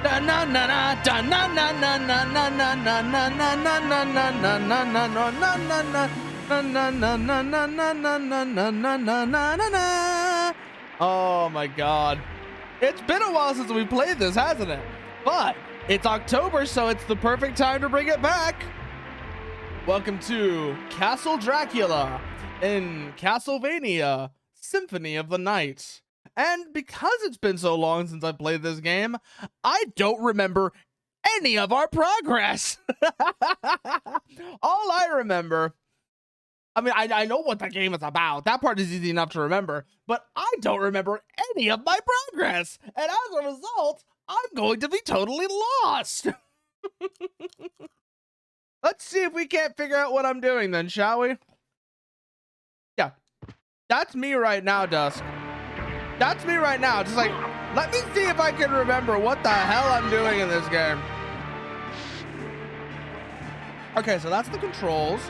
Oh my god. It's been a while since we played this, hasn't it? But it's October, so it's the perfect time to bring it back. Welcome to Castle Dracula in Castlevania Symphony of the Night. And because it's been so long since I played this game, I don't remember any of our progress. All I remember, I mean, I know what the game is about. That part is easy enough to remember, but I don't remember any of my progress. And as a result, I'm going to be totally lost. Let's see if we can't figure out what I'm doing then, shall we? Yeah, that's me right now, Dusk. That's me right now. Just like, let me see if I can remember what the hell I'm doing in this game. Okay, so that's the controls.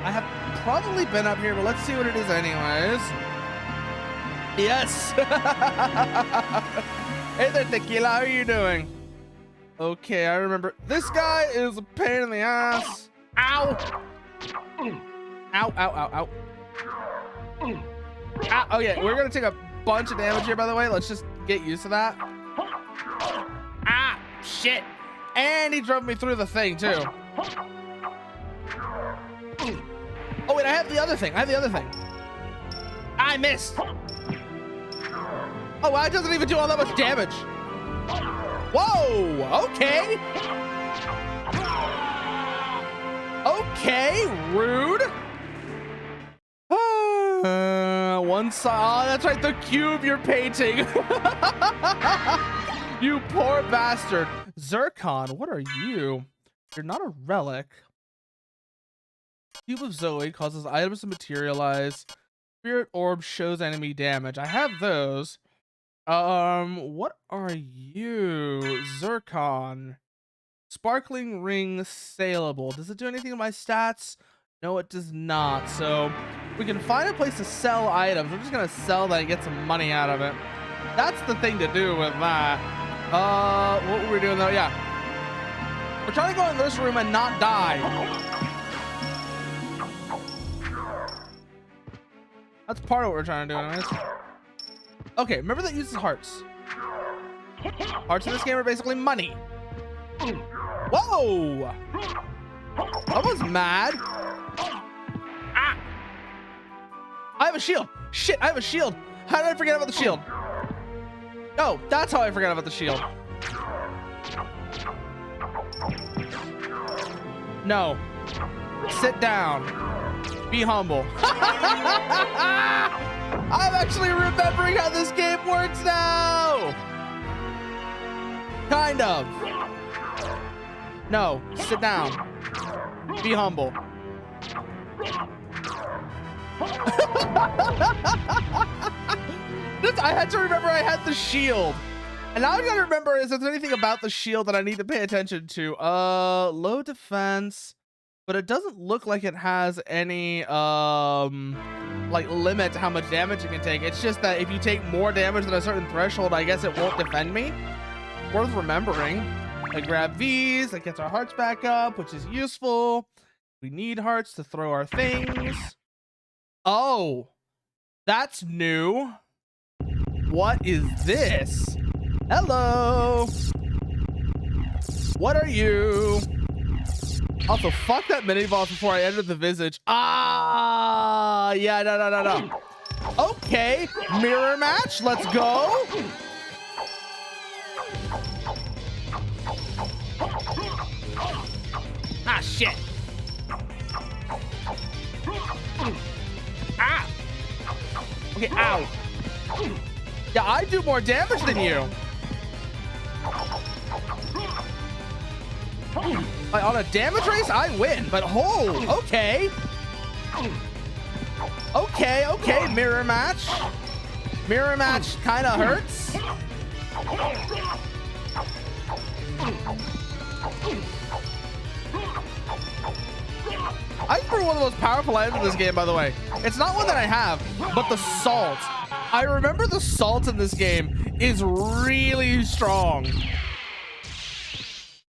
I have probably been up here, but let's see what it is anyways. Yes. Hey there, Tequila, how are you doing? Okay, I remember. This guy is a pain in the ass. Ow. Ow, ow, ow, ow. Ah, oh yeah, we're gonna take a bunch of damage here, by the way. Let's just get used to that. Ah, shit. And he drove me through the thing, too. Oh, wait, I have the other thing. I missed. Oh, well, it doesn't even do all that much damage. Whoa, okay. Okay, rude. One side. Oh, that's right, the cube you're painting. You poor bastard. Zircon, what are you? You're not a relic. Cube of Zoe causes items to materialize. Spirit orb shows enemy damage. I have those. What are you? Zircon. Sparkling ring saleable. Does it do anything to my stats? No, it does not. So we can find a place to sell items. We're just gonna sell that and get some money out of it. That's the thing to do with that. What were we doing though? Yeah. We're trying to go in this room and not die. That's part of what we're trying to do anyways. Okay, remember that uses hearts. Hearts in this game are basically money. Whoa! I was mad. Ah! I have a shield. Shit, I have a shield. How did I forget about the shield? Oh, that's how I forgot about the shield. No. Sit down. Be humble. I'm actually remembering how this game works now. Kind of. No, sit down. Be humble. I had to remember I had the shield. And now I gotta remember is there anything about the shield that I need to pay attention to? Low defense, but it doesn't look like it has any like limit to how much damage it can take. It's just that if you take more damage than a certain threshold, I guess it won't defend me. Worth remembering. I grab these, that gets our hearts back up, which is useful. We need hearts to throw our things. Oh, that's new. What is this? Hello. What are you? Also, fuck that mini boss before I enter the visage. Ah, yeah, no. Okay, mirror match, let's go. Ah, shit. Ah. Okay, ow. Yeah, I do more damage than you. Like, on a damage race, I win, but oh, okay. Okay, mirror match. Mirror match kind of hurts. I remember one of the most powerful items in this game, by the way. It's not one that I have, but the salt. I remember the salt in this game is really strong.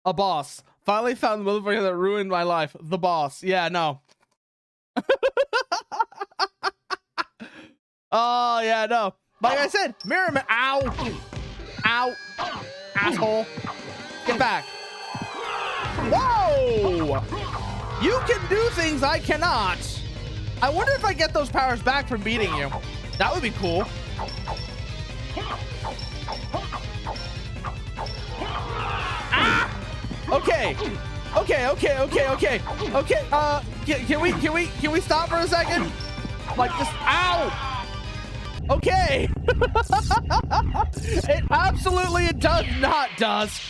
A boss. Finally found the motherfucker that ruined my life. The boss. Yeah, no. Oh, yeah, no. Like I said, mirror man. Ow. Ow. Asshole. Get back. Whoa. You can do things I cannot. I wonder if I get those powers back from beating you. That would be cool. Ah! Okay. Okay. Can we stop for a second? Like just ow. Okay. It absolutely does not does.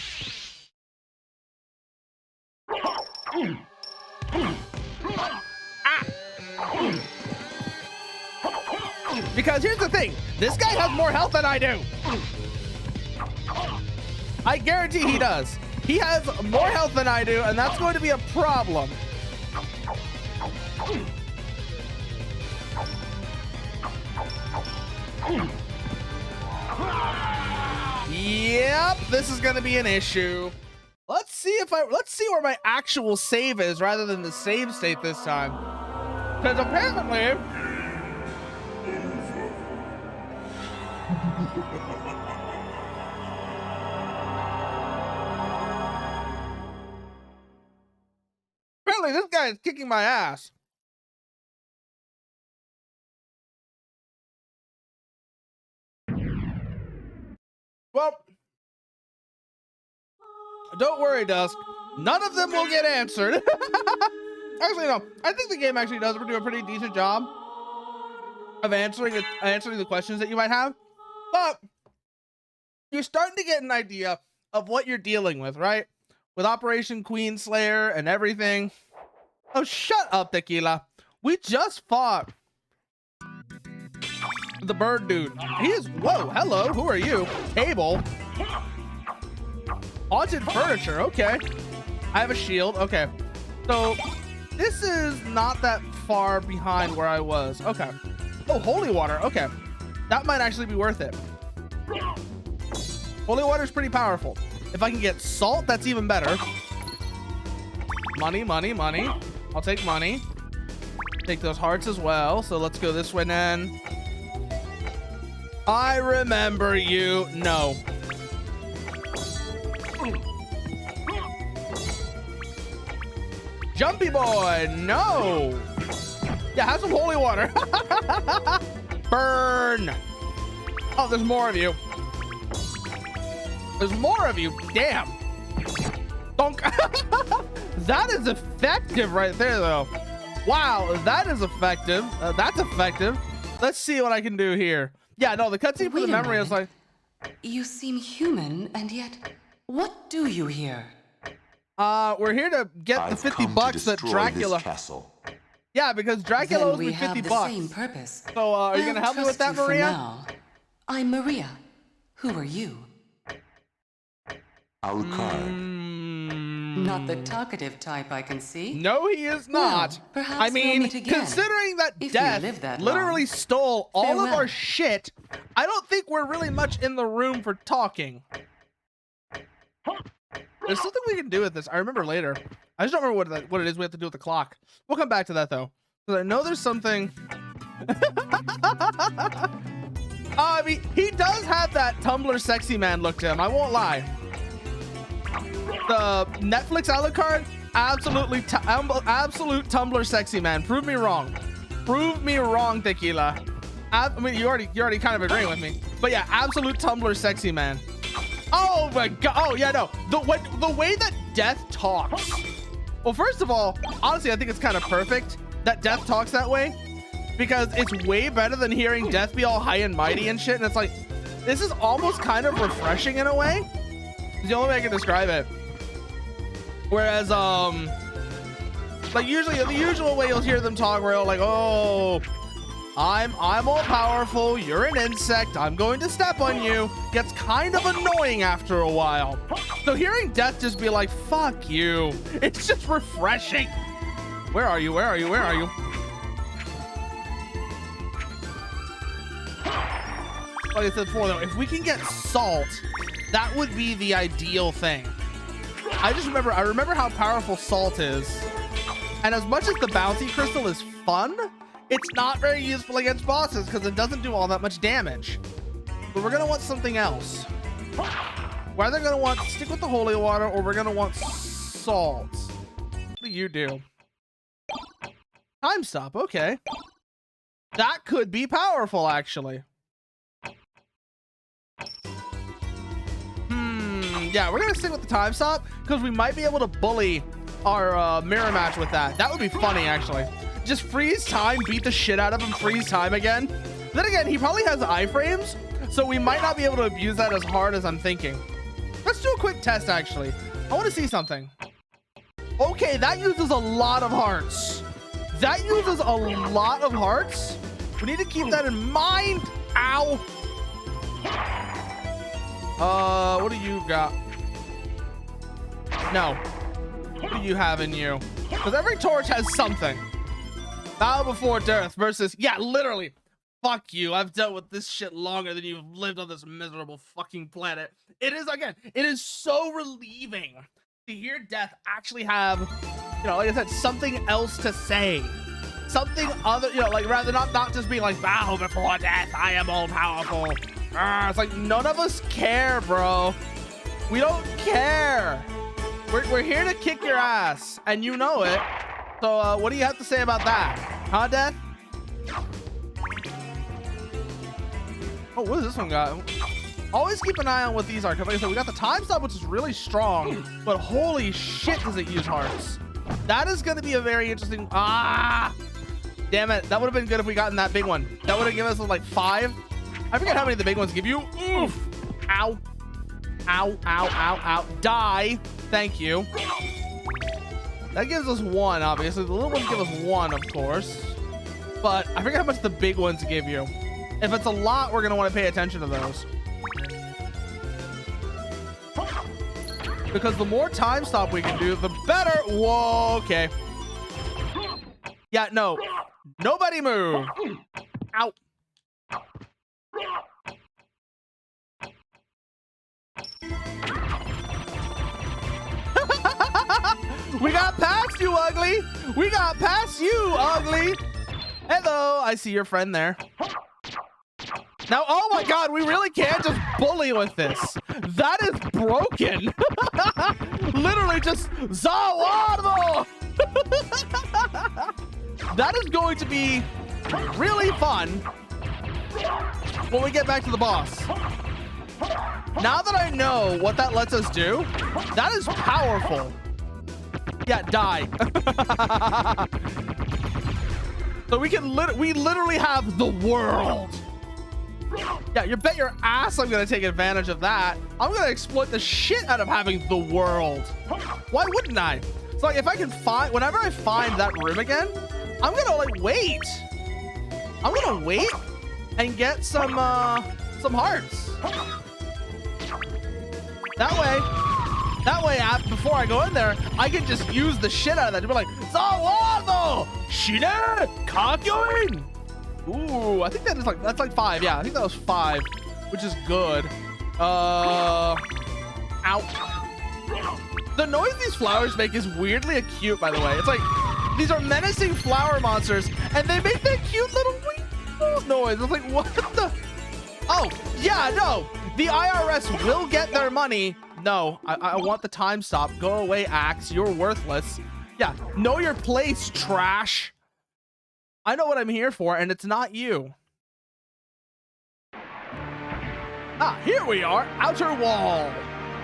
Ah. Because here's the thing, this guy has more health than I do. I guarantee he does. He has more health than I do, and that's going to be a problem. Yep, this is going to be an issue. Let's see where my actual save is rather than the save state this time. Because apparently this guy is kicking my ass. Well, don't worry, Dusk. None of them will get answered. Actually, no. I think the game actually does do a pretty decent job of answering the questions that you might have. But you're starting to get an idea of what you're dealing with, right? With Operation Queen Slayer and everything. Oh, shut up, Tequila. We just fought the bird dude. He is, whoa, hello, who are you? Table. Haunted furniture, okay. I have a shield, okay. So this is not that far behind where I was. Okay. Oh, holy water, okay. That might actually be worth it. Holy water is pretty powerful. If I can get salt, that's even better. Money. I'll take money. Take those hearts as well. So let's go this way then. I remember you. No. Jumpy boy. No. Yeah, have some holy water. Burn. Oh, there's more of you. There's more of you. Damn. Donk. That is effective right there, though. Wow, that is effective. That's effective. Let's see what I can do here. Yeah, no, the cutscene for the memory is like... You seem human, and yet, what do you here? We're here to get the 50 bucks that Dracula... Castle. Yeah, because Dracula owes me 50 bucks. Same purpose. So, are you gonna help me with that, Maria? Now. I'm Maria. Who are you? Alucard. Not the talkative type, I can see. No, he is not. Well, perhaps I mean, we'll meet again, considering that if you Death live that literally long. stole all of Farewell. our shit, I don't think we're really much in the room for talking. There's something we can do with this. I remember later. I just don't remember what it is we have to do with the clock. We'll come back to that, though. Because I know there's something... I mean, he does have that Tumblr sexy man look to him. I won't lie. The Netflix Alucard, absolute Tumblr sexy man. Prove me wrong. Prove me wrong, Tequila. I mean, you're already kind of agreeing with me. But yeah, absolute Tumblr sexy man. Oh my god. Oh yeah, no. The way that Death talks. Well, first of all, honestly, I think it's kind of perfect that Death talks that way, because it's way better than hearing Death be all high and mighty and shit. And it's like, this is almost kind of refreshing in a way. It's the only way I can describe it. Whereas, like usually the usual way you'll hear them talk, where they're like, oh, I'm all powerful, you're an insect, I'm going to step on you, gets kind of annoying after a while. So hearing Death just be like, fuck you, it's just refreshing. Where are you? Where are you? Where are you? like I said before, though, if we can get salt, that would be the ideal thing. I remember how powerful salt is. And as much as the bouncy crystal is fun, it's not very useful against bosses because it doesn't do all that much damage. But we're gonna want something else. We're either gonna want to stick with the holy water or we're gonna want salt. What do you do? Time stop, okay. That could be powerful, actually. Yeah, we're gonna stick with the time stop because we might be able to bully our mirror match with that. That would be funny, actually. Just freeze time, beat the shit out of him, freeze time again. Then again, he probably has iframes, so we might not be able to abuse that as hard as I'm thinking. Let's do a quick test, actually. I want to see something. Okay, that uses a lot of hearts. That uses a lot of hearts. We need to keep that in mind. Ow. What do you got? No. What do you have in you? Because every torch has something. Bow before death versus, yeah, literally. Fuck you. I've dealt with this shit longer than you've lived on this miserable fucking planet. It is, again, it is so relieving to hear death actually have, you know, like I said, something else to say. Something other, you know, like rather not just being like, bow before death, I am all powerful. It's like none of us care, bro. We don't care. We're here to kick your ass, and you know it. So what do you have to say about that? Huh, Death? Oh, what does this one got? Always keep an eye on what these are, because like I said, we got the time stop, which is really strong, but holy shit does it use hearts. That is going to be a very interesting... Damn it. That would have been good if we gotten that big one. That would have given us like 5. I forget how many the big ones give you. Oof. Ow. Ow, ow, ow, ow. Die. Thank you. That gives us 1, obviously. The little ones give us 1, of course. But I forget how much the big ones give you. If it's a lot, we're going to want to pay attention to those. Because the more time stop we can do, the better. Whoa, okay. Yeah, no. Nobody move. Ow. We got past you, ugly. We got past you, ugly. Hello, I see your friend there. Now, oh my God, we really can't just bully with this. That is broken. Literally just Zawardo. That is going to be really fun when we get back to the boss. Now that I know what that lets us do, that is powerful. Yeah, die. So we can we literally have the world. Yeah, you bet your ass I'm gonna take advantage of that. I'm gonna exploit the shit out of having the world. Why wouldn't I? So like if I can find, whenever I find that room again, I'm gonna like wait. I'm gonna wait and get some hearts. That way, before I go in there, I can just use the shit out of that to be like, Zawado, Shine, Kakyoin. Ooh, I think that is like, that's like 5. Yeah, I think that was 5, which is good. Ow. The noise these flowers make is weirdly cute, by the way. It's like, these are menacing flower monsters, and they make that cute little noise. It's like, what the? Oh, yeah, no. The IRS will get their money. No, I want the time stop. Go away, Axe. You're worthless. Yeah, know your place, trash. I know what I'm here for, and it's not you. Ah, here we are. Outer wall.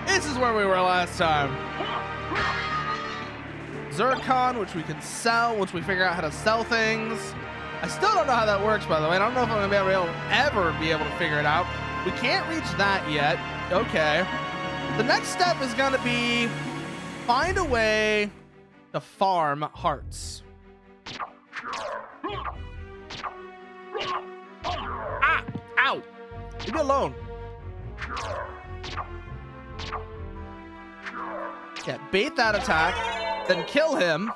This is where we were last time. Zircon, which we can sell once we figure out how to sell things. I still don't know how that works, by the way. I don't know if I'm going to ever be able to figure it out. We can't reach that yet. Okay. The next step is going to be find a way to farm hearts. Ah! Ow! Leave me alone. Yeah, bait that attack, then kill him,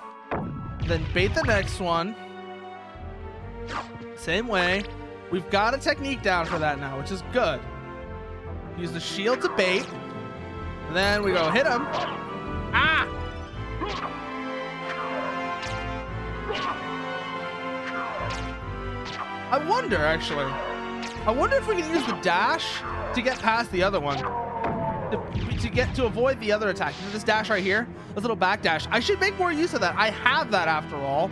then bait the next one. Same way. We've got a technique down for that now, which is good. Use the shield to bait. And then we go hit him. Ah! I wonder, actually. I wonder if we can use the dash to get past the other one. To avoid the other attack. This dash right here, this little back dash. I should make more use of that. I have that after all.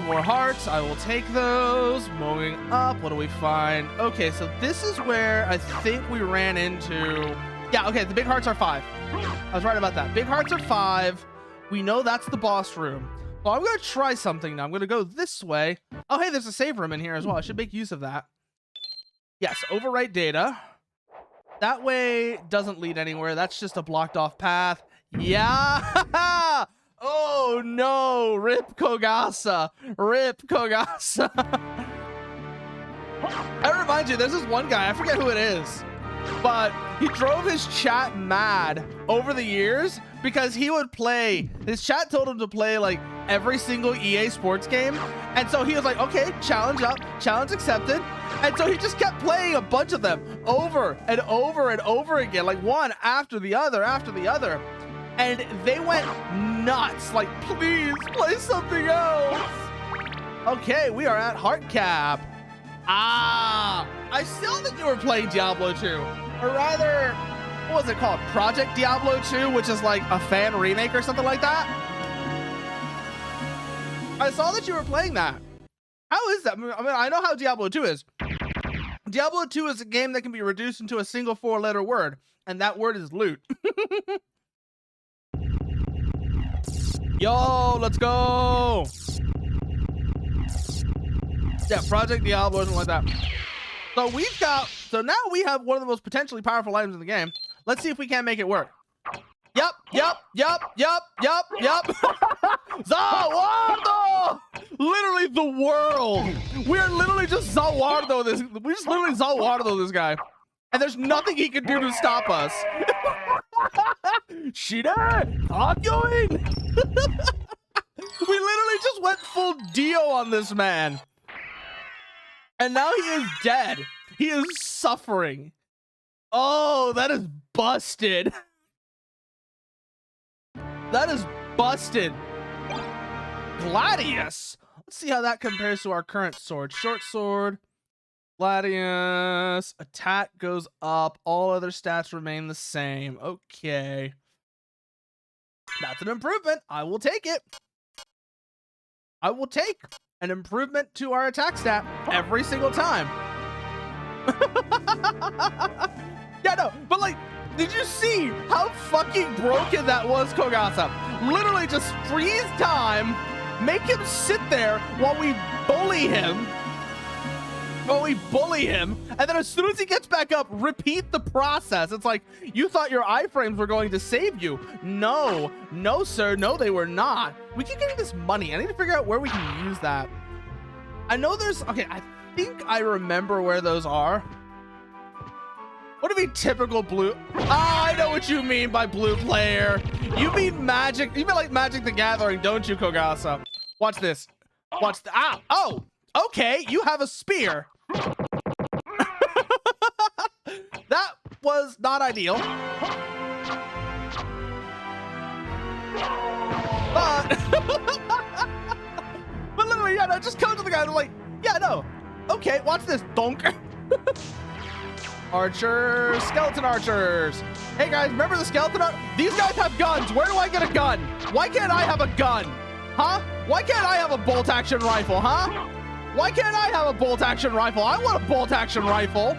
More hearts. I will take those. Moving up. What do we find? Okay, so this is where I think we ran into... Yeah, okay, the big hearts are 5. I was right about that. Big hearts are 5. We know that's the boss room. Well, I'm going to try something now. I'm going to go this way. Oh, hey, there's a save room in here as well. I should make use of that. Yes, overwrite data. That way doesn't lead anywhere. That's just a blocked off path. Yeah. Oh, no. Rip Kogasa. Rip Kogasa. I remind you, there's this one guy. I forget who it is. But he drove his chat mad over the years because he would play, his chat told him to play like every single EA sports game. And so he was like, okay, challenge up, challenge accepted. And so he just kept playing a bunch of them over and over and over again, like one after the other, after the other. And they went nuts, like, please play something else. Okay, we are at Heart Cap. Ah, I still think you were playing Diablo 2, or rather, what was it called? Project Diablo 2, which is like a fan remake or something like that. I saw that you were playing that. How is that? I mean, I know how Diablo 2 is. Diablo 2 is a game that can be reduced into a single 4-letter word, and that word is loot. Yo, let's go. Yeah, Project Diablo or something like that. So now we have one of the most potentially powerful items in the game. Let's see if we can make it work. Yup. Zawardo! Literally the world. We're literally just Zawardo this. We just literally Zawardo this guy. And there's nothing he can do to stop us. Shida! Arguing! We literally just went full Dio on this man. And now he is dead. He is suffering. Oh, that is busted. That is busted. Gladius. Let's see how that compares to our current sword. Short sword. Gladius. Attack goes up. All other stats remain the same. Okay. That's an improvement. I will take it. I will take an improvement to our attack stat every single time. Yeah, no, but like, did you see how fucking broken that was, Kogasa? Literally just freeze time, make him sit there while we bully him. And then as soon as he gets back up, repeat the process. It's like, you thought your iframes were going to save you. No, sir, no, they were not. We keep getting this money. I need to figure out where we can use that. I know there's, okay, I think I remember where those are. What do you mean typical blue? Ah, I know what you mean by blue player. You mean Magic, you mean like Magic the Gathering, don't you, Kogasa? Watch this. Watch the, ah, oh, okay, you have a spear. That was not ideal. But literally, yeah, no, just come to the guy and like, yeah, no. Okay, watch this, donk. Archers, skeleton archers. Hey guys, remember the skeleton archers? These guys have guns. Where do I get a gun? Why can't I have a gun? Huh? Why can't I have a bolt action rifle, huh? Why can't I have a bolt action rifle? I want a bolt action rifle.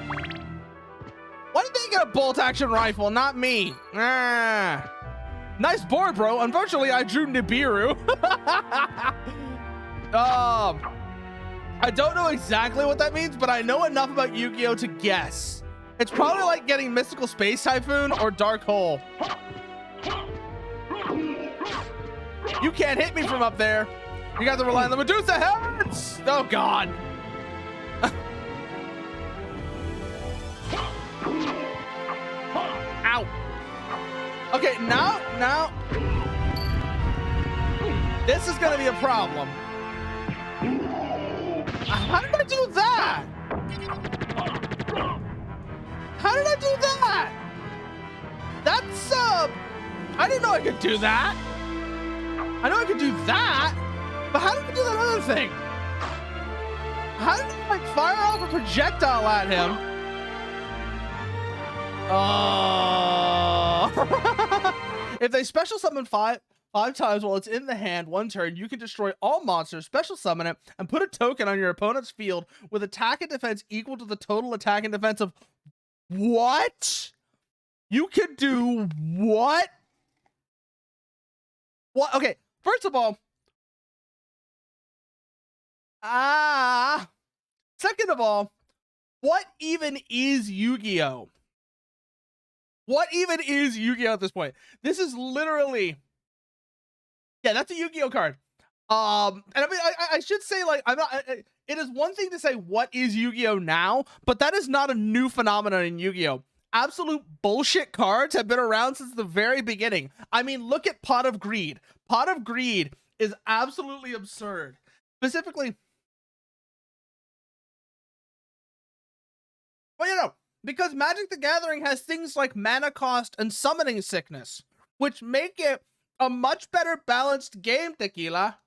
Why did they get a bolt action rifle? Not me. Ah. Nice board, bro. Unfortunately, I drew Nibiru. I don't know exactly what that means, but I know enough about Yu-Gi-Oh! To guess. It's probably like getting Mystical Space Typhoon or Dark Hole. You can't hit me from up there. You got to rely on the Medusa heads. Oh, God. Ow. Okay, now. This is going to be a problem. How did I do that? How did I do that? That's, I didn't know I could do that. I know I could do that, but how did I do that other thing? How did I, like, fire off a projectile at him? Oh. If they special summon five times while it's in the hand one turn, you can destroy all monsters, special summon it, and put a token on your opponent's field with attack and defense equal to the total attack and defense of... What? You can do what? What? Okay, first of all... Second of all, what even is Yu-Gi-Oh? What even is Yu-Gi-Oh at this point? This is literally... Yeah, that's a Yu-Gi-Oh card. And I mean, I should say, like, I'm not... it is one thing to say, what is Yu-Gi-Oh now? But that is not a new phenomenon in Yu-Gi-Oh. Absolute bullshit cards have been around since the very beginning. I mean, look at Pot of Greed. Pot of Greed is absolutely absurd. Specifically... Well, you know, because Magic the Gathering has things like mana cost and summoning sickness, which make it a much better balanced game, Tequila.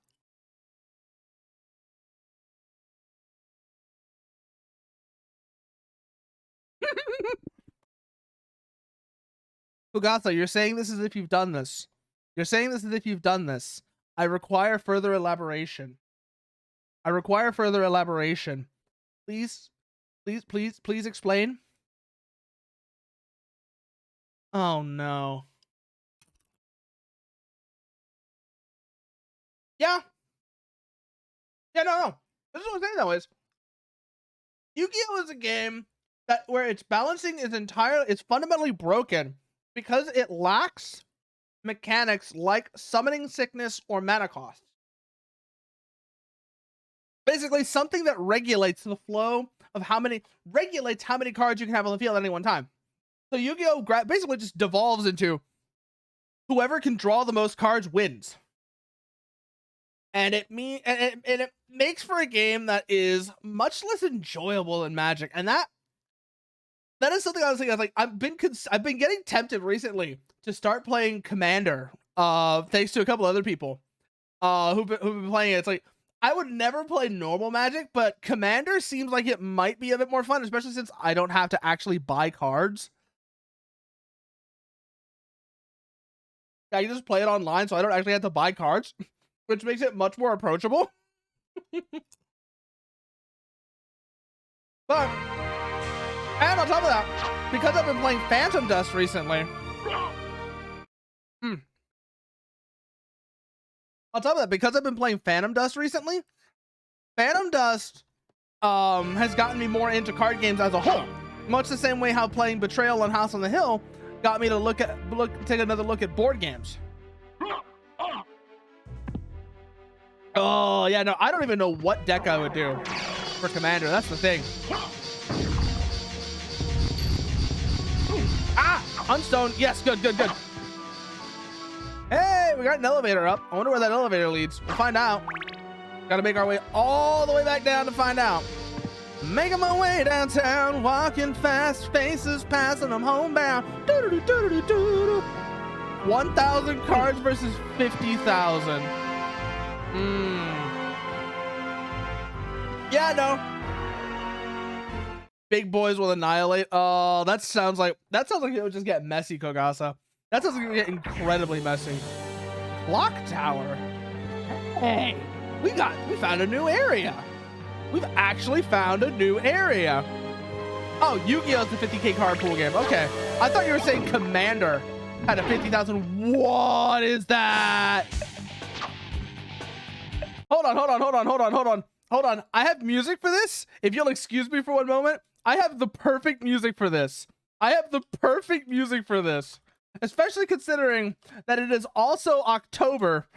Fugasa, you're saying this as if you've done this. You're saying this as if you've done this. I require further elaboration. I require further elaboration. Please, please, please, please explain. Oh no. Yeah. Yeah, no. This is what I'm saying though is Yu-Gi-Oh is a game that where its balancing is it's fundamentally broken because it lacks mechanics like summoning sickness or mana cost. Basically something that regulates the flow of how many cards you can have on the field at any one time. So Yu-Gi-Oh basically just devolves into whoever can draw the most cards wins. And it makes for a game that is much less enjoyable than Magic. And that is something I was thinking. I was like, I've been getting tempted recently to start playing Commander. Thanks to a couple other people who've been playing it. It's like I would never play normal Magic, but Commander seems like it might be a bit more fun, especially since I don't have to actually buy cards. I can just play it online, so I don't actually have to buy cards, which makes it much more approachable. But, and on top of that, because I've been playing Phantom Dust recently, on top of that, because I've been playing Phantom Dust recently, Phantom Dust has gotten me more into card games as a whole. Much the same way how playing Betrayal and House on the Hill got me to take another look at board games. Oh yeah, no, I don't even know what deck I would do for Commander. That's the thing. Unstone. Yes, good. Hey, we got an elevator up. I wonder where that elevator leads. We'll find out. Gotta make our way all the way back down to find out. Making my way downtown, walking fast, faces passing, I'm homebound. 1,000 cards versus 50,000. Yeah, no. Big boys will annihilate. Oh, that sounds like it would just get messy, Kogasa. That sounds like it would get incredibly messy. Clock Tower. Hey, we found a new area. We've actually found a new area. Oh, Yu-Gi-Oh's the 50k card pool game. Okay. I thought you were saying Commander had a 50,000. What is that? Hold on. I have music for this. If you'll excuse me for one moment, I have the perfect music for this. Especially considering that it is also October.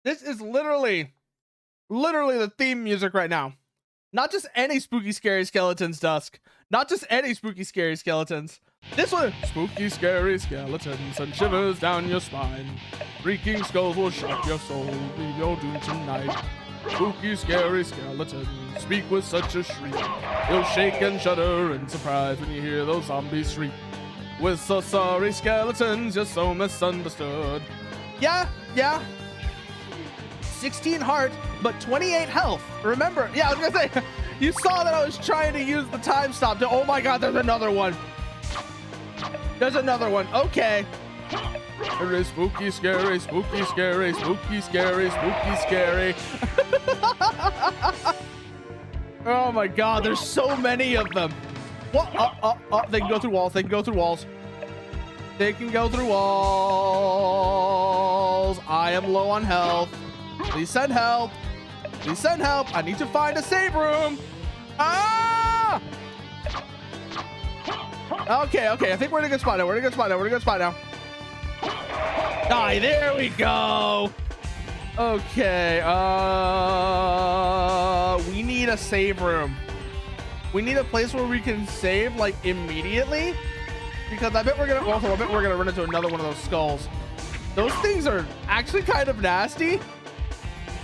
This is literally the theme music right now. Not just any spooky scary skeletons, Dusk. Not just any spooky scary skeletons. This one, spooky, scary skeletons send shivers down your spine. Shrieking skulls will shock your soul, leave your doom tonight. Spooky, scary skeletons speak with such a shriek. You'll shake and shudder in surprise when you hear those zombies shriek. We're so sorry, skeletons, you're so misunderstood. Yeah. 16 heart, but 28 health. Remember, yeah, I was gonna say, you saw that I was trying to use the time stop to, oh my god, there's another one. There's another one, okay. There is spooky, scary, spooky, scary, spooky, scary, spooky, scary. Oh my god, there's so many of them. What? They can go through walls, they can go through walls. They can go through walls. I am low on health. Please send help. Please send help. I need to find a save room. Ah! Okay. I think we're in a good spot now. We're in a good spot now. Die. There we go. Okay. We need a save room. We need a place where we can save like immediately, because I bet we're gonna run into another one of those skulls. Those things are actually kind of nasty.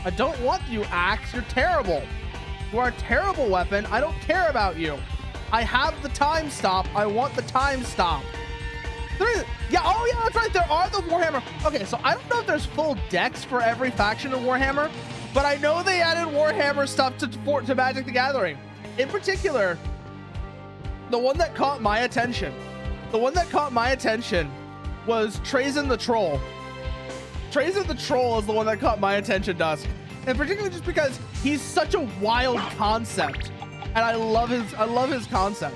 I don't want you, Axe. You're terrible. You are a terrible weapon. I don't care about you. I have the time stop. I want the time stop. Yeah, oh yeah, that's right. There are the Warhammer. Okay, so I don't know if there's full decks for every faction of Warhammer, but I know they added Warhammer stuff to Magic the Gathering. In particular, the one that caught my attention. Was Trazen the Troll. Trazen the Troll is the one that caught my attention, Dusk. And particularly just because he's such a wild concept. And I love his concept.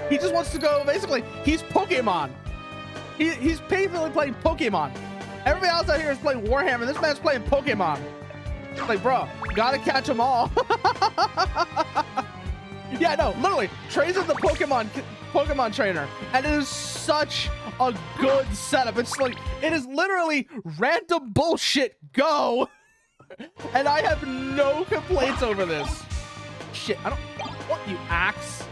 He just wants to go, basically, he's Pokemon. He's basically playing Pokemon. Everybody else out here is playing Warhammer. This man's playing Pokemon. It's like, bro, gotta catch them all. Yeah, no, literally, Trazen the Pokemon trainer. And it is such a good setup. It's like, it is literally random bullshit, go. And I have no complaints over this. Shit, I don't want you, Axe.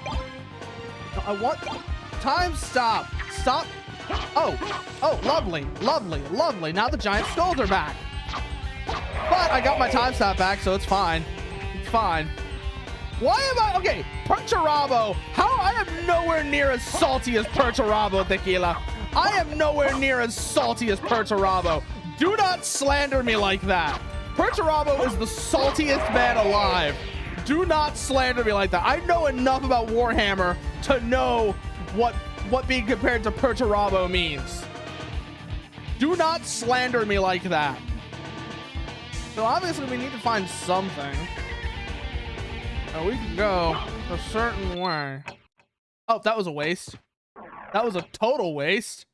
No, I want time stop. Stop. Oh, lovely. Now the giant skulls are back. But I got my time stop back, so it's fine. It's fine. Why am I, okay, Perturabo. I am nowhere near as salty as Perturabo, Tequila. I am nowhere near as salty as Perturabo. Do not slander me like that. Perturabo is the saltiest man alive. Do not slander me like that. I know enough about Warhammer to know what being compared to Perturabo means. Do not slander me like that. So obviously we need to find something. And we can go a certain way. Oh, that was a waste. That was a total waste.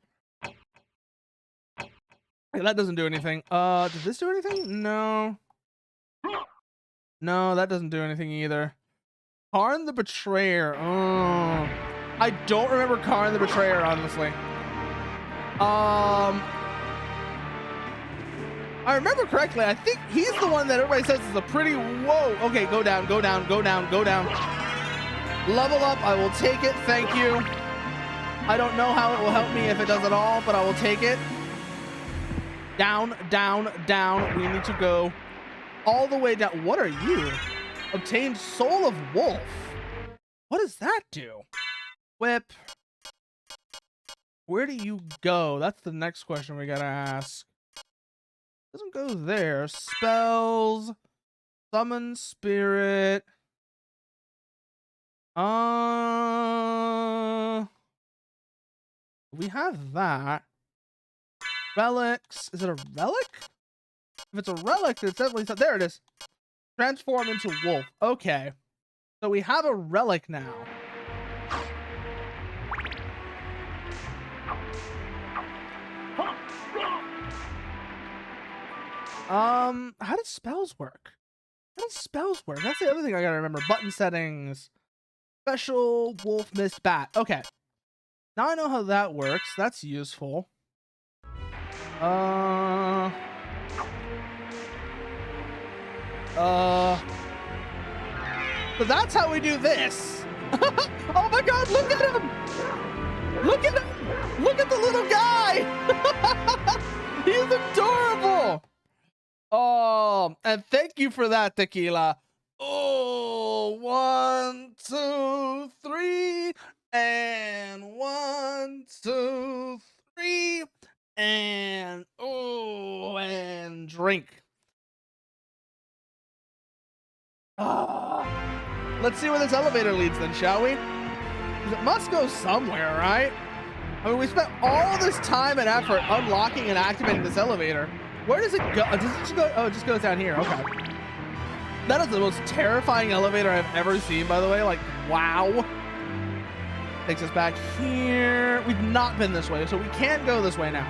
Okay, that doesn't do anything. Did this do anything? No. No, that doesn't do anything either. Karn the Betrayer. Oh. I don't remember Karn the Betrayer, honestly. I remember correctly, I think he's the one that everybody says is a pretty, whoa. Okay, go down. Level up, I will take it, thank you. I don't know how it will help me if it does at all, but I will take it. Down. We need to go all the way down. What are you? Obtained Soul of Wolf. What does that do? Whip. Where do you go? That's the next question we gotta ask. Doesn't go there. Spells. Summon Spirit. We have that. Relics. Is it a relic? If it's a relic, it's definitely... There it is. Transform into wolf. Okay. So we have a relic now. How does spells work? That's the other thing I gotta remember. Button settings. Special wolf mist bat. Okay. Now I know how that works. That's useful. So that's how we do this. Oh my god, look at him! Look at him! Look at the little guy! He's adorable! Oh, and thank you for that, Tequila. Oh, 1, 2, 3, and 1, 2, 3, and oh, and drink. Let's see where this elevator leads then, shall we? 'Cause it must go somewhere, right? I mean, we spent all this time and effort unlocking and activating this elevator. Where does it go? Does it just go? Oh, it just goes down here. Okay. That is the most terrifying elevator I've ever seen, by the way. Like, wow. Takes us back here. We've not been this way, so we can't go this way now.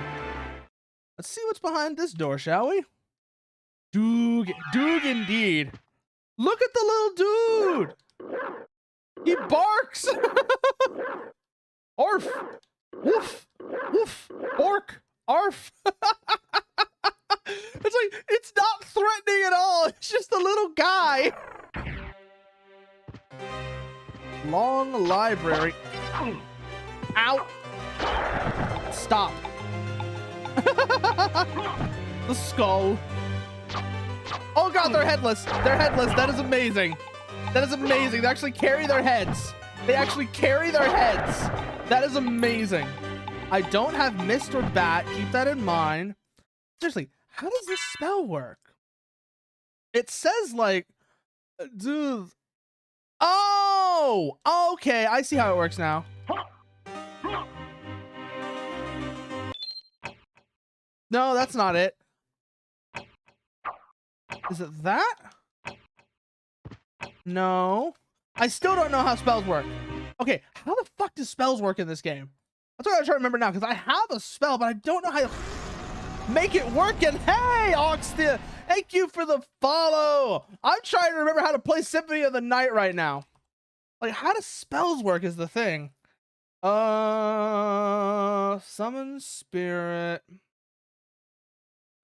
Let's see what's behind this door, shall we? Doog indeed. Look at the little dude. He barks. Orf. Woof. Woof. Ork. Arf. It's like, it's not threatening at all. It's just a little guy. Long library. Ow. Stop. The skull. Oh god, they're headless. They're headless. That is amazing. That is amazing. They actually carry their heads. They actually carry their heads. That is amazing. I don't have mist or bat. Keep that in mind. Seriously, how does this spell work? It says like, dude. Oh, okay. I see how it works now. No, that's not it. Is it that? No. I still don't know how spells work. Okay, how the fuck do spells work in this game? That's what I'm trying to remember now, because I have a spell, but I don't know how to make it work. And hey, Oxtia, thank you for the follow. I'm trying to remember how to play Symphony of the Night right now. Like, how do spells work is the thing. Summon spirit.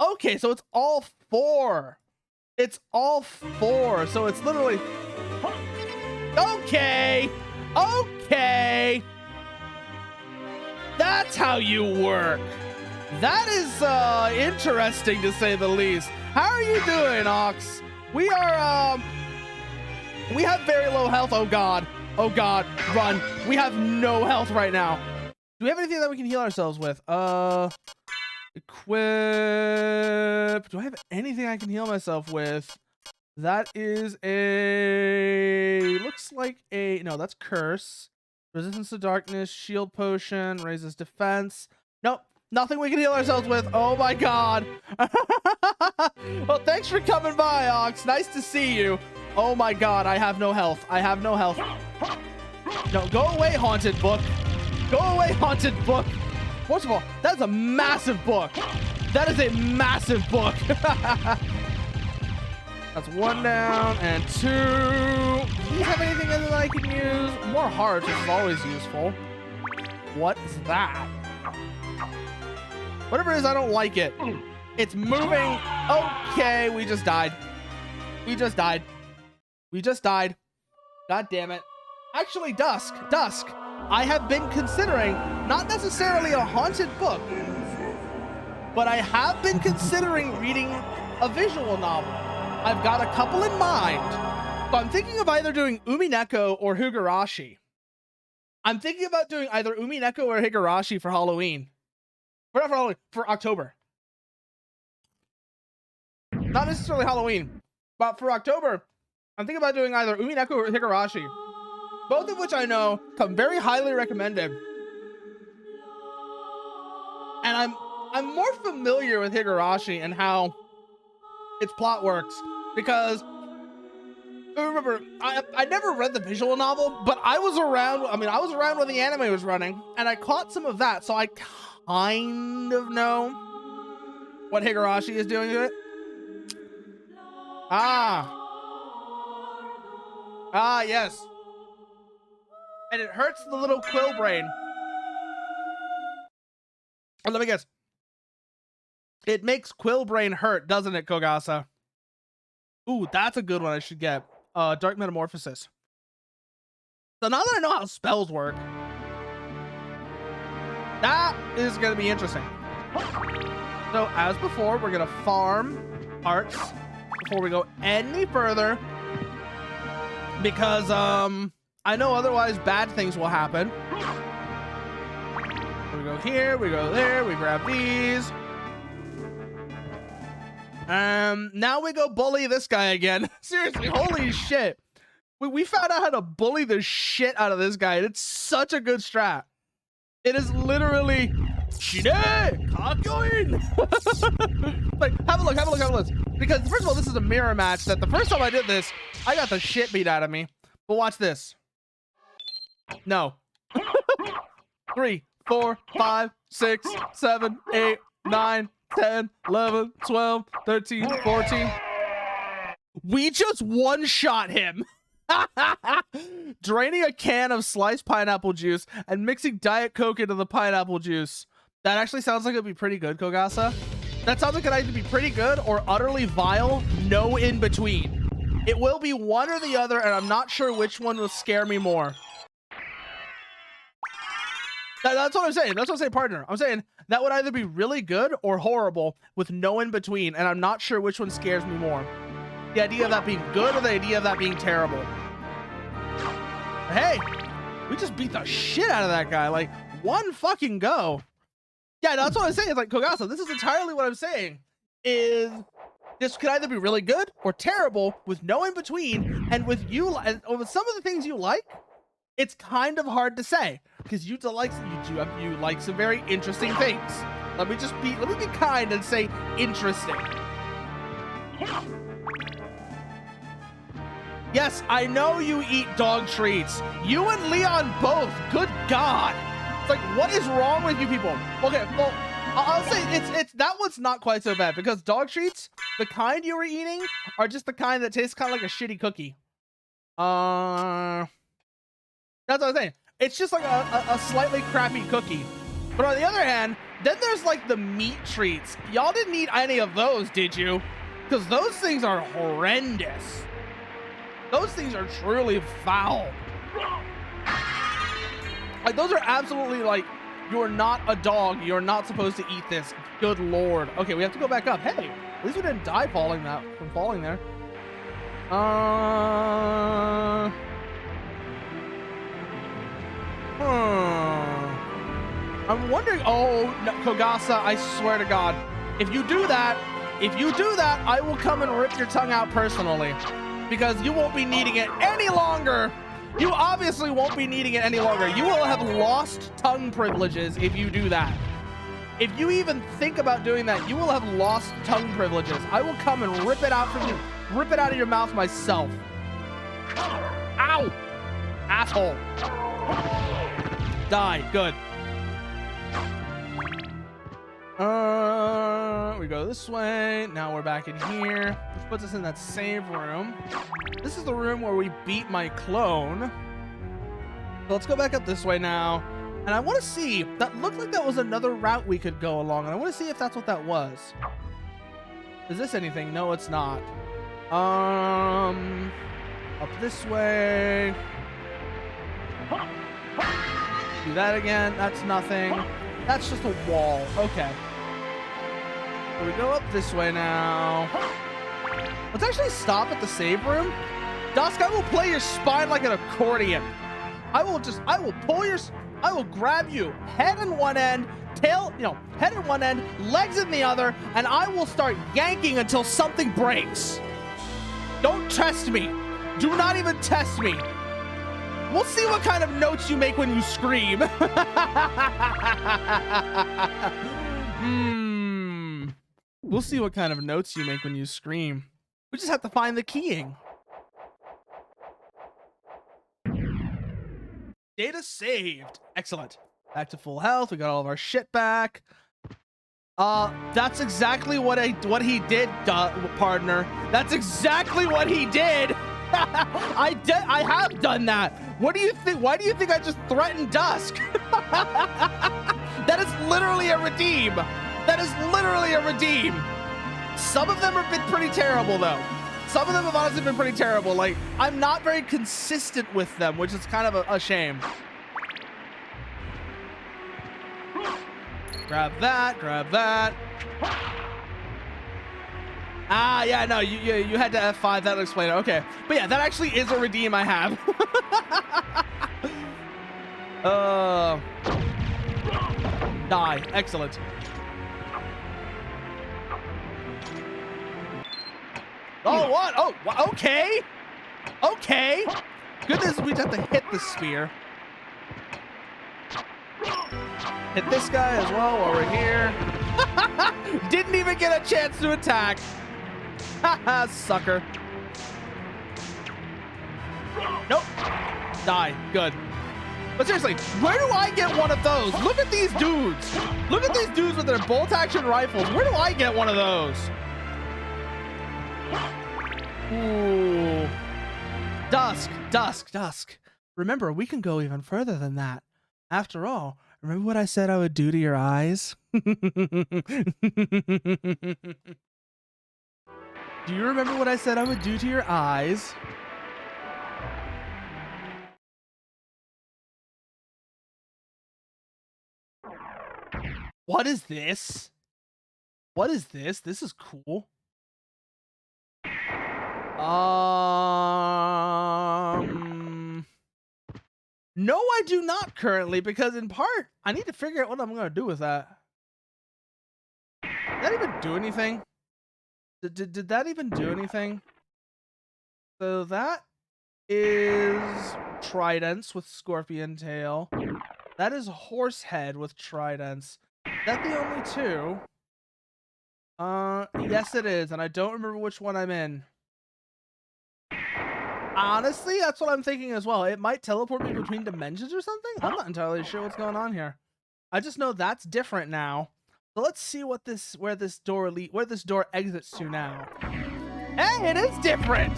Okay, so it's all 4. It's all 4, so it's literally... Okay! Okay! That's how you work! That is, interesting to say the least. How are you doing, Ox? We are, we have very low health. Oh god. Oh god. Run. We have no health right now. Do we have anything that we can heal ourselves with? Equip. Do I have anything I can heal myself with? That is a... Looks like a... No, that's curse. Resistance to darkness. Shield potion. Raises defense. Nope. Nothing we can heal ourselves with. Oh my god. Well, thanks for coming by, Ox. Nice to see you. Oh my god. I have no health. I have no health. No, go away, haunted book. Go away, haunted book. First of all, that's a massive book. That is a massive book. That's 1 down and 2. Do you have anything that I can use? More hearts, which is always useful. What is that? Whatever it is, I don't like it. It's moving. Okay, we just died. We just died. We just died. God damn it. Actually, Dusk. I have been considering, not necessarily a haunted book, but I have been considering reading a visual novel. I've got a couple in mind. So I'm thinking of either doing Umineko or Higurashi. I'm thinking about doing either Umineko or Higurashi for Halloween. Or not for Halloween, for October. Not necessarily Halloween, but for October, I'm thinking about doing either Umineko or Higurashi. Both of which I know come very highly recommended. And I'm more familiar with Higurashi and how its plot works, because remember, I never read the visual novel, but I was around when the anime was running, and I caught some of that, so I kind of know what Higurashi is doing to it. Yes. And it hurts the little quill brain. And let me guess. It makes quill brain hurt, doesn't it, Kogasa? Ooh, that's a good one I should get. Dark Metamorphosis. So now that I know how spells work, that is going to be interesting. So as before, we're going to farm hearts before we go any further, because I know otherwise bad things will happen. We go here, we go there, we grab these. Now we go bully this guy again. Seriously, holy shit. We found out how to bully the shit out of this guy. It's such a good strat. It is literally like, have a look. Because first of all, this is a mirror match that the first time I did this, I got the shit beat out of me. But watch this. No. 3, 4, 5, 6, 7, 8, 9, 10, 11, 12, 13, 14. We just one-shot him. Draining a can of sliced pineapple juice and mixing Diet Coke into the pineapple juice. That actually sounds like it'd be pretty good, Kogasa. That sounds like it'd either be pretty good or utterly vile. No in between. It will be one or the other, and I'm not sure which one will scare me more. That's what I'm saying. That's what I'm saying, partner. I'm saying that would either be really good or horrible with no in between, and I'm not sure which one scares me more. The idea of that being good or the idea of that being terrible. Hey, we just beat the shit out of that guy. Like, one fucking go. Yeah, that's what I'm saying. It's like, Kogasa, this is entirely what I'm saying. Is this could either be really good or terrible with no in between, and with you, and with some of the things you like, it's kind of hard to say because you like some very interesting things. Let me be kind and say interesting. Yes, I know you eat dog treats. You and Leon both. Good God. It's like, what is wrong with you people? Okay, well, I'll say it's that one's not quite so bad because dog treats, the kind you were eating, are just the kind that tastes kind of like a shitty cookie. That's what I'm saying. It's just like a slightly crappy cookie. But on the other hand, then there's like the meat treats. Y'all didn't eat any of those, did you? Because those things are horrendous. Those things are truly foul. Like, those are absolutely like, you're not a dog. You're not supposed to eat this. Good Lord. Okay, we have to go back up. Hey, at least we didn't die from falling there. I'm wondering. Oh, no, Kogasa, I swear to God, if you do that, I will come and rip your tongue out personally. Because you won't be needing it any longer. You obviously won't be needing it any longer. You will have lost tongue privileges if you do that. If you even think about doing that, you will have lost tongue privileges. I will come and rip it out from you, rip it out of your mouth myself. Ow! Asshole. Die. Good. We go this way. Now we're back in here, which puts us in that save room. This is the room where we beat my clone. So let's go back up this way now. And I want to see, that looked like that was another route we could go along. And I want to see if that's what that was. Is this anything? No, it's not. Up this way. Do that again. That's nothing. That's just a wall. Okay. So we go up this way now. Let's actually stop at the save room. Dusk, I will play your spine like an accordion. I will grab you head in one end, head in one end, legs in the other, and I will start yanking until something breaks. Don't test me. Do not even test me. We'll see what kind of notes you make when you scream. We'll see what kind of notes you make when you scream. We just have to find the keying. Data saved. Excellent. Back to full health. We got all of our shit back. That's exactly what he did, partner. That's exactly what he did. I have done that. What do you think? Why do you think I just threatened Dusk? That is literally a redeem. That is literally a redeem. Some of them have been pretty terrible, though. Some of them have honestly been pretty terrible. Like, I'm not very consistent with them, which is kind of a shame. Grab that, grab that. Ah, yeah, no, you had to F5. That'll explain it. Okay. But yeah, that actually is a redeem I have. Die. Excellent. Oh, what? Oh, okay. Okay. Goodness, we'd have to hit the spear. Hit this guy as well while we're here. Didn't even get a chance to attack. Haha, sucker. Nope. Die. Good. But seriously, where do I get one of those? Look at these dudes. Look at these dudes with their bolt action rifles. Where do I get one of those? Ooh. Dusk, dusk, dusk. Remember, we can go even further than that. After all, remember what I said I would do to your eyes? Do you remember what I said I would do to your eyes? What is this? What is this? This is cool. No, I do not currently, because in part, I need to figure out what I'm going to do with that. Did that even do anything? Did that even do anything? So that is tridents with scorpion tail. That is horse head with tridents. Is that the only two? Yes it is, and I don't remember which one I'm in. Honestly, that's what I'm thinking as well. It might teleport me between dimensions or something. I'm not entirely sure what's going on here. I just know that's different now. So let's see what where this door exits to now. Hey, it is different.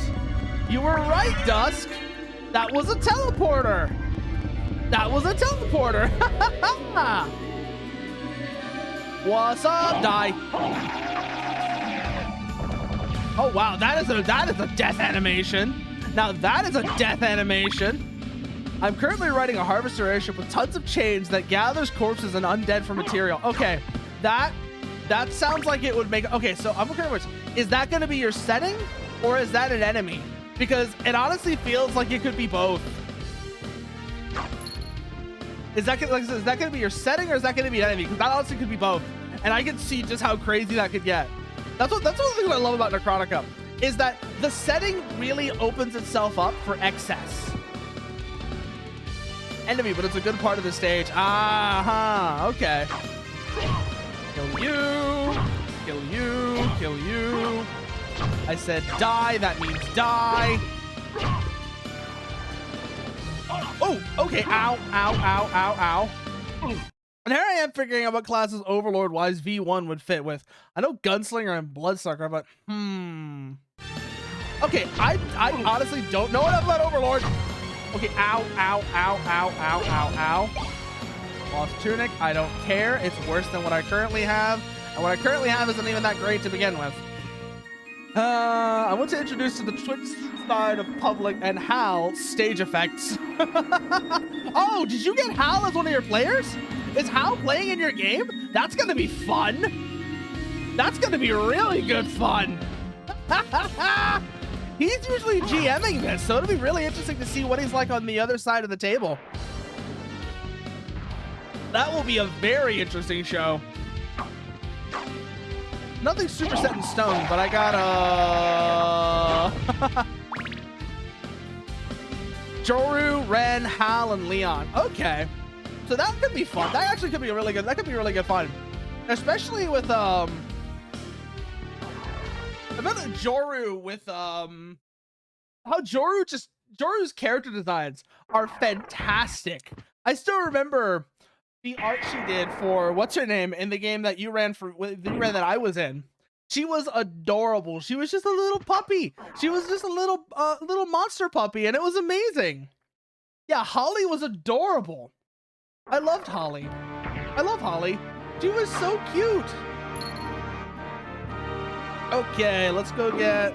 You were right, Dusk. That was a teleporter. That was a teleporter. What's up? Die. Oh wow, that is a death animation. Now that is a death animation. I'm currently riding a harvester airship with tons of chains that gathers corpses and undead for material. Okay, that sounds like it would make. Okay, so I'm looking at words. Is that going to be your setting, or is that an enemy? Because it honestly feels like it could be both. Is that going to be your setting, or is that going to be an enemy? Because that honestly could be both, and I can see just how crazy that could get. That's one of the things I love about Necrotica, is that the setting really opens itself up for excess. Enemy, but it's a good part of the stage. Ah-ha, okay. Kill you, kill you, kill you. I said die, that means die. Oh, okay, ow, ow, ow, ow, ow. And here I am figuring out what classes Overlord-wise V1 would fit with. I know Gunslinger and Bloodsucker, but okay, I honestly don't know enough about Overlord. Okay, ow, ow, ow, ow, ow, ow, ow. Lost Tunic, I don't care. It's worse than what I currently have. And what I currently have isn't even that great to begin with. I want to introduce to the Twitch side of public and Hal stage effects. Oh, did you get Hal as one of your players? Is Hal playing in your game? That's gonna be fun. That's gonna be really good fun. He's usually GMing this, so it'll be really interesting to see what he's like on the other side of the table. That will be a very interesting show. Nothing super set in stone, but I got Joru, Ren, Hal, and Leon. Okay. So that could be fun. That actually could be really good. That could be really good fun. Especially with I bet Joru with how Joru's character designs are fantastic. I still remember the art she did for what's her name in the game that you ran that I was in. She was adorable. She was just a little puppy. She was just a little monster puppy, and it was amazing. Yeah, Holly was adorable. I loved Holly. I love Holly. She was so cute. Okay, let's go get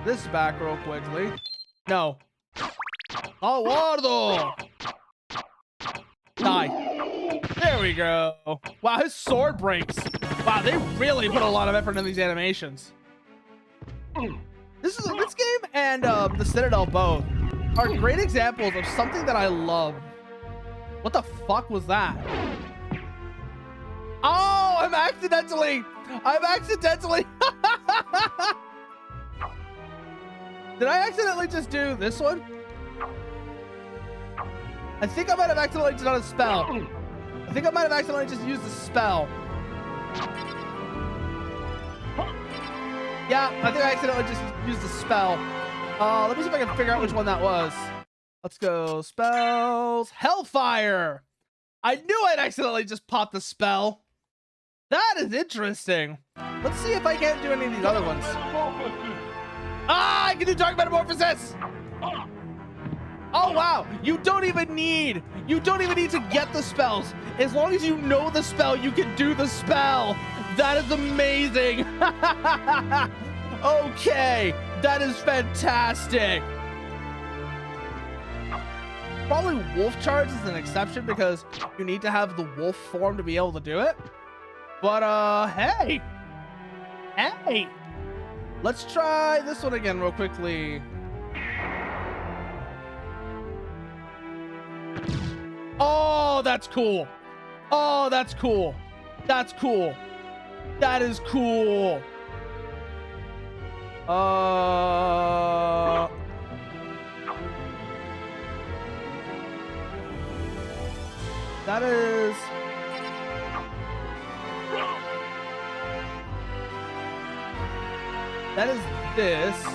this back real quickly. No. Aguardo! Die. There we go. Wow, his sword breaks. Wow, they really put a lot of effort in these animations. This game and the Citadel both are great examples of something that I love. What the fuck was that? Oh, I'm accidentally. Did I accidentally just do this one? I think I might have accidentally done a spell. I think I might have accidentally just used a spell. Yeah, I think I accidentally just used a spell. Let me see if I can figure out which one that was. Let's go. Spells. Hellfire. I knew I'd accidentally just popped the spell. That is interesting. Let's see if I can't do any of these other ones. Ah, I can do Dark Metamorphosis. Oh wow, you don't even need to get the spells. As long as you know the spell, you can do the spell. That is amazing. Okay, that is fantastic. Probably wolf charge is an exception because you need to have the wolf form to be able to do it. But hey, let's try this one again real quickly. Oh, that's cool. Oh, that's cool. That's cool. That is cool. That is... That is this.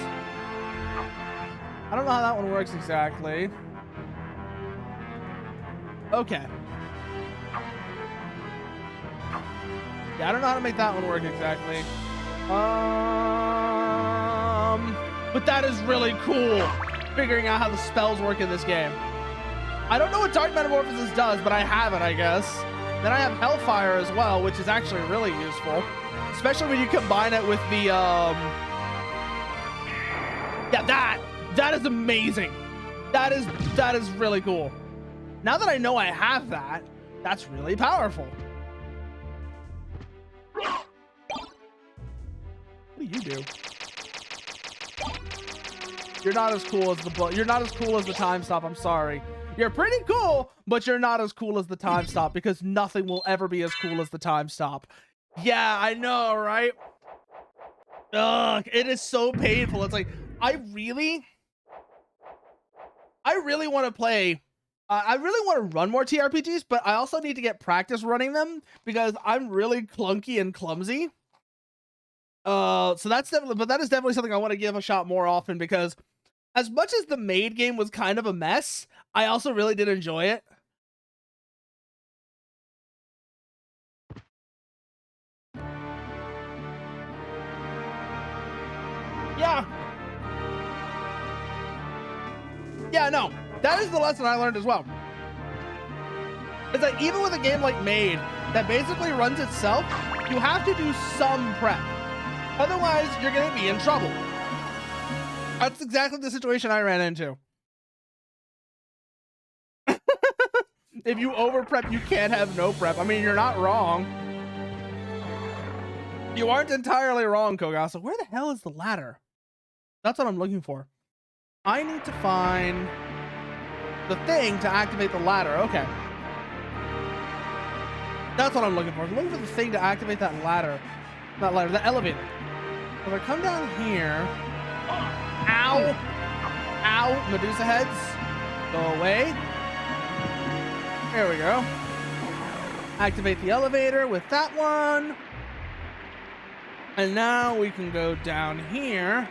I don't know how that one works exactly. Okay. Yeah, I don't know how to make that one work exactly. But that is really cool. Figuring out how the spells work in this game. I don't know what Dark Metamorphosis does, but I have it, I guess. Then I have Hellfire as well, which is actually really useful. Especially when you combine it with the, yeah, that is amazing. That is really cool. Now that I know I have that, that's really powerful. What do you do? You're not as cool as the time stop. I'm sorry. You're pretty cool, but you're not as cool as the time stop because nothing will ever be as cool as the time stop. Yeah, I know, right? Ugh, it is so painful. It's like, I really want to play. I really want to run more TRPGs, but I also need to get practice running them because I'm really clunky and clumsy. So that's definitely, but that is definitely something I want to give a shot more often because as much as the Maid game was kind of a mess, I also really did enjoy it. Yeah. Yeah, no. That is the lesson I learned as well. It's like even with a game like Maid that basically runs itself, you have to do some prep. Otherwise, you're going to be in trouble. That's exactly the situation I ran into. If you over prep, you can't have no prep. I mean, you're not wrong. You aren't entirely wrong, Kogasa. Where the hell is the ladder? That's what I'm looking for. I need to find the thing to activate the ladder. Okay. That's what I'm looking for. I'm looking for the thing to activate that ladder. Not ladder, the elevator. If I come down here... Ow! Ow! Medusa heads. Go away. There we go. Activate the elevator with that one. And now we can go down here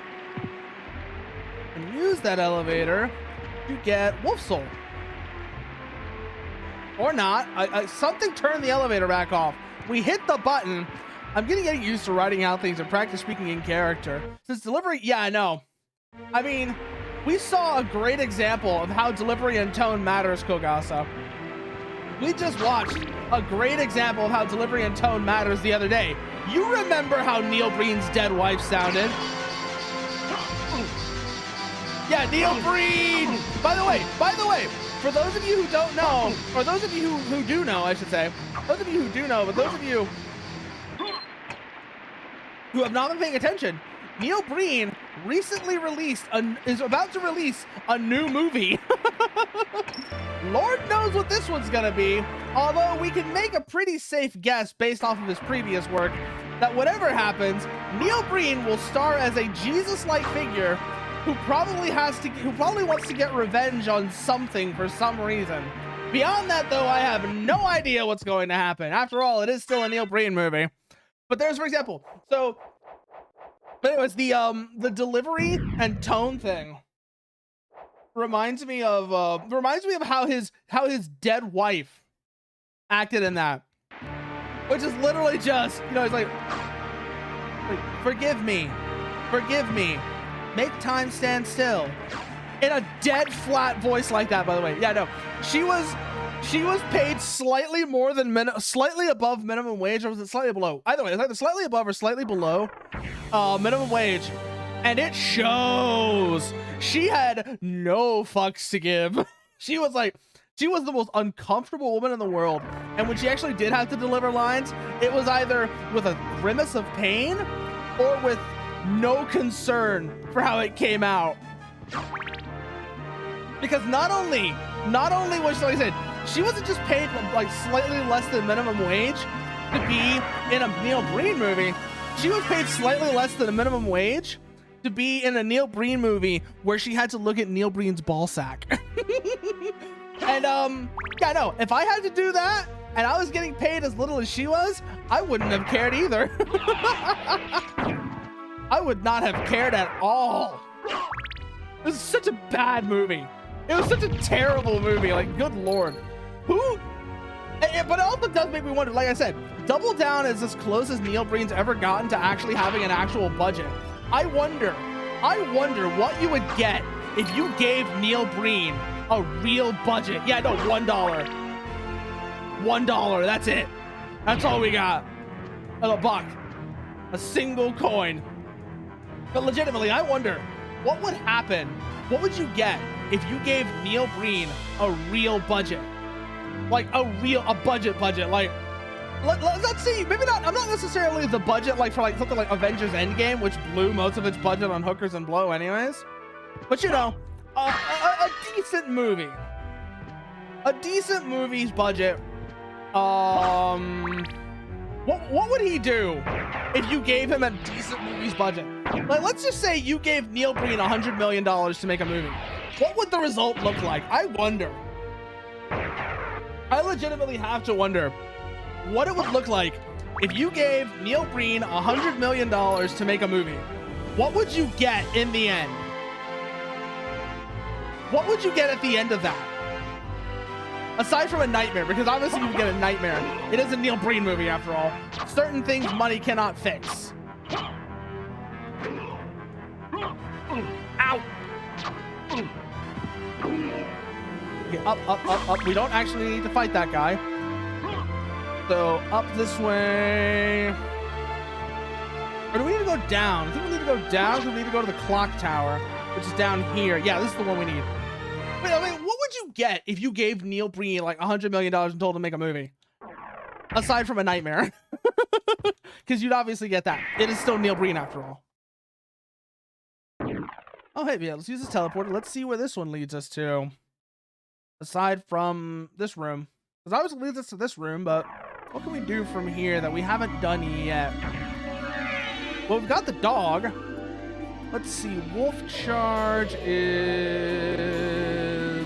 and use that elevator to get Wolf Soul. Or not. Something turned the elevator back off. We hit the button. I'm getting used to writing out things and practice speaking in character. Since delivery, yeah, I know. I mean, we saw a great example of how delivery and tone matters, Kogasa. We just watched a great example of how delivery and tone matters the other day. You remember how Neil Breen's dead wife sounded? Yeah, Neil Breen. By the way, for those of you who don't know, or those of you who do know, I should say, those of you who do know, but those of you who have not been paying attention, Neil Breen recently is about to release a new movie. Lord knows what this one's gonna be, although we can make a pretty safe guess based off of his previous work that whatever happens, Neil Breen will star as a Jesus-like figure who probably wants to get revenge on something for some reason. Beyond that, though, I have no idea what's going to happen. After all, it is still a Neil Breen movie. But there's, for example, so, but anyways, the delivery and tone thing reminds me of how his dead wife acted in that, which is literally just, you know, he's like forgive me, make time stand still, in a dead flat voice like that. By the way, yeah, no, she was paid slightly more than slightly above minimum wage, or was it slightly below? Either way, it's either slightly above or slightly below minimum wage, and it shows. She had no fucks to give. She was the most uncomfortable woman in the world, and when she actually did have to deliver lines, it was either with a grimace of pain or with no concern for how it came out. Because not only was she, like I said, she wasn't just paid like slightly less than minimum wage to be in a Neil Breen movie. She was paid slightly less than a minimum wage to be in a Neil Breen movie where she had to look at Neil Breen's ball sack. And yeah, no, if I had to do that and I was getting paid as little as she was, I wouldn't have cared either. I would not have cared at all. This is such a bad movie. It was such a terrible movie. Like, good Lord. Who? But it also does make me wonder, like I said, Double Down is as close as Neil Breen's ever gotten to actually having an actual budget. I wonder what you would get if you gave Neil Breen a real budget. Yeah, no, $1. $1, that's it. That's all we got. A buck. A single coin. But legitimately, I wonder, what would happen? What would you get if you gave Neil Breen a real budget? Like a budget. Like, let's see, maybe not, I'm not necessarily the budget like for like something like Avengers Endgame, which blew most of its budget on hookers and blow anyways. But you know, a decent movie. A decent movie's budget. What would he do if you gave him a decent movie's budget? Like, let's just say you gave Neil Breen $100 million to make a movie. What would the result look like? I wonder. I legitimately have to wonder what it would look like if you gave Neil Breen $100 million to make a movie. What would you get in the end? What would you get at the end of that? Aside from a nightmare, because obviously you would get a nightmare. It is a Neil Breen movie after all. Certain things money cannot fix. Ow! Okay, up. We don't actually need to fight that guy. So, up this way. Or do we need to go down? I think we need to go down, because we need to go to the clock tower, which is down here. Yeah, this is the one we need. Wait, I mean, what would you get if you gave Neil Breen like $100 million and told him to make a movie? Aside from a nightmare. Because you'd obviously get that. It is still Neil Breen after all. Oh, hey, yeah, let's use this teleporter. Let's see where this one leads us to. Aside from this room. Because obviously it leads us to this room, but what can we do from here that we haven't done yet? Well, we've got the dog. Let's see. Wolf charge is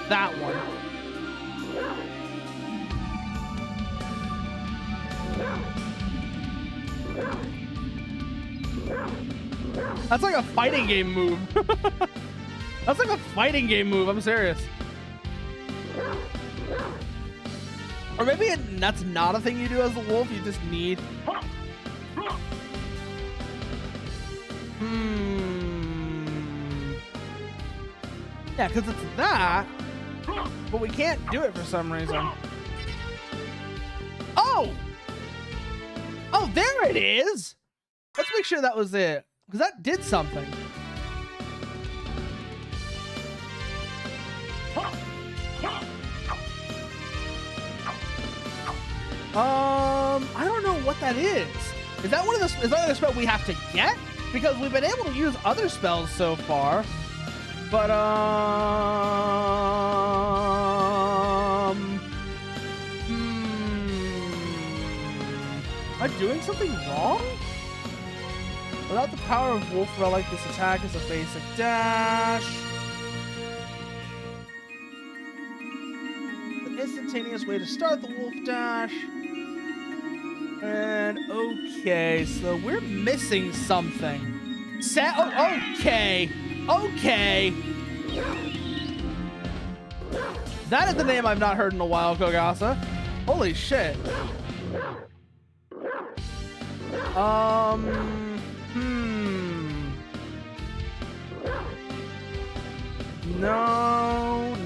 that one. That's like a fighting game move. That's like a fighting game move. I'm serious. Or maybe that's not a thing you do as a wolf. You just need... Yeah, because it's that, but we can't do it for some reason. Oh! Oh, there it is! Let's make sure that was it, because that did something. I don't know what that is. Is that one of the? Is that a spell we have to get? Because we've been able to use other spells so far, but am I doing something wrong? Without the power of Wolf Relic, this attack is a basic dash. The instantaneous way to start the Wolf Dash. And okay, so we're missing something. Oh, okay. Okay. That is the name I've not heard in a while, Kogasa. Holy shit. No.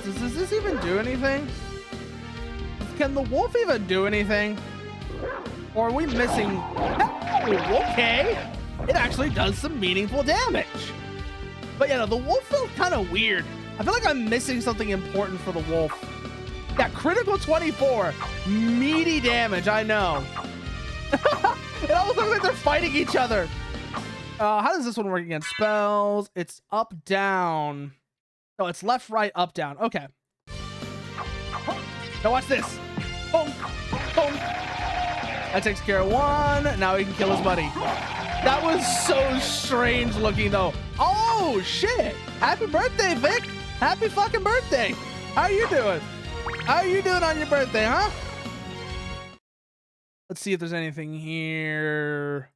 Does this even do anything? Can the wolf even do anything? Or are we missing? Oh, okay. It actually does some meaningful damage. But yeah, no, the wolf feels kind of weird. I feel like I'm missing something important for the wolf. Yeah, critical 24. Meaty damage, I know. It almost looks like they're fighting each other. How does this one work against spells? It's up, down. No, it's left, right, up, down. Okay. Now watch this. Bonk, bonk. That takes care of one. Now he can kill his buddy. That was so strange looking though. Oh shit. Happy birthday, Vic. Happy fucking birthday. How are you doing? How are you doing on your birthday, huh? Let's see if there's anything here.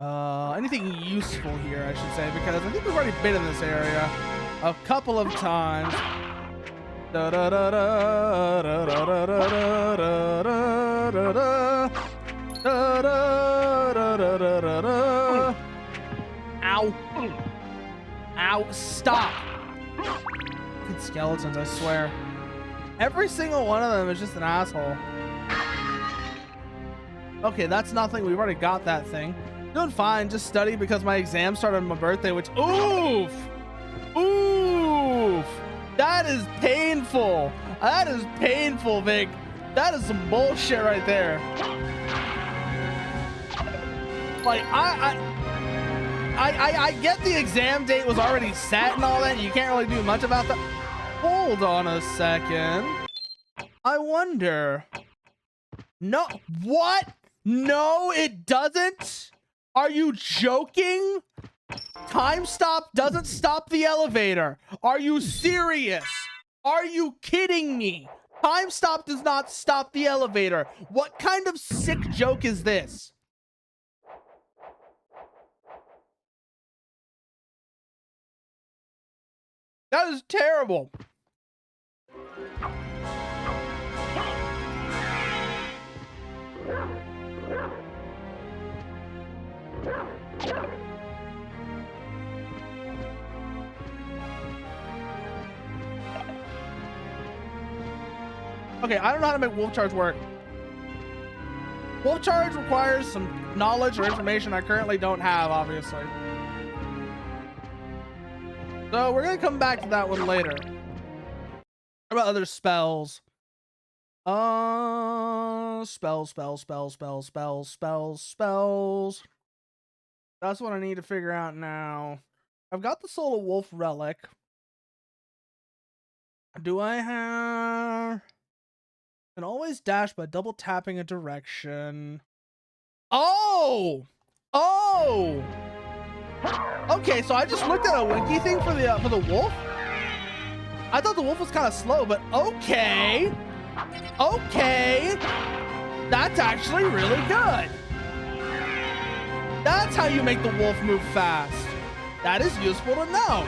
Anything useful here, I should say, because I think we've already been in this area a couple of times. Ow. Ow, stop. Fucking skeletons, I swear. Every single one of them is just an asshole. Okay, that's nothing. We've already got that thing. Doing fine. Just study because my exam started on my birthday, which... Oof! Oof! That is painful. That is painful, Vic. That is some bullshit right there. Like, I get the exam date was already set and all that. You can't really do much about that. Hold on a second. I wonder. No, what? No, it doesn't. Are you joking? Time stop doesn't stop the elevator. Are you serious? Are you kidding me? Time stop does not stop the elevator. What kind of sick joke is this? That is terrible. Okay, I don't know how to make wolf charge work. Wolf charge requires some knowledge or information I currently don't have, obviously. So we're gonna come back to that one later. What about other spells? Spells. That's what I need to figure out now. I've got the Soul of Wolf relic. Do I have... Can always dash by double tapping a direction. Oh! Oh! Okay, so I just looked at a wiki thing for the wolf. I thought the wolf was kind of slow, but okay. Okay. That's actually really good. That's how you make the wolf move fast. That is useful to know.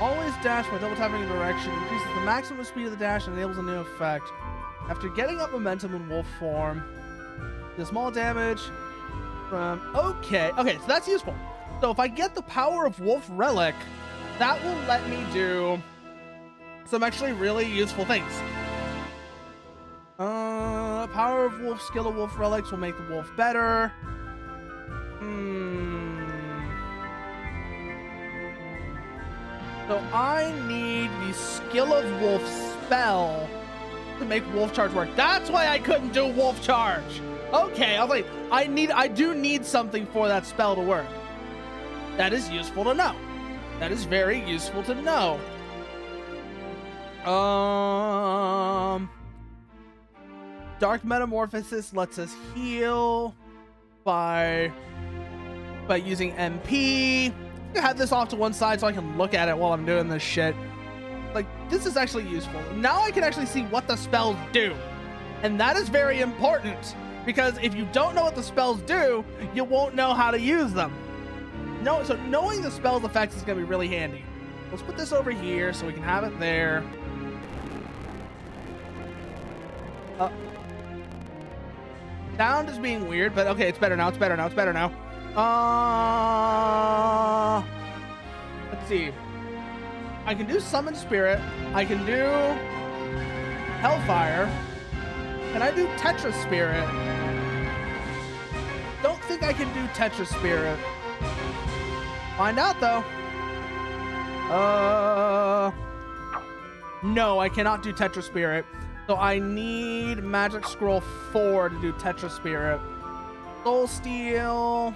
Always dash by double tapping a direction. Increases the maximum speed of the dash and enables a new effect. After getting up momentum in wolf form, the small damage from... Okay, so that's useful. So if I get the power of Wolf Relic, that will let me do some actually really useful things. Power of Wolf, skill of Wolf Relics will make the wolf better. So I need the Skill of Wolf spell to make Wolf Charge work. That's why I couldn't do Wolf Charge. Okay, I was like, I do need something for that spell to work. That is useful to know. That is very useful to know. Dark Metamorphosis lets us heal by using MP. I have this off to one side so I can look at it while I'm doing this shit. Like, this is actually useful. Now I can actually see what the spells do. And that is very important, because if you don't know what the spells do, you won't know how to use them. No, so knowing the spell's effects is going to be really handy. Let's put this over here so we can have it there. Sound is being weird, but okay, it's better now. It's better now. It's better now. Let's see. I can do Summon Spirit. I can do Hellfire. Can I do Tetra Spirit? Don't think I can do Tetra Spirit. Find out though. No, I cannot do Tetra Spirit. So I need Magic Scroll 4 to do Tetra Spirit. Soul Steel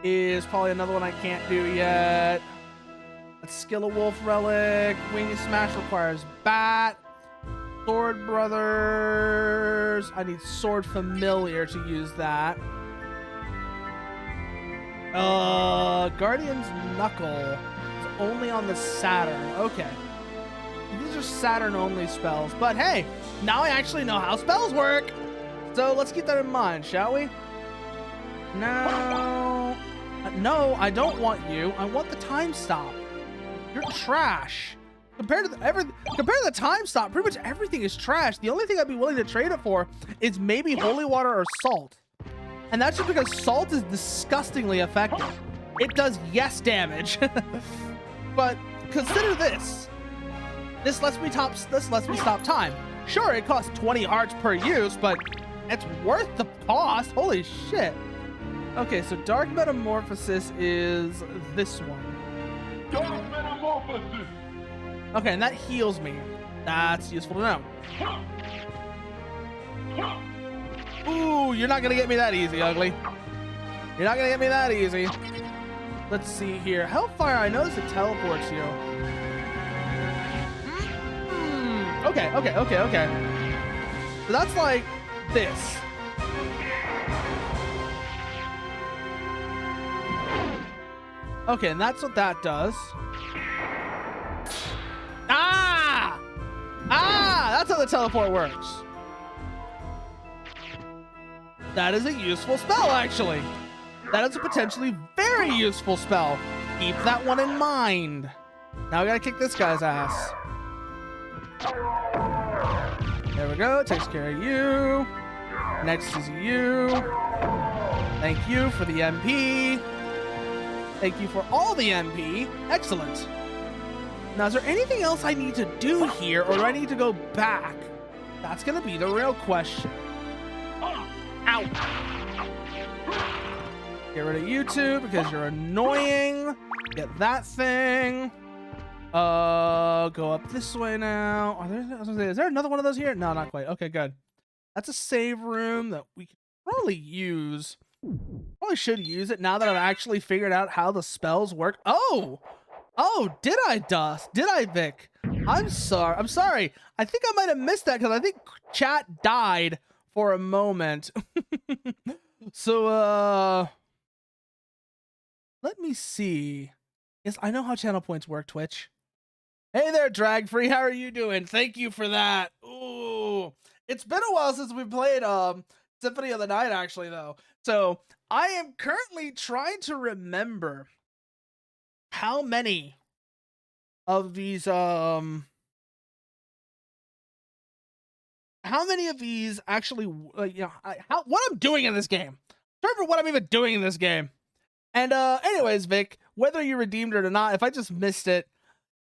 is probably another one I can't do yet. Let's Skill of Wolf Relic. Wing Smash requires Bat. Sword Brothers. I need Sword Familiar to use that. Guardian's Knuckle is only on the Saturn. Okay. These are Saturn only spells, but hey, now I actually know how spells work. So let's keep that in mind, shall we? No, I don't want you. I want the time stop. You're trash. Compared to the time stop, pretty much everything is trash. The only thing I'd be willing to trade it for is maybe holy water or salt. And that's just because salt is disgustingly effective. It does yes damage. But consider this. This lets me stop time. Sure, it costs 20 hearts per use, but it's worth the cost. Holy shit. Okay, so Dark Metamorphosis is this one. Dark Metamorphosis! Okay, and that heals me. That's useful to know. Ooh, you're not gonna get me that easy, ugly. You're not gonna get me that easy. Let's see here. Hellfire, I noticed it teleports you. Okay. So that's like this. Okay, and that's what that does. That's how the teleport works. That is a useful spell, actually. That is a potentially very useful spell. Keep that one in mind. Now we gotta kick this guy's ass. There we go. Takes care of you. Next is you. Thank you for the MP. Thank you for all the MP. Excellent. Now, is there anything else I need to do here, or do I need to go back? That's gonna be the real question. Ow. Get rid of you two because you're annoying. Get that thing. Go up this way now. I was gonna say, is there another one of those here? No, not quite. Okay, good. That's a save room that we can probably use. Probably should use it now that I've actually figured out how the spells work. Oh, did I, Dust? Did I, Vic? I'm sorry. I think I might have missed that because I think chat died for a moment. So, let me see. Yes, I know how channel points work, Twitch. Hey there, Drag Free. How are you doing? Thank you for that. Ooh, it's been a while since we played Symphony of the Night, actually, though. So I am currently trying to remember how many of these actually what I'm doing in this game. Remember what I'm even doing in this game. And anyways, Vic, whether you redeemed it or not, if I just missed it,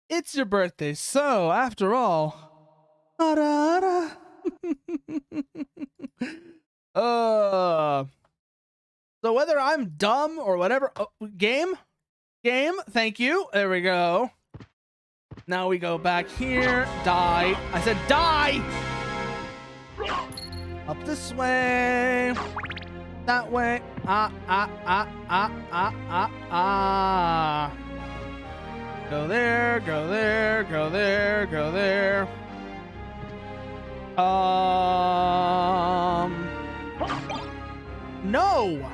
it's your birthday. So after all, so whether I'm dumb or whatever, game, thank you. There we go. Now we go back here. Die. I said die! Up this way. That way. Go there, go there, go there, go there. No!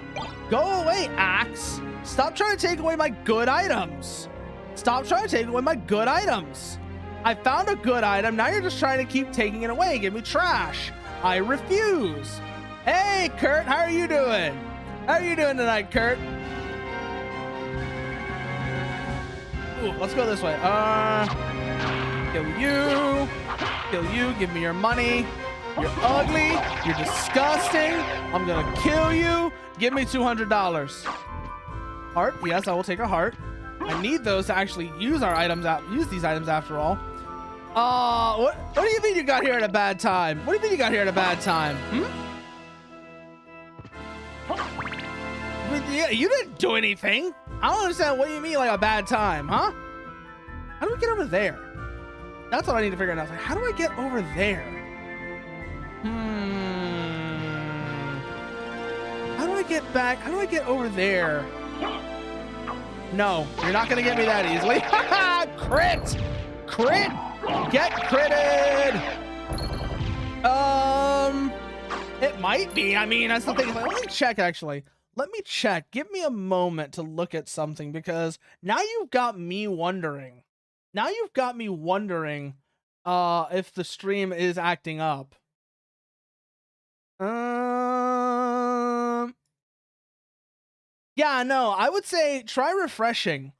Go away, axe! Stop trying to take away my good items! Stop trying to take away my good items! I found a good item, now you're just trying to keep taking it away. Give me trash. I refuse. Hey, Kurt, how are you doing? How are you doing tonight, Kurt? Ooh, let's go this way. Kill you. Kill you. Give me your money. You're ugly. You're disgusting. I'm gonna kill you. Give me $200. Heart. Yes, I will take a heart. I need those to actually use our items out. Use these items after all. What do you mean you got here at a bad time? What do you mean you got here at a bad time? Yeah, you didn't do anything. I don't understand what you mean like a bad time, huh? How do we get over there? That's what I need to figure out. Like, how do I get over there? How do I get back? How do I get over there? No, you're not gonna get me that easily. Crit! Crit! Get critted! It might be. I mean, that's the thing. Let me check, actually. Let me check. Give me a moment to look at something, because now you've got me wondering. Now you've got me wondering if the stream is acting up. Yeah, no, I would say try refreshing.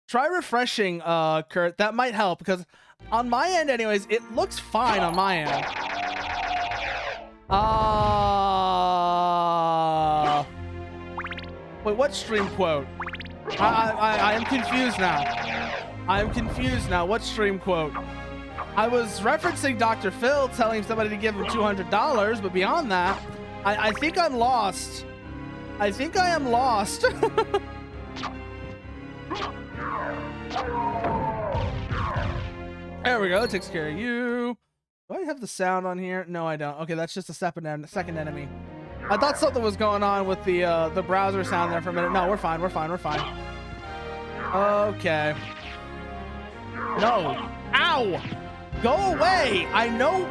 Try refreshing, Kurt. That might help, because on my end anyways, it looks fine on my end. Wait, what stream quote? I am confused now. I am confused now. What stream quote? I was referencing Dr. Phil telling somebody to give him $200, but beyond that, I think I'm lost. I think I am lost. There we go. That takes care of you. Do I have the sound on here? No, I don't. Okay, that's just a second enemy. I thought something was going on with the browser sound there for a minute. No, we're fine. We're fine. We're fine. Okay. No. Ow! Go away! I know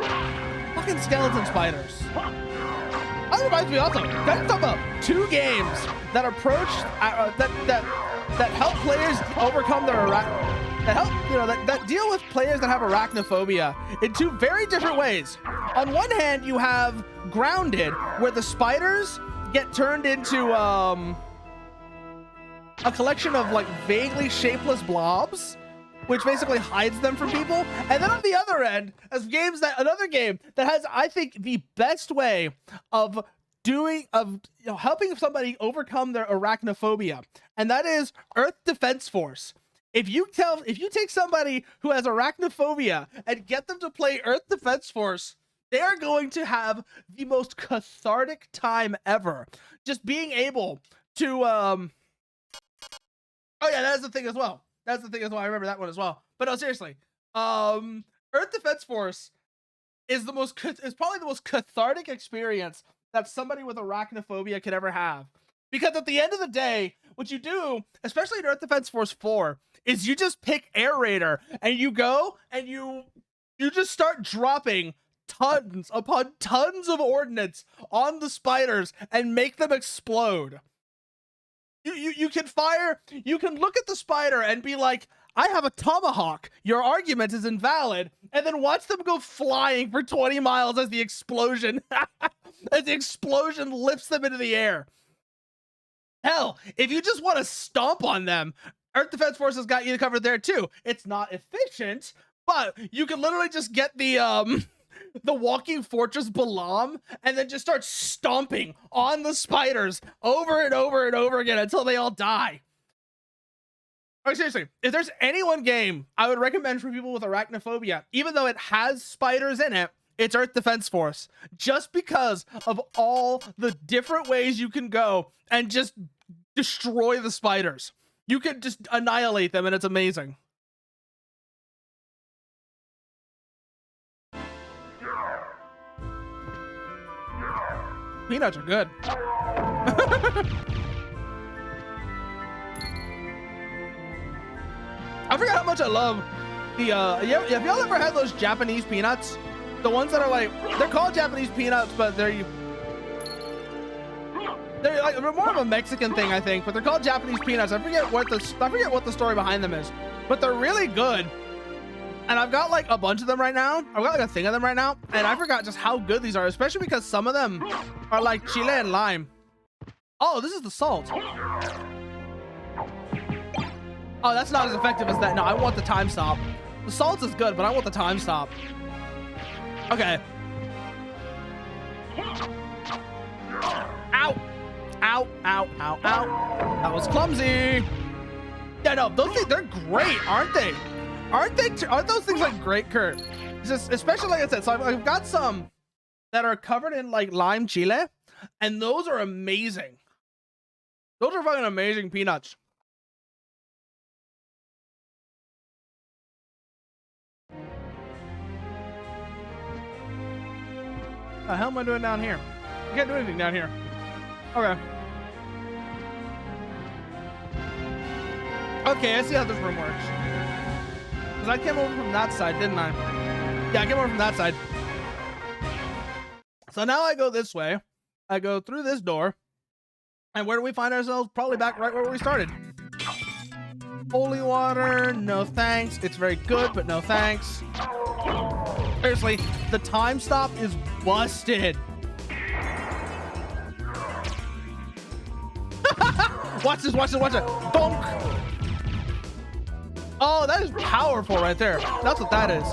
fucking skeleton spiders. That reminds me also. Guys, talk about 2 games that approach that help players overcome their that deal with players that have arachnophobia in 2 very different ways. On one hand, you have Grounded, where the spiders get turned into a collection of like vaguely shapeless blobs, which basically hides them from people. And then on the other end, another game that has, I think, the best way of helping somebody overcome their arachnophobia, and that is Earth Defense Force. If you take somebody who has arachnophobia and get them to play Earth Defense Force, they are going to have the most cathartic time ever. Just being able to oh yeah, that's the thing as well. That's the thing as well. I remember that one as well. But no, seriously. Earth Defense Force is probably the most cathartic experience that somebody with arachnophobia could ever have. Because at the end of the day, what you do, especially in Earth Defense Force 4, is you just pick Air Raider and you go and you just start dropping tons upon tons of ordnance on the spiders and make them explode. You can look at the spider and be like, I have a tomahawk. Your argument is invalid. And then watch them go flying for 20 miles as the explosion lifts them into the air. Hell, if you just want to stomp on them, Earth Defense Force has got you covered there too. It's not efficient, but you can literally just get the walking fortress Balam and then just start stomping on the spiders over and over and over again until they all die. Oh, seriously, if there's any one game I would recommend for people with arachnophobia, even though it has spiders in it, it's Earth Defense Force. Just because of all the different ways you can go and just destroy the spiders. You can just annihilate them and it's amazing. peanuts are good. I forgot how much I love the have y'all ever had those Japanese peanuts? The ones that are like, they're called Japanese peanuts, but they're like more of a Mexican thing, I think, but they're called Japanese peanuts. I forget what the story behind them is, but they're really good. And I've got like a bunch of them right now. I've got like a thing of them right now, and I forgot just how good these are, especially because some of them are like chile and lime. Oh, this is the salt. Oh, that's not as effective as that. No, I want the time stop. The salt is good, but I want the time stop. Okay. Ow. Ow, ow, ow, ow. That was clumsy. Yeah, no, those things, they're great, aren't they? Aren't those things like great, Kurt? Just, especially like I said, so I've got some that are covered in like lime chile, and those are amazing. Those are fucking amazing peanuts. What the hell am I doing down here? I can't do anything down here. Okay. Okay, I see how this room works. Because I came over from that side, didn't I? Yeah, I came over from that side. So now I go this way. I go through this door. And where do we find ourselves? Probably back right where we started. Holy water, no thanks. It's very good, but no thanks. Seriously, the time stop is busted. Watch this, watch this, watch it. Bonk. Oh, that is powerful right there. That's what that is.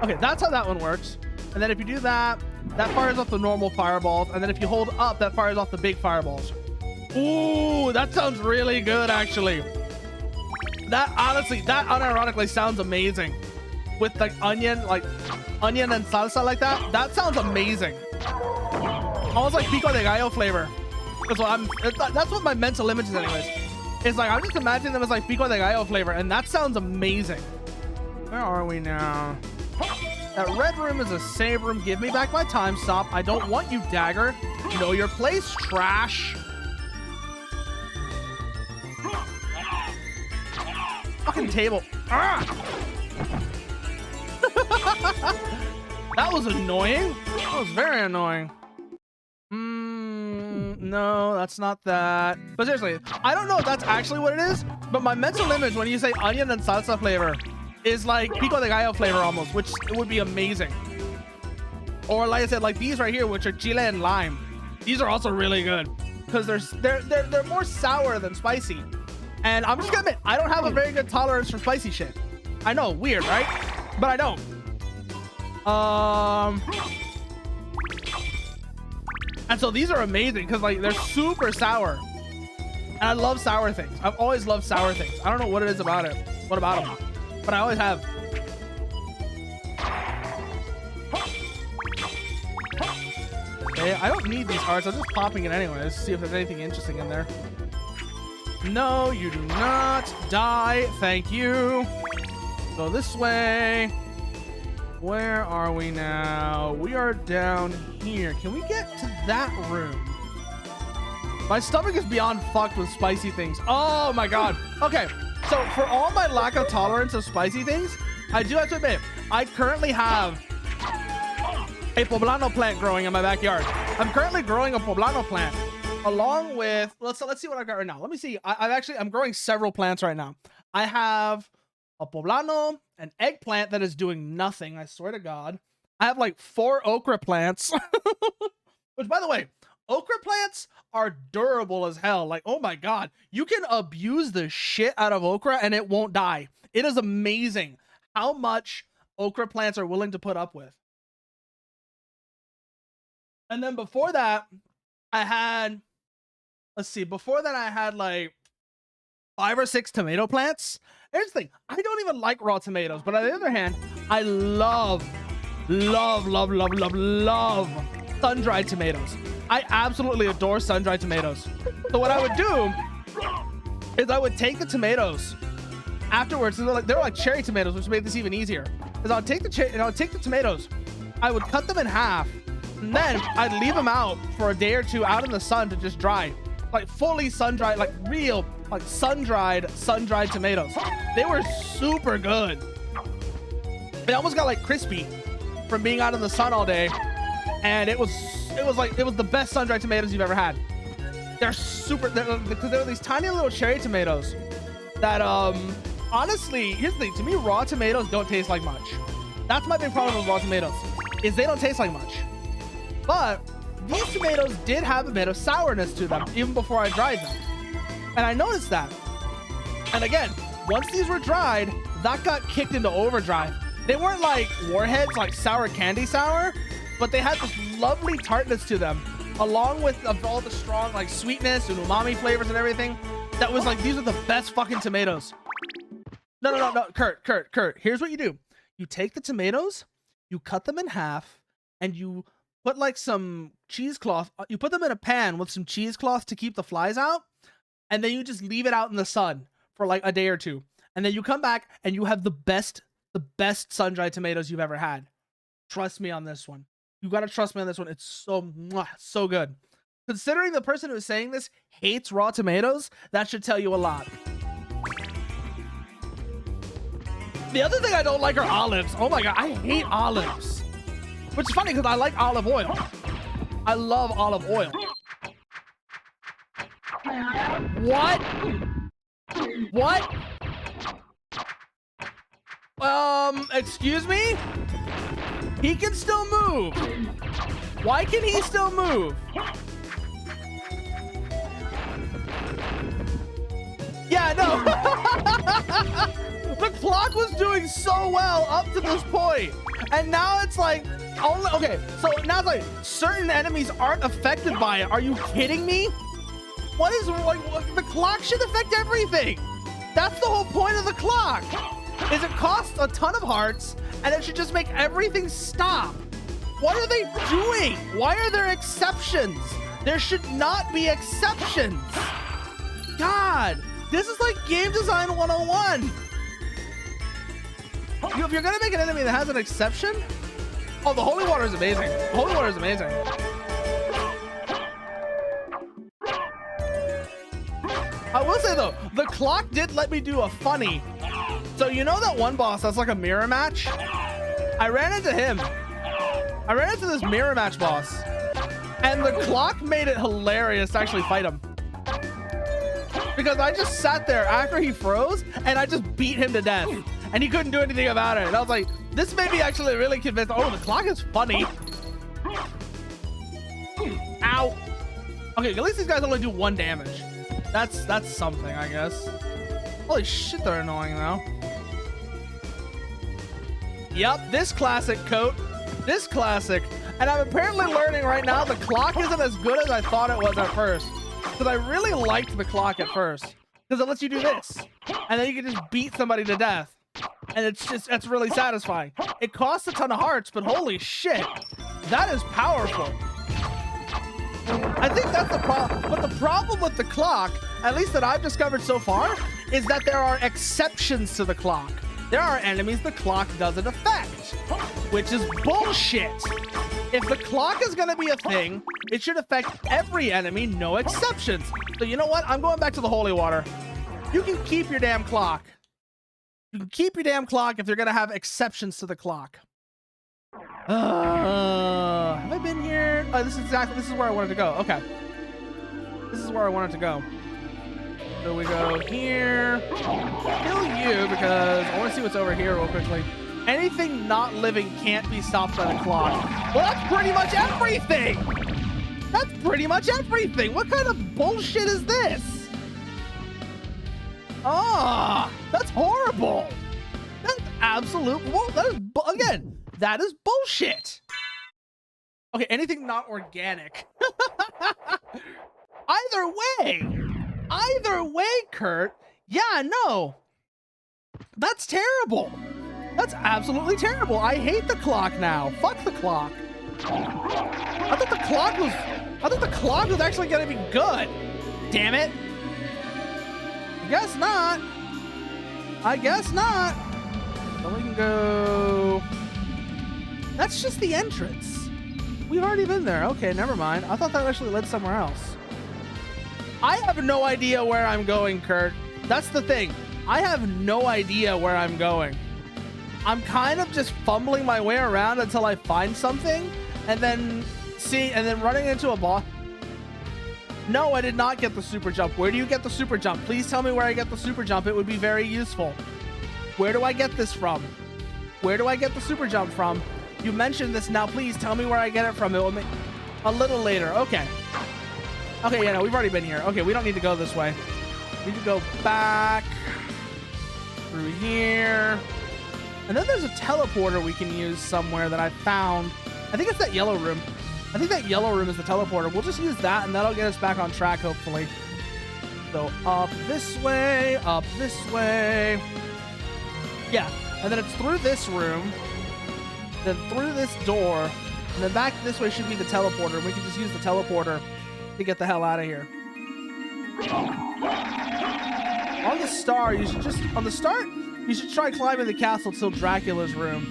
Okay, that's how that one works. And then if you do that, that fires off the normal fireballs. And then if you hold up, that fires off the big fireballs. Ooh, that sounds really good, actually. That honestly, that unironically sounds amazing. With like onion and salsa like that. That sounds amazing. Almost like pico de gallo flavor. That's what my mental image is anyways. It's like, I'm just imagining them as like pico de gallo flavor, and that sounds amazing. Where are we now? That red room is a save room. Give me back my time stop. I don't want you, dagger. Know your place, trash. Fucking table. Ah! That was annoying. That was very annoying. No, that's not that. But seriously, I don't know if that's actually what it is, but my mental image when you say onion and salsa flavor is like pico de gallo flavor almost, which would be amazing. Or like I said, like these right here, which are chile and lime. These are also really good because they're more sour than spicy. And I'm just gonna admit, I don't have a very good tolerance for spicy shit. I know, weird, right? But I don't. And so these are amazing because like they're super sour. And I love sour things. I've always loved sour things. I don't know what it is about it. What about them? But I always have. Okay, I don't need these hearts. I'm just popping it anyways. See if there's anything interesting in there. No, you do not. Die. Thank you. Go this way. Where are we now? We are down here. Can we get to that room? My stomach is beyond fucked with spicy things. Oh my god. Okay, so for all my lack of tolerance of spicy things, I do have to admit, I currently have a poblano plant growing in my backyard. I'm currently growing a poblano plant along with, let's see what I got right now. Let me see. I'm growing several plants right now. I have a poblano, an eggplant that is doing nothing, I swear to God. I have like 4 okra plants. Which, by the way, okra plants are durable as hell. Like, oh my God. You can abuse the shit out of okra and it won't die. It is amazing how much okra plants are willing to put up with. And then before that, I had, before that I had like 5 or 6 tomato plants. Here's the thing, I don't even like raw tomatoes, but on the other hand, I love sun-dried tomatoes. I absolutely adore sun-dried tomatoes. So what I would do is I would take the tomatoes afterwards, and they're like cherry tomatoes, which made this even easier. is I'll take the tomatoes, I would cut them in half, and then I'd leave them out for a day or two out in the sun to just dry, like fully sun-dried, like real, like sun-dried tomatoes. They were super good. They almost got like crispy from being out in the sun all day, and it was the best sun-dried tomatoes you've ever had. They're super, because there were these tiny little cherry tomatoes that honestly, here's the thing, to me raw tomatoes don't taste like much. That's my big problem with raw tomatoes, is they don't taste like much. But these tomatoes did have a bit of sourness to them even before I dried them, and I noticed that. And again, once these were dried, that got kicked into overdrive. They weren't like warheads, like sour candy sour, but they had this lovely tartness to them, along with all the strong like sweetness and umami flavors and everything. That was like, these are the best fucking tomatoes. No, Kurt, here's what you do. You take the tomatoes, you cut them in half, and you put like some cheesecloth, you put them in a pan with some cheesecloth to keep the flies out, and then you just leave it out in the sun for like a day or two. And then you come back and you have the best sun-dried tomatoes you've ever had. Trust me on this one. You gotta trust me on this one. It's so good. Considering the person who's saying this hates raw tomatoes, that should tell you a lot. The other thing I don't like are olives. Oh my god, I hate olives. Which is funny because I like olive oil. I love olive oil. What? Excuse me? He can still move. Why can he still move? Yeah, no. The clock was doing so well up to this point, and now it's like, okay, so now it's like certain enemies aren't affected by it. Are you kidding me? What is, like, the clock should affect everything. That's the whole point of the clock, is it costs a ton of hearts, and it should just make everything stop. What are they doing? Why are there exceptions? There should not be exceptions. God, this is like game design 101. If you're gonna make an enemy that has an exception, oh, the holy water is amazing. The holy water is amazing. I will say though, the clock did let me do a funny. So you know that one boss that's like a mirror match? I ran into him. I ran into this mirror match boss, and the clock made it hilarious to actually fight him. Because I just sat there after he froze, and I just beat him to death. And he couldn't do anything about it. And I was like, this made me actually really convinced. Oh, the clock is funny. Ow. Okay, at least these guys only do 1 damage. That's something, I guess. Holy shit, they're annoying though. Yep, this classic coat. This classic. And I'm apparently learning right now the clock isn't as good as I thought it was at first. Because I really liked the clock at first. Because it lets you do this. And then you can just beat somebody to death. And it's really satisfying. It costs a ton of hearts, but holy shit, that is powerful. I think that's the problem. But the problem with the clock, at least that I've discovered so far, is that there are exceptions to the clock. There are enemies the clock doesn't affect, which is bullshit. If the clock is gonna be a thing, it should affect every enemy, no exceptions. So you know what? I'm going back to the holy water. You can keep your damn clock. You can keep your damn clock if you're gonna have exceptions to the clock. Have I been here? Oh, this is where I wanted to go. Okay. This is where I wanted to go. So we go here. Kill you because I want to see what's over here real quickly. Anything not living can't be stopped by the clock. Well, that's pretty much everything. That's pretty much everything. What kind of bullshit is this? Ah, that's horrible. That's absolute. Well, that is again. That is bullshit. Okay, anything not organic. Either way, Kurt. Yeah, no. That's terrible. That's absolutely terrible. I hate the clock now. Fuck the clock. I thought the clock was actually gonna be good. Damn it. I guess not. So we can go That's just the entrance. We've already been there. Okay, never mind. I thought that actually led somewhere else. I have no idea where I'm going, Kurt. That's the thing. I have no idea where I'm going. I'm kind of just fumbling my way around until I find something, and then running into a boss. No, I did not get the super jump. Where do you get the super jump? Please tell me where I get the super jump. It would be very useful. Where do I get this from? Where do I get the super jump from? You mentioned this now. Please tell me where I get it from. It will make a little later. Okay. Okay, yeah, no, we've already been here. Okay, we don't need to go this way. We need to go back through here. And then there's a teleporter we can use somewhere that I found. I think it's that yellow room. I think that yellow room is the teleporter. We'll just use that, and that'll get us back on track, hopefully. So up this way, up this way. Yeah, and then it's through this room, then through this door, and then back this way should be the teleporter. And we can just use the teleporter to get the hell out of here. On the star, you should just, on the start, you should try climbing the castle till Dracula's room.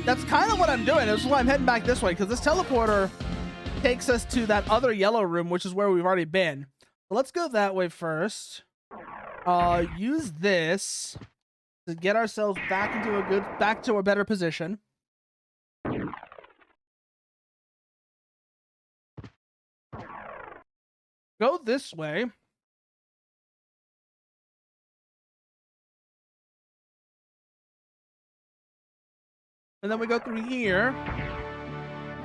That's kind of what I'm doing. That's why I'm heading back this way, because this teleporter takes us to that other yellow room, which is where we've already been. So let's go that way first. Use this to get ourselves back to a better position. Go this way. And then we go through here.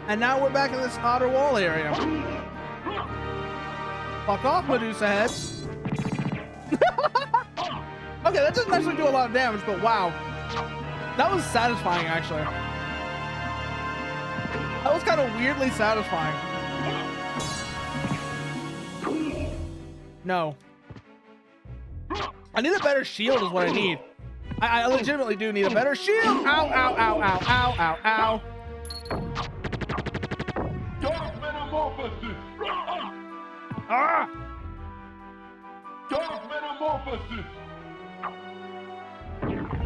And now we're back in this outer wall area. Fuck off, Medusa heads. Okay, that doesn't actually do a lot of damage, but wow. That was satisfying, actually. That was kind of weirdly satisfying. No. I need a better shield is what I need. I legitimately do need a better shield. Ow, ow, ow, ow, ow, ow, ow. Dark Metamorphosis! Ah! Dark Metamorphosis!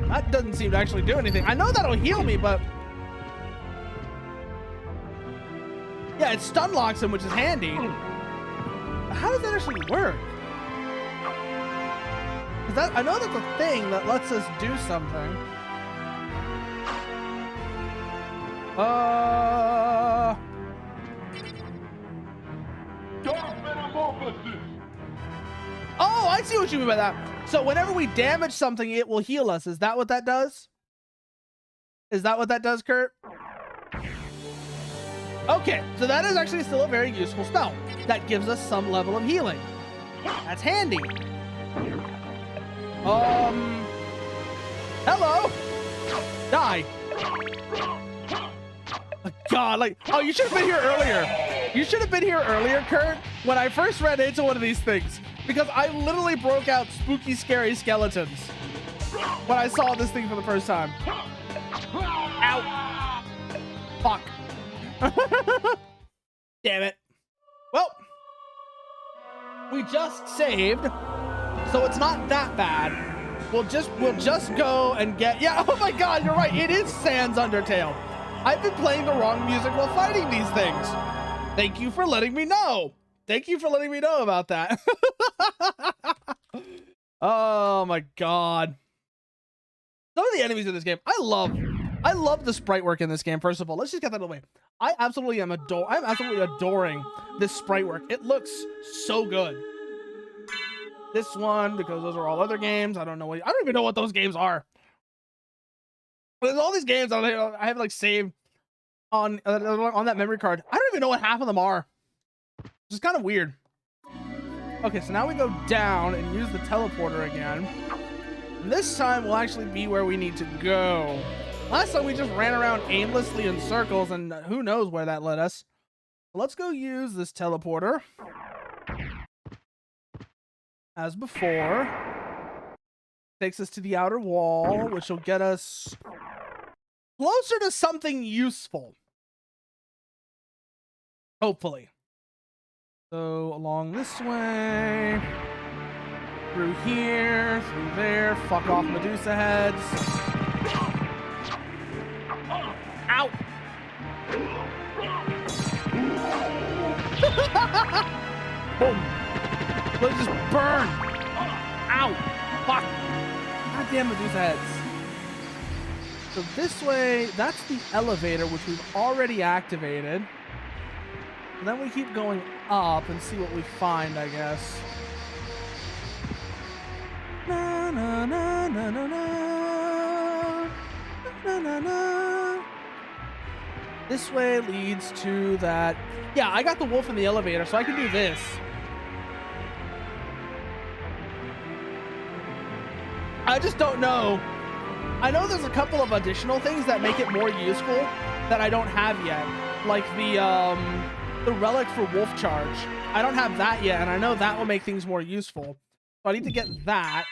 That doesn't seem to actually do anything. I know that'll heal me, but... yeah, it stun locks him, which is handy. But how does that actually work? I know that's a thing that lets us do something. Dark Metamorphosis! Oh, I see what you mean by that. So whenever we damage something, it will heal us. Is that what that does? Is that what that does, Kurt? Okay, so that is actually still a very useful spell. That gives us some level of healing. That's handy. Hello? Die. Oh, God, like, oh, you should have been here earlier. You should have been here earlier, Kurt, when I first ran into one of these things. Because I literally broke out spooky, scary skeletons when I saw this thing for the first time. Ow. Fuck. Damn it. Well, we just saved. So it's not that bad. We'll just go and get, yeah, oh my God, you're right. It is Sans Undertale. I've been playing the wrong music while fighting these things. Thank you for letting me know. Thank you for letting me know about that. Oh my God. Some of the enemies in this game, I love the sprite work in this game. First of all, let's just get that out of the way. I'm absolutely adoring this sprite work. It looks so good. This one, because those are all other games. I don't even know what those games are. There's all these games I have like saved on that memory card. I don't even know what half of them are. Which is kind of weird. Okay, so now we go down and use the teleporter again. And this time we'll actually be where we need to go. Last time we just ran around aimlessly in circles, and who knows where that led us. Let's go use this teleporter. As before. Takes us to the outer wall, which will get us closer to something useful. Hopefully. So along this way. Through here, through there. Fuck off, Medusa heads. Ow! Boom! Let it just burn! Ow! Fuck! Goddamn Medusa heads. So this way, that's the elevator, which we've already activated. And then we keep going up and see what we find, I guess. Na na na na na na na na na. This way leads to that. Yeah, I got the wolf in the elevator, so I can do this. I just don't know. I know there's a couple of additional things that make it more useful that I don't have yet, like the relic for wolf charge. I don't have that yet, and I know that will make things more useful. So I need to get that.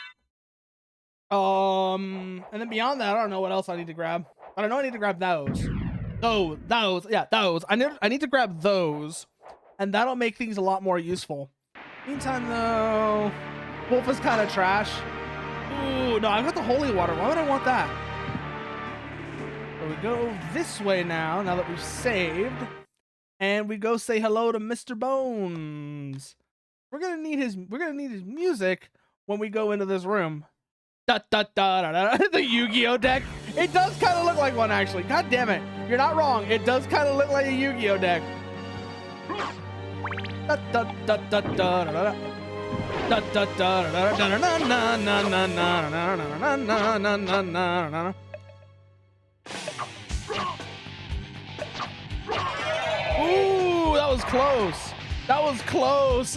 And then beyond that, I don't know what else I need to grab. But I know I need to grab those. Those. Yeah, those. I need to grab those. And that'll make things a lot more useful. Meantime, though, wolf is kind of trash. Ooh, no, I've got the holy water. Why would I want that? So we go this way now that we've saved. And we go say hello to Mr. Bones. We're gonna need his music when we go into this room. Da, da, da, da, da. The Yu-Gi-Oh deck. It does kind of look like one, actually. God damn it. You're not wrong. It does kind of look like a Yu-Gi-Oh deck. Da, da, da, da, da, da, da. Da, da, da, da, da, na, na, na, na, na, na, na, na, na, na, na, na. Ooh, that was close. That was close.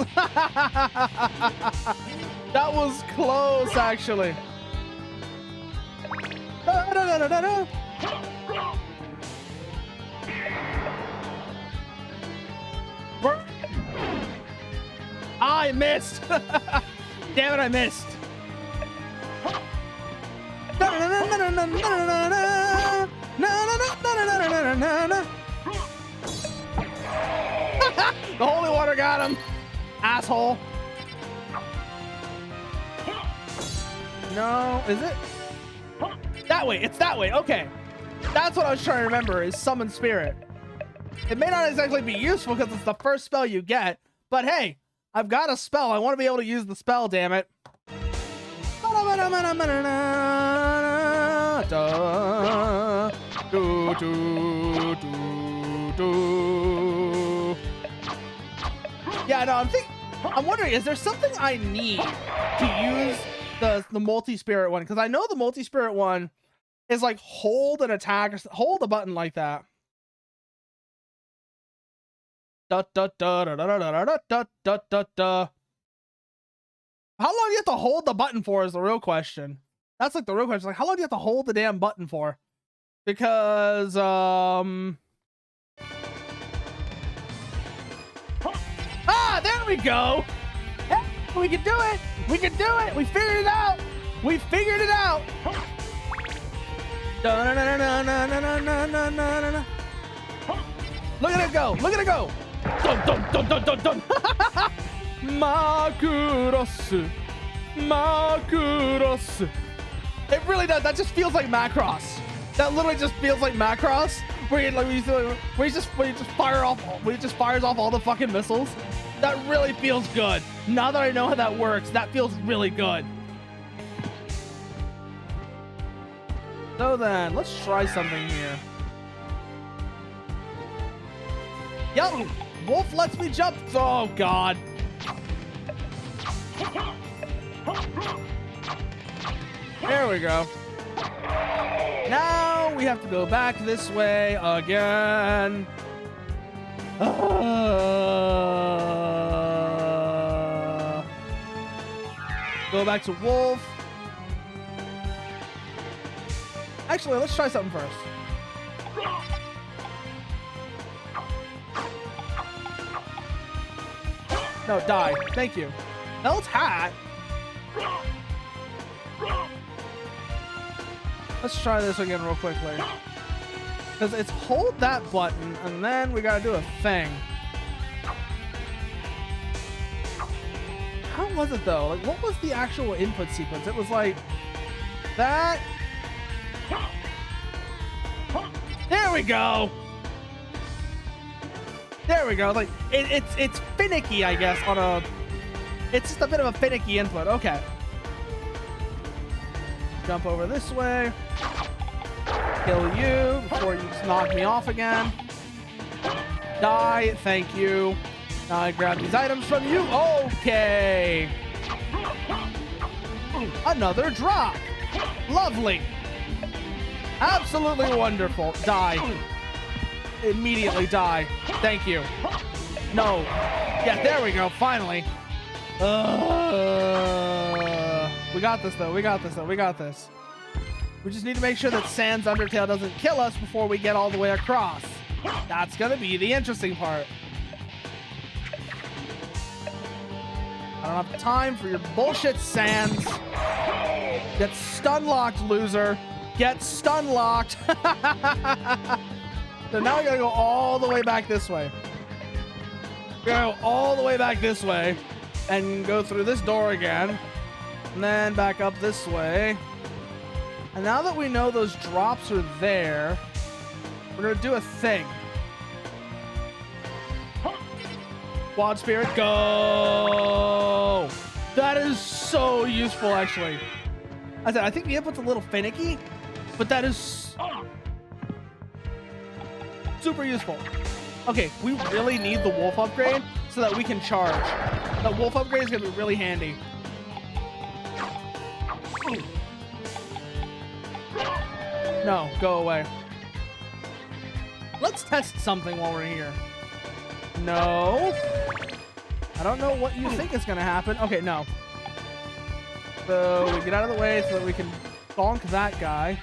That was close, actually. Da, da, da, da, da. I missed. Damn it, I missed. The holy water got him, asshole. No, is it? That way, it's that way. Okay. That's what I was trying to remember, is summon spirit. It may not exactly be useful because it's the first spell you get, but hey, I've got a spell. I want to be able to use the spell, damn it. Yeah, no, I'm wondering, is there something I need to use the multi-spirit one? Because I know the multi-spirit one is like hold an attack, or hold a button like that. Da, da, da, da, da, da, da, da, da, da, da. How long do you have to hold the button for is the real question. That's like the real question. Like, how long do you have to hold the damn button for? Because, ah, there we go. Yeah, we can do it. We can do it. We figured it out. We figured it out. Look at it go. Look at it go. Dun, dun, dun, dun, dun, dun. Macross. Macross. It really does. That just feels like Macross. That literally just feels like Macross, where he just fires off all the fucking missiles. That really feels good. Now that I know how that works, that feels really good. So then, let's try something here. Yo, wolf lets me jump. Oh God. There we go. Now we have to go back this way again. Go back to wolf. Actually, let's try something first. No, die. Thank you. Belt hat. Let's try this again real quickly. Because it's hold that button, and then we gotta do a thing. how was it though? Like, what was the actual input sequence? It was like that. There we go. There we go. Like it's finicky, I guess. It's just a bit of a finicky input. Okay. Jump over this way. Kill you before you just knock me off again. Die. Thank you. Now I grab these items from you. Okay. Another drop. Lovely. Absolutely wonderful. Die. Immediately die. Thank you. No. Yeah, there we go. Finally. We got this, though. We got this, though. We got this. We just need to make sure that Sans Undertale doesn't kill us before we get all the way across. That's going to be the interesting part. I don't have time for your bullshit, Sans. Get stun-locked, loser. Get stun-locked. So now we gotta go all the way back this way. We gotta go all the way back this way and go through this door again. And then back up this way. And now that we know those drops are there, we're gonna do a thing. Quad Spirit, go! That is so useful, actually. I think the input's a little finicky, but that is super useful. Okay, we really need the wolf upgrade so that we can charge. The wolf upgrade is gonna be really handy. No, go away. Let's test something while we're here. No. I don't know what you think is gonna happen. Okay, no. So we get out of the way so that we can bonk that guy.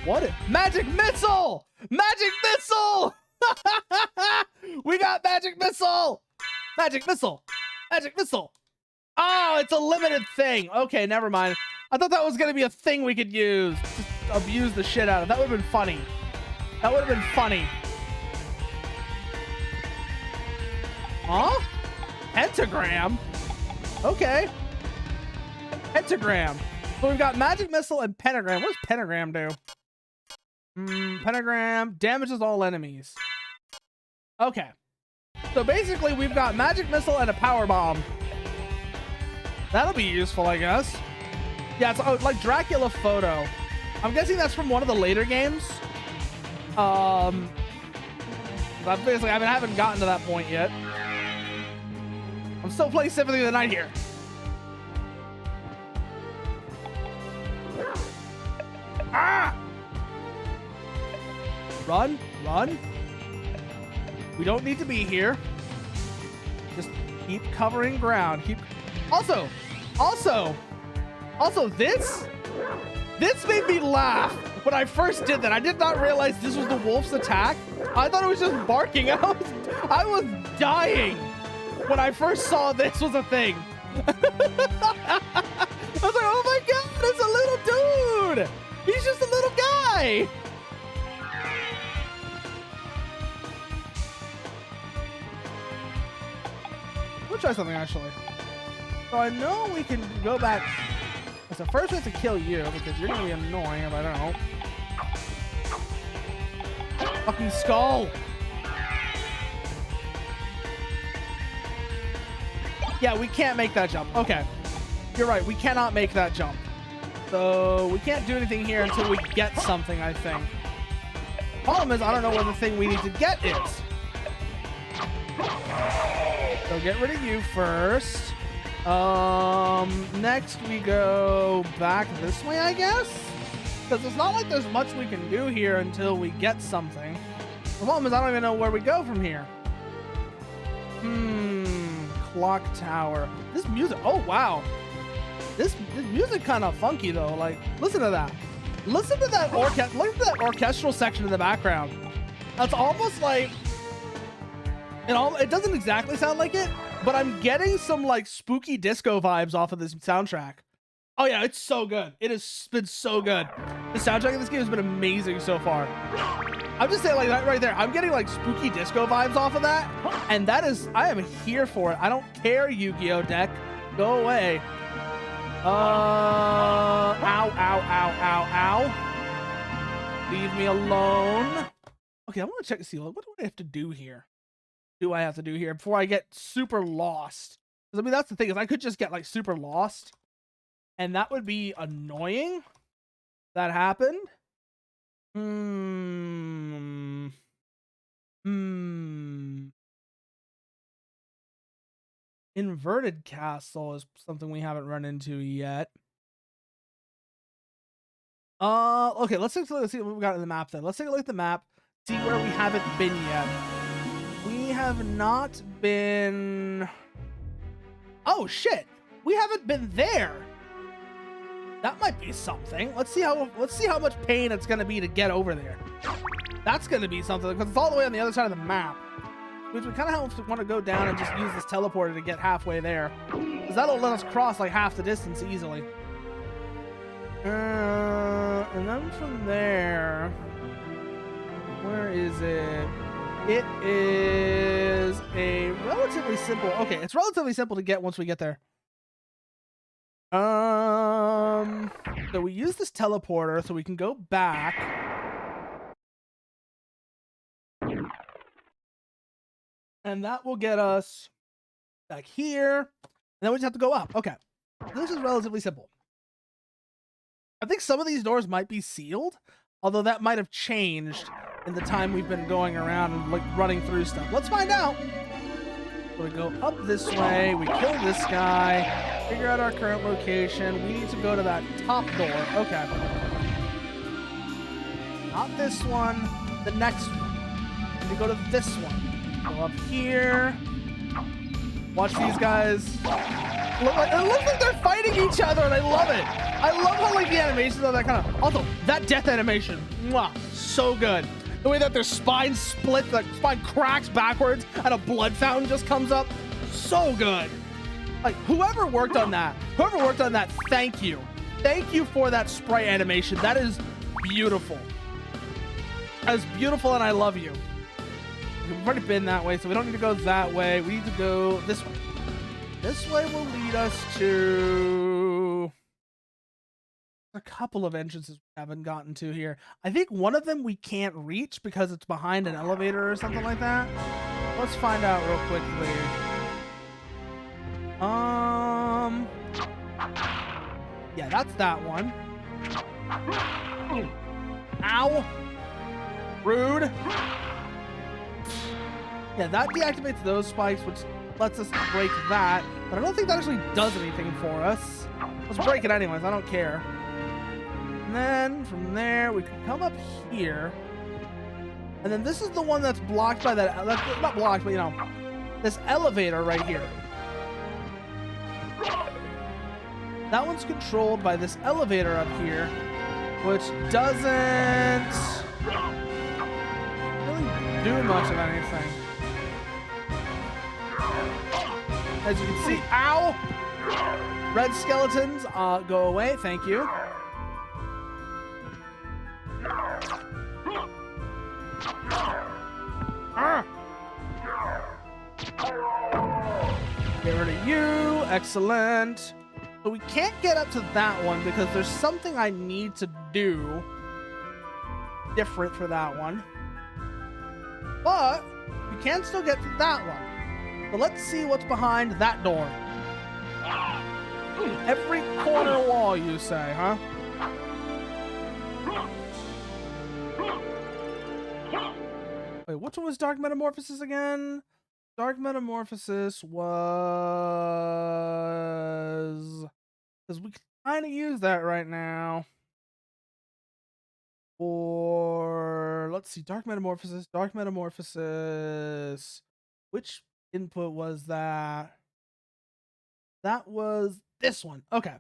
What? Magic missile! Magic missile! We got magic missile! Magic missile! Magic missile! Oh, it's a limited thing. Okay, never mind. I thought that was gonna be a thing we could use. Just abuse the shit out of. That would have been funny. That would have been funny. Huh? Pentagram? Okay. Pentagram. So we've got magic missile and pentagram. What does pentagram do? Pentagram damages all enemies. Okay. So basically we've got magic missile and a power bomb. That'll be useful, I guess. Yeah, it's like Dracula photo. I'm guessing that's from one of the later games. Basically, I haven't gotten to that point yet. I'm still playing Symphony of the Night here. Ah! Run, run. We don't need to be here. Just keep covering ground. Also, this made me laugh when I first did that. I did not realize this was the wolf's attack. I thought it was just barking. I was dying when I first saw this was a thing. I was like, oh my god, it's a little dude. He's just a little guy. We'll try something actually. So I know we can go back. So first we have to kill you because you're gonna be annoying if I don't. Fucking skull. Yeah, we can't make that jump. Okay. You're right, we cannot make that jump. So we can't do anything here until we get something, I think. Problem is, I don't know what the thing we need to get is. So get rid of you first. Next we go back this way, I guess? Because it's not like there's much we can do here until we get something. The problem is I don't even know where we go from here. Clock tower. This music, oh wow. This music kind of funky though. Like, listen to that. Listen to that orchestral section in the background. That's almost like, it doesn't exactly sound like it, but I'm getting some like spooky disco vibes off of this soundtrack. Oh yeah, it's so good. It has been so good. The soundtrack of this game has been amazing so far. I'm just saying like that right there. I'm getting like spooky disco vibes off of that. And that is, I am here for it. I don't care, Yu-Gi-Oh deck. Go away. Ow, ow, ow, ow, ow. Leave me alone. Okay, I want to check to see, like, what do I have to do here? Before I get super lost? Because, I mean, that's the thing, is I could just get, like, super lost. And that would be annoying. That happened. Inverted castle is something we haven't run into yet. Okay, let's see what we got in the map then. Let's take a look at the map, see where we haven't been yet. We have not been... Oh, shit! We haven't been there! That might be something. Let's see how much pain it's gonna be to get over there. That's gonna be something, because it's all the way on the other side of the map. Which we kind of want to go down and just use this teleporter to get halfway there. Because that'll let us cross like half the distance easily. And then from there... Where is it? It is a relatively simple... Okay, it's relatively simple to get once we get there. So we use this teleporter so we can go back. And that will get us back here. And then we just have to go up. Okay. This is relatively simple. I think some of these doors might be sealed, although that might have changed in the time we've been going around and like running through stuff. Let's find out. So we go up this way. We kill this guy. Figure out our current location. We need to go to that top door. Okay. Not this one. The next one. We go to this one. Go up here. Watch these guys. It looks like they're fighting each other, and I love it. I love how like the animations are that kind of. Also, that death animation, mwah, so good. The way that their spine split, the spine cracks backwards, and a blood fountain just comes up, so good. Like whoever worked on that, thank you. Thank you for that sprite animation. That is beautiful. That is beautiful, and I love you. We've already been that way, so we don't need to go that way. We need to go this way. This way will lead us to a couple of entrances we haven't gotten to here. I think one of them we can't reach because it's behind an elevator or something like that. Let's find out real quickly. Yeah, that's that one. Ow. Rude. Yeah, that deactivates those spikes, which lets us break that. But I don't think that actually does anything for us. Let's break it anyways, I don't care. And then from there, we can come up here. And then this is the one that's blocked by that, not blocked, but you know, this elevator right here. That one's controlled by this elevator up here, which doesn't really do much of anything. As you can see, ow! Red skeletons, go away, thank you. Get rid of you, excellent. But we can't get up to that one because there's something I need to do different for that one. But we can still get to that one. So let's see what's behind that door. Every corner wall, you say, huh? Wait, which one was Dark Metamorphosis again? Dark Metamorphosis was... Because we kind of use that right now. Or... Let's see, Dark Metamorphosis. Which input was that? That was this one. Okay.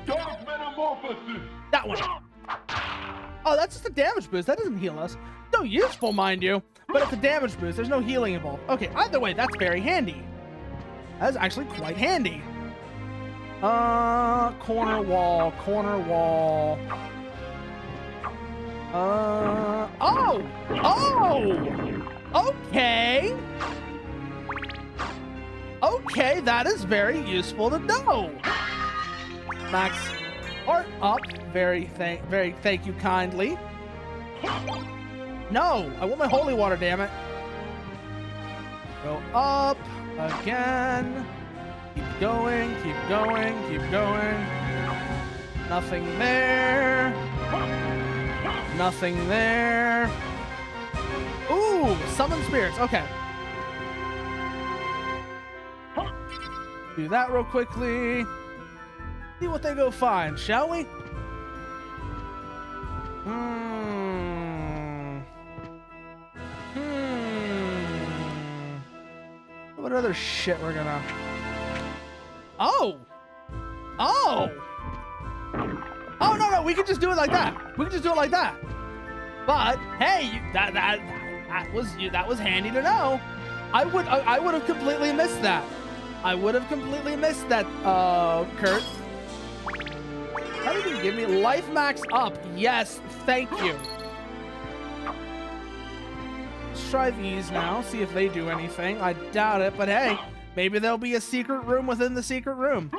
Dark Metamorphosis! That one. Oh, that's just a damage boost. That doesn't heal us. So useful, mind you. But it's a damage boost. There's no healing involved. Okay, either way, that's very handy. That's actually quite handy. Corner wall. Okay. Okay, that is very useful to know. Max, art up. Very thank you kindly. No, I want my holy water, damn it. Go up again. Keep going, keep going, keep going. Nothing there. Nothing there. Ooh, summon spirits. Okay. Do that real quickly. See what they go find, shall we? What other shit we're gonna... Oh, no, we can just do it like that. We can just do it like that. But hey, that was handy to know. I would have completely missed that. I would have completely missed that, Kurt. How did you give me life max up? Yes, thank you. Let's try these now, see if they do anything. I doubt it, but hey, maybe there'll be a secret room within the secret room.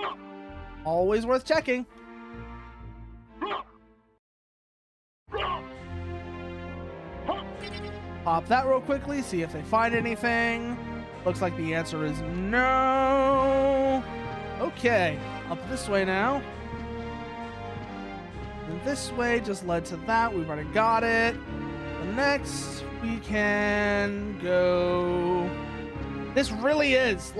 Always worth checking. Pop that real quickly, see if they find anything. Looks like the answer is no. Okay, up this way now. And this way just led to that. We've already got it. And next, we can go... This really is.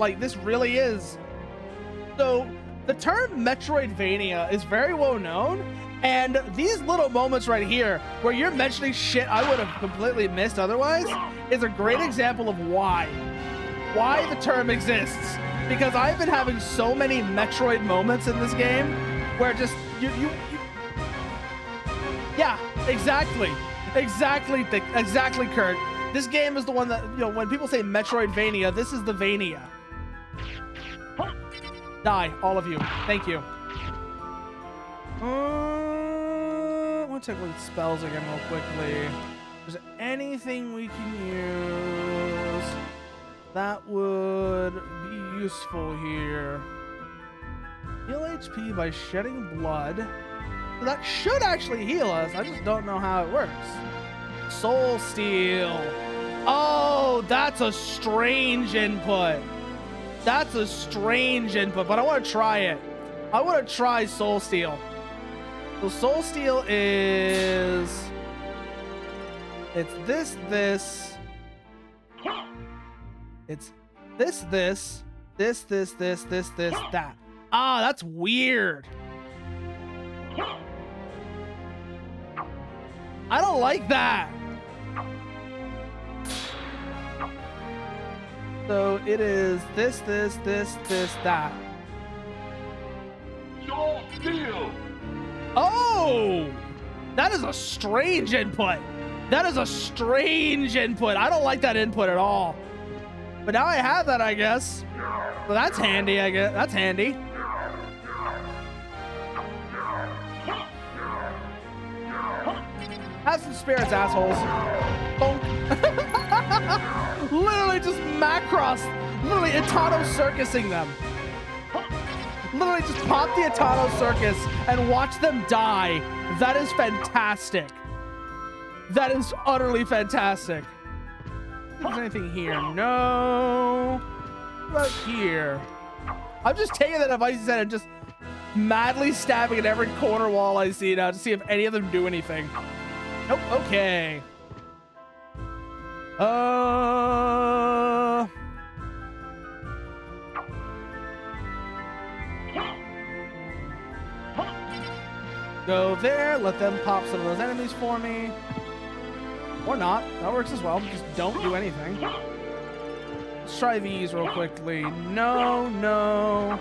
So, the term Metroidvania is very well known. And these little moments right here, where you're mentioning shit I would have completely missed otherwise, is a great example of why the term exists. Because I've been having so many Metroid moments in this game where just yeah, exactly, Kurt. This game is the one that, you know, when people say Metroidvania, this is the Vania. Die, all of you. Thank you. I want to take a look at spells again real quickly. Is there anything we can use that would be useful here? Heal HP by shedding blood. So that should actually heal us. I just don't know how it works. Soul Steal. Oh, that's a strange input. That's a strange input, but I want to try it. I want to try Soul Steal. So Soul Steal is... It's this. It's this, that. Ah, that's weird. I don't like that. So it is this, that. Soul Steal. Oh, that is a strange input. That is a strange input. I don't like that input at all. But now I have that, I guess. So that's handy, I guess. That's handy. Have some spirits, assholes. Bonk. Literally just Macross. Literally Etano circusing them. Literally just pop the Etano circus and watch them die. That is fantastic. That is utterly fantastic. If there's anything here. No. What about here? I'm just taking that advice you said and just madly stabbing at every corner wall I see now to see if any of them do anything. Nope. Okay. Go there. Let them pop some of those enemies for me. Or not. That works as well. Just don't do anything. Let's try these real quickly. No.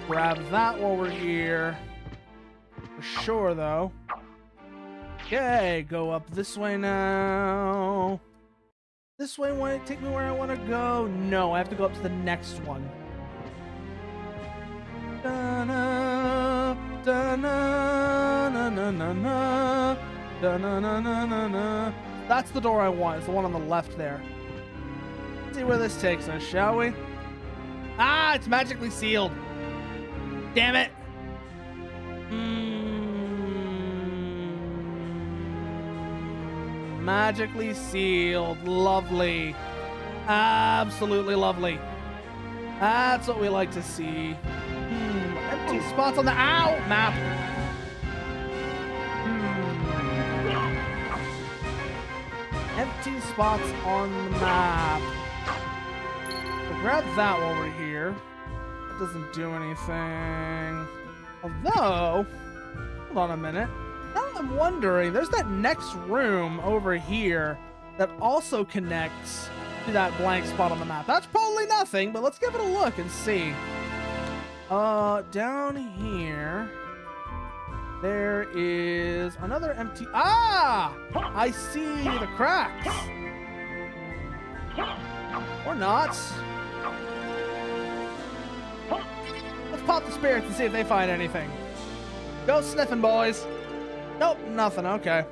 Grab that while we're here. For sure, though. Okay, go up this way now. This way won't take me where I want to go. No, I have to go up to the next one. Da-na. Da-na-na-na-na-na. Da-na-na-na-na-na. That's the door I want. It's the one on the left there. Let's see where this takes us, shall we? Ah, it's magically sealed. Damn it. Magically sealed. Lovely. Absolutely lovely. That's what we like to see. Empty spots on the map. Empty spots on the map. We'll grab that while we're here. That doesn't do anything. Although, hold on a minute. Now I'm wondering, there's that next room over here that also connects to that blank spot on the map. That's probably nothing, but let's give it a look and see. Down here, there is another empty... Ah! I see the cracks. Or not. Let's pop the spirits and see if they find anything. Go sniffing, boys. Nope, nothing. Okay.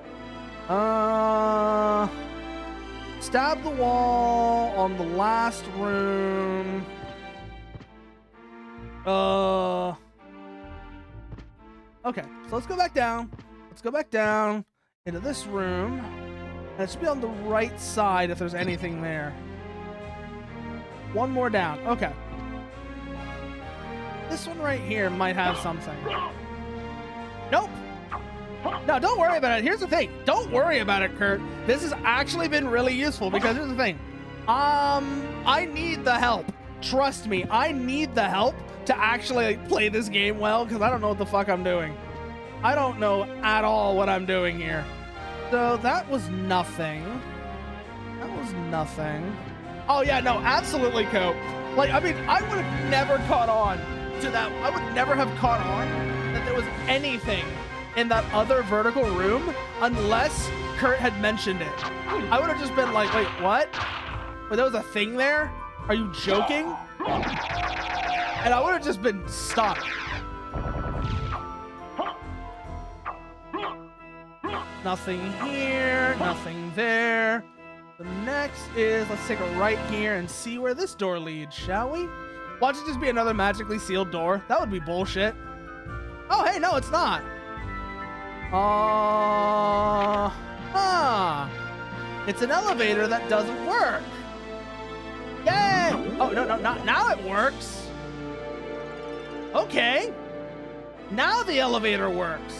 Stab the wall on the last room. Okay, so let's go back down. Let's go back down into this room. And it should be on the right side if there's anything there. One more down. Okay. This one right here might have something. Nope. No, don't worry about it. Here's the thing. Don't worry about it, Kurt. This has actually been really useful because here's the thing. I need the help. Trust me, I need the help to actually play this game well because I don't know what the fuck I'm doing. I don't know at all what I'm doing here. So that was nothing. That was nothing. Oh yeah, no, absolutely, Cope. Like, I mean, I would have never caught on to that. I would never have caught on that there was anything in that other vertical room unless Kurt had mentioned it. I would have just been like, wait, what? Wait, there was a thing there? Are you joking? And I would have just been stuck. Nothing here, nothing there. The next is, let's take a right here and see where this door leads, shall we? Watch it just be another magically sealed door. That would be bullshit. Oh, hey, no, it's not. It's an elevator that doesn't work. Yay! Oh, no, not now it works. Okay. Now the elevator works.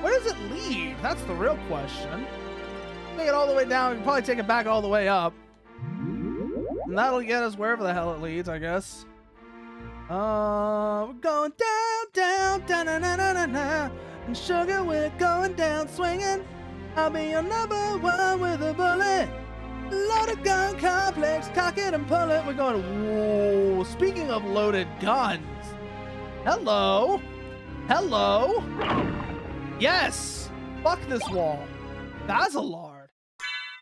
Where does it lead? That's the real question. Take it all the way down. We can probably take it back all the way up. And that'll get us wherever the hell it leads, I guess. We're going down, down, na na na na na. And sugar, we're going down swinging. I'll be your number one with a bullet. Loaded gun complex, cock it and pull it. We're going, whoa. Speaking of loaded guns. Hello. Hello. Yes. Fuck this wall. Bazalard.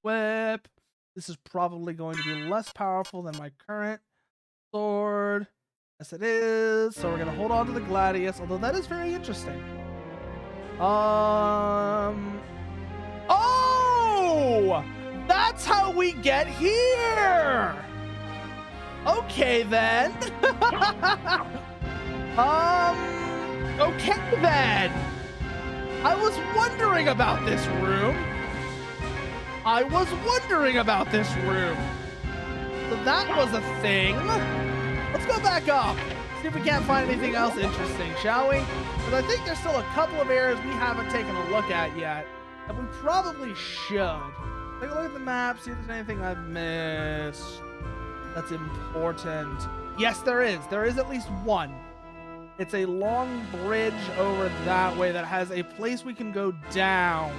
Whip. This is probably going to be less powerful than my current sword. Yes, it is. So we're going to hold on to the Gladius, although that is very interesting. Oh! That's how we get here! Okay, then. Okay, then. I was wondering about this room. So that was a thing. Let's go back up. See if we can't find anything else interesting, shall we? Because I think there's still a couple of areas we haven't taken a look at yet. And we probably should. Take a look at the map, see if there's anything I've missed that's important. Yes, there is. There is at least one. It's a long bridge over that way that has a place we can go down.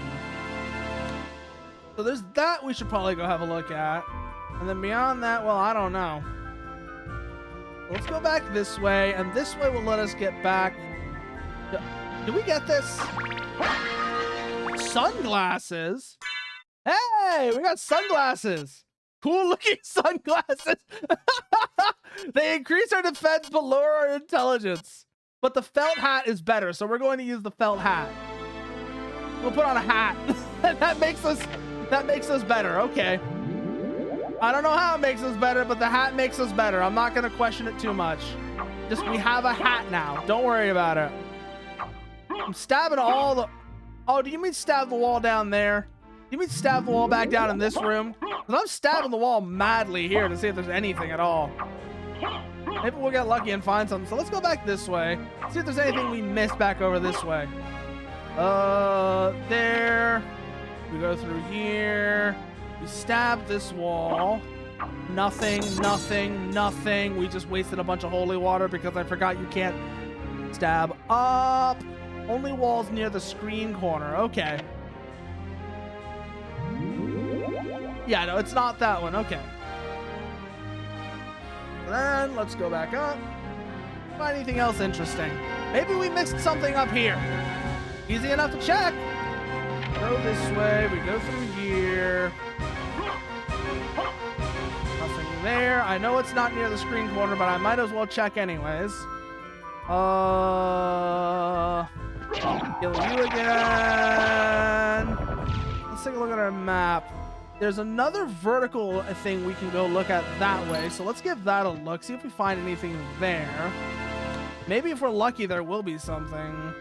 So there's that we should probably go have a look at. And then beyond that, well, I don't know. Let's go back this way, and this way will let us get back. Do we get this? Sunglasses? Hey, we got sunglasses. Cool looking sunglasses. They increase our defense but lower our intelligence. but the felt hat is better. So we're going to use the felt hat. We'll put on a hat. that makes us better. Okay. I don't know how it makes us better, but the hat makes us better. I'm not going to question it too much. Just, we have a hat now. Don't worry about it. I'm stabbing all the... Oh, do you mean stab the wall down there? You mean stab the wall back down in this room? Because I'm stabbing the wall madly here to see if there's anything at all. Maybe we'll get lucky and find something. So let's go back this way. See if there's anything we missed back over this way. There. We go through here. We stab this wall. Nothing, nothing, nothing. We just wasted a bunch of holy water because I forgot you can't stab up. Only walls near the screen corner. Okay. Yeah, no, it's not that one. Okay. Then let's go back up. Find anything else interesting. Maybe we missed something up here. Easy enough to check. Go this way. We go through here. Nothing there. I know it's not near the screen corner, but I might as well check anyways. Kill you again. Let's take a look at our map. There's another vertical thing we can go look at that way. So let's give that a look. See if we find anything there. Maybe if we're lucky, there will be something.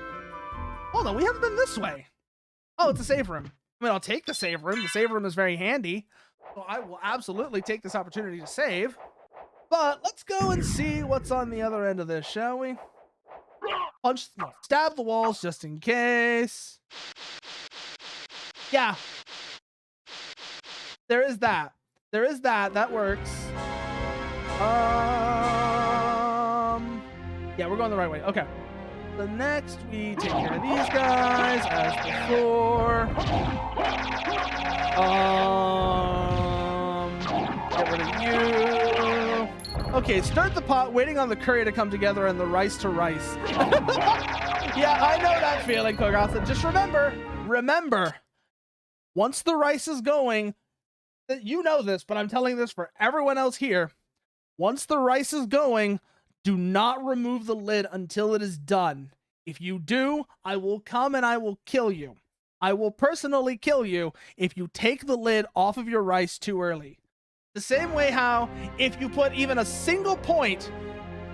Hold on, we haven't been this way. Oh, it's a save room. I mean, I'll take the save room. The save room is very handy. So I will absolutely take this opportunity to save. But let's go and see what's on the other end of this, shall we? Stab the walls just in case. Yeah. There is that. There is that. That works. Yeah, we're going the right way. Okay. The next, we take care of these guys as before. Get rid of you. Okay, start the pot, waiting on the curry to come together and the rice to rice. Yeah, I know that feeling, Kogatha. Just remember, once the rice is going, you know this, but I'm telling this for everyone else here. Once the rice is going, do not remove the lid until it is done. If you do, I will come and I will kill you. I will personally kill you if you take the lid off of your rice too early. The same way how if you put even a single point,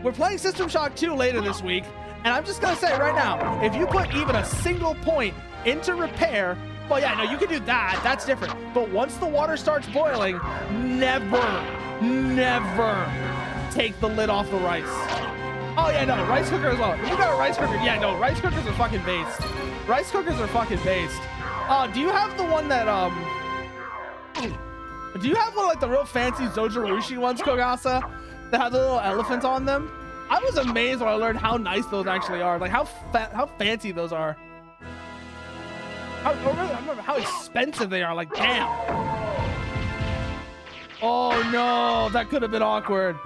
we're playing System Shock 2 later this week, and I'm just going to say right now, if you put even a single point into repair, well, yeah, no, you can do that. That's different. But once the water starts boiling, never take the lid off the rice. Oh, yeah, no, rice cooker as well. If you got a rice cooker, yeah, no, rice cookers are fucking based. Rice cookers are fucking based. Do you have the one that, do you have one like the real fancy Zojirushi ones, Kogasa, that have the little elephant on them? I was amazed when I learned how nice those actually are. Like, how fancy those are. I remember how expensive they are. Like, damn. Oh no, that could have been awkward.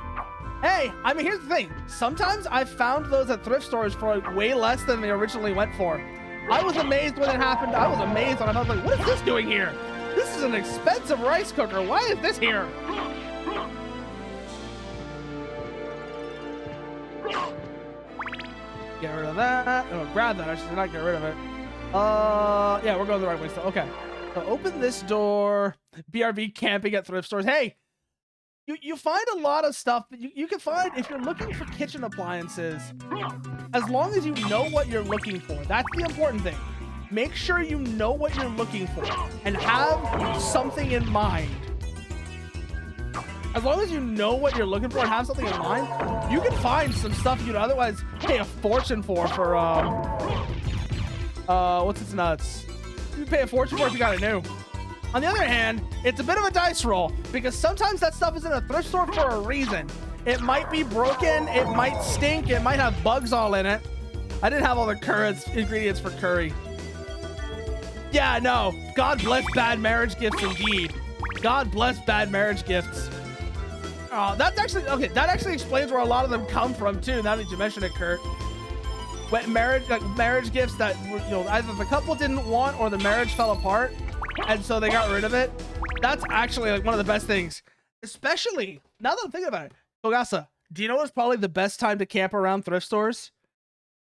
Hey, I mean, here's the thing. Sometimes I found those at thrift stores for like way less than they originally went for. I was amazed when it happened. I was amazed when I was like, what is this doing here? This is an expensive rice cooker. Why is this here? Get rid of that. Oh, grab that. I should not get rid of it. Yeah, we're going the right way still. Okay. So open this door. BRB camping at thrift stores. Hey, you find a lot of stuff that you can find if you're looking for kitchen appliances. As long as you know what you're looking for. That's the important thing. Make sure you know what you're looking for and have something in mind. As long as you know what you're looking for and have something in mind, you can find some stuff you'd otherwise pay a fortune for what's its nuts? You pay a fortune for if you got it new. On the other hand, it's a bit of a dice roll because sometimes that stuff is in a thrift store for a reason. It might be broken, it might stink, it might have bugs all in it. I didn't have all the ingredients for curry. Yeah, no. God bless bad marriage gifts indeed. God bless bad marriage gifts. Oh, that's actually, okay, that actually explains where a lot of them come from too, now that you mention it, Kurt. When marriage gifts that, either the couple didn't want or the marriage fell apart, and so they got rid of it. That's actually like one of the best things. Especially, now that I'm thinking about it, Kogasa, do you know what's probably the best time to camp around thrift stores?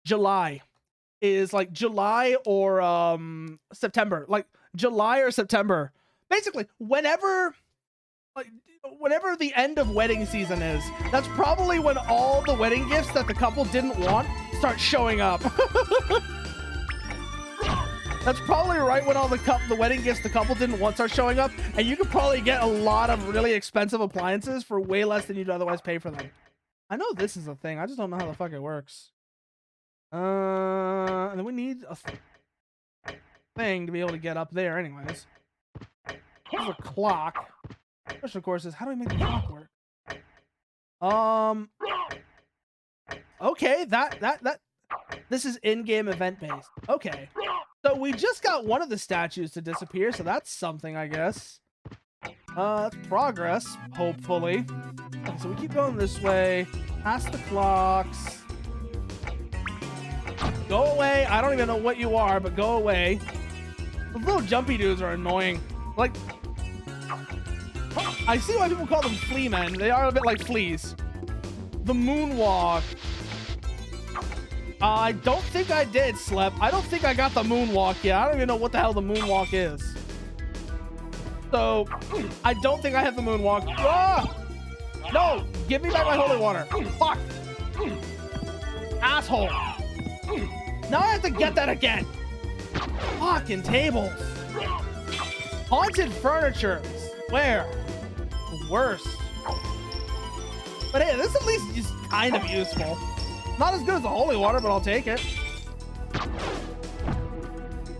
July is like July or September, like July or September. Basically, whenever the end of wedding season is, that's probably when all the wedding gifts that the couple didn't want start showing up. That's probably right when all the wedding gifts the couple didn't want start showing up, and you could probably get a lot of really expensive appliances for way less than you'd otherwise pay for them. I know this is a thing. I just don't know how the fuck it works. And then we need a thing to be able to get up there anyways. There's a clock. Question, of course, is how do we make the clock work? Okay, this is in-game event-based. Okay. So we just got one of the statues to disappear, so that's something, I guess. It's progress, hopefully. Okay, so we keep going this way, past the clocks. Go away. I don't even know what you are, but go away. The little jumpy dudes are annoying. Like, I see why people call them flea men. They are a bit like fleas. The moonwalk. I don't think I did, Slep. I don't think I got the moonwalk yet. I don't even know what the hell the moonwalk is. So, I don't think I have the moonwalk. Ah! No! Give me back my holy water. Fuck! Asshole! Now I have to get that again! Fucking tables! Haunted furniture! Where? The worst. But hey, this at least is kind of useful. Not as good as the holy water, but I'll take it.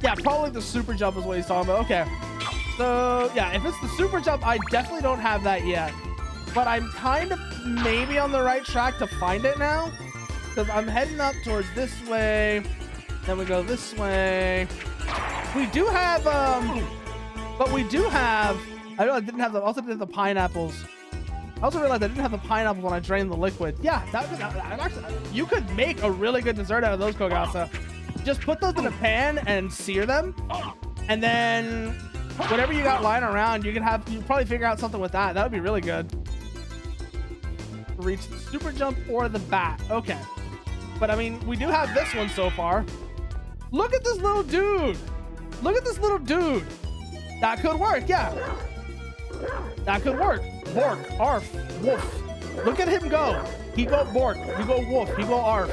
Yeah, probably the super jump is what he's talking about. Okay. So, yeah, if it's the super jump, I definitely don't have that yet. But I'm kind of maybe on the right track to find it now. Because I'm heading up towards this way. Then we go this way. We do have, but we do have, I realized I didn't have the, also didn't have the pineapples. I also realized I didn't have the pineapple when I drained the liquid. Yeah, that actually, you could make a really good dessert out of those, Kogasa. Just put those in a pan and sear them. And then whatever you got lying around, you can probably figure out something with that. That would be really good. Reach the super jump or the bat. Okay. But I mean, we do have this one so far. Look at this little dude. Look at this little dude. That could work, yeah. That could work. Bork, arf, woof. Look at him go. He go bork, he go woof, he go arf.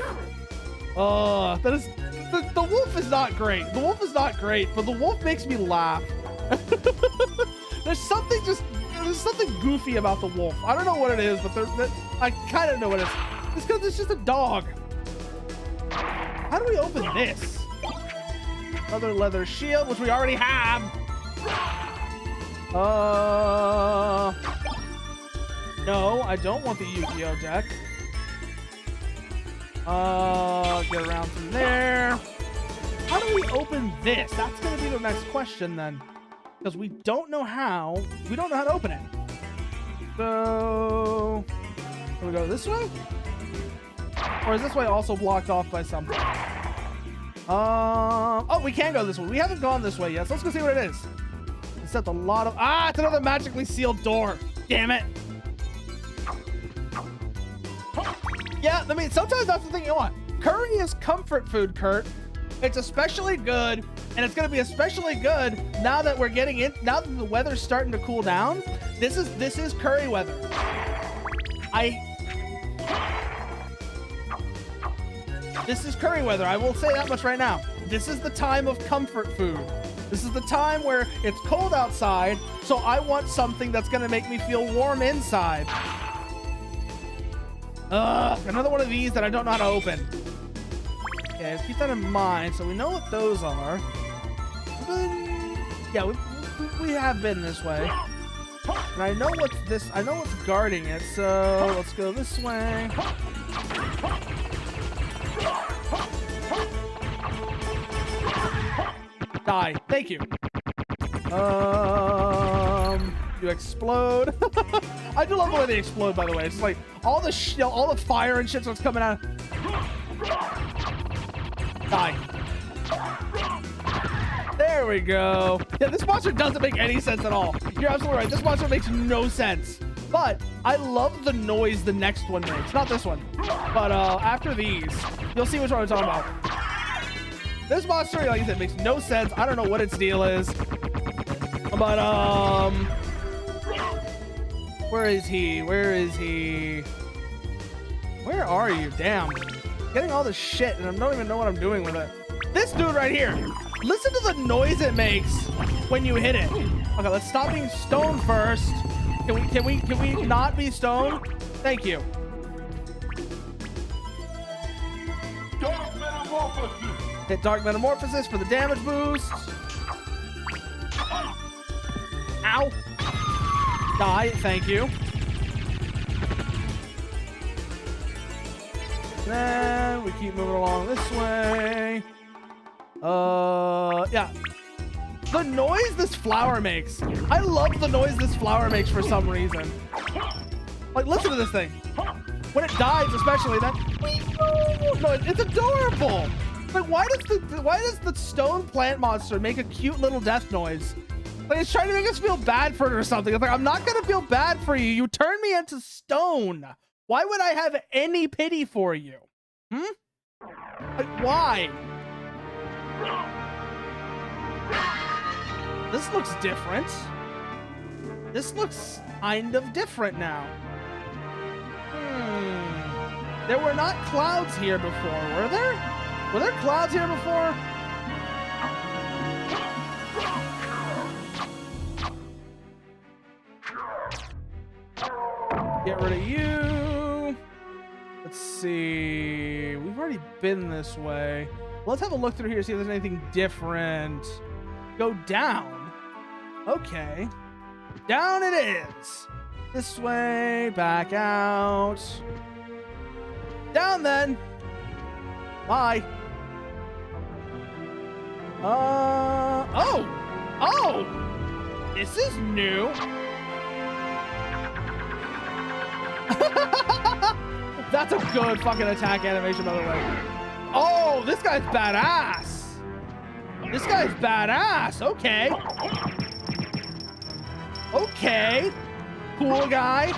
That is, the wolf is not great. The wolf is not great, but the wolf makes me laugh. There's something goofy about the wolf. I don't know what it is, but I kind of know what it is. It's because it's just a dog. How do we open this? Another leather shield, which we already have. No, I don't want the Yu-Gi-Oh deck. Get around from there. How do we open this? That's gonna be the next question then. Because we don't know how. We don't know how to open it. So, can we go this way? Or is this way also blocked off by something? Oh, we can go this way. We haven't gone this way yet, so let's go see what it is. It's a lot of, it's another magically sealed door. Damn it. Yeah, I mean, sometimes that's the thing you want. Curry is comfort food, Kurt. It's especially good, and it's gonna be especially good now that we're getting in, now that the weather's starting to cool down. This is curry weather. This is curry weather. I will say that much right now. This is the time of comfort food. This is the time where it's cold outside, so I want something that's gonna make me feel warm inside. Another one of these that I don't know how to open. Okay, keep that in mind, so we know what those are. Yeah, we have been this way. And I know what's this, I know what's guarding it, so let's go this way. Die. Thank you. You explode. I do love the way they explode, by the way. It's just like all the fire and shit starts coming out. Die. There we go. Yeah, this monster doesn't make any sense at all. You're absolutely right. This monster makes no sense. But I love the noise the next one makes. Not this one, but after these, you'll see which one I'm talking about. This monster, like I said, makes no sense. I don't know what its deal is. But, where is he? Where is he? Where are you? Damn. Getting all this shit, and I don't even know what I'm doing with it. This dude right here. Listen to the noise it makes when you hit it. Okay, let's stop being stoned first. Can we not be stoned? Thank you. Dark Metamorphosis. Hit Dark Metamorphosis for the damage boost. Ow. Die, thank you. Then we keep moving along this way. Yeah. The noise this flower makes. I love the noise this flower makes for some reason. Like, listen to this thing. When it dies, especially, that. No, it's adorable. Like, why does the stone plant monster make a cute little death noise? Like, it's trying to make us feel bad for it or something. It's like, I'm not gonna feel bad for you. You turned me into stone. Why would I have any pity for you? Like, why? This looks different. This looks kind of different now. There were not clouds here before, were there? Were there clouds here before? Get rid of you. Let's see. We've already been this way. Let's have a look through here, see if there's anything different. Go down. Okay. Down it is. This way, back out. Down then. Bye. Oh, this is new. That's a good fucking attack animation, by the way. Oh, this guy's badass. This guy's badass. Okay. Okay. Cool guy.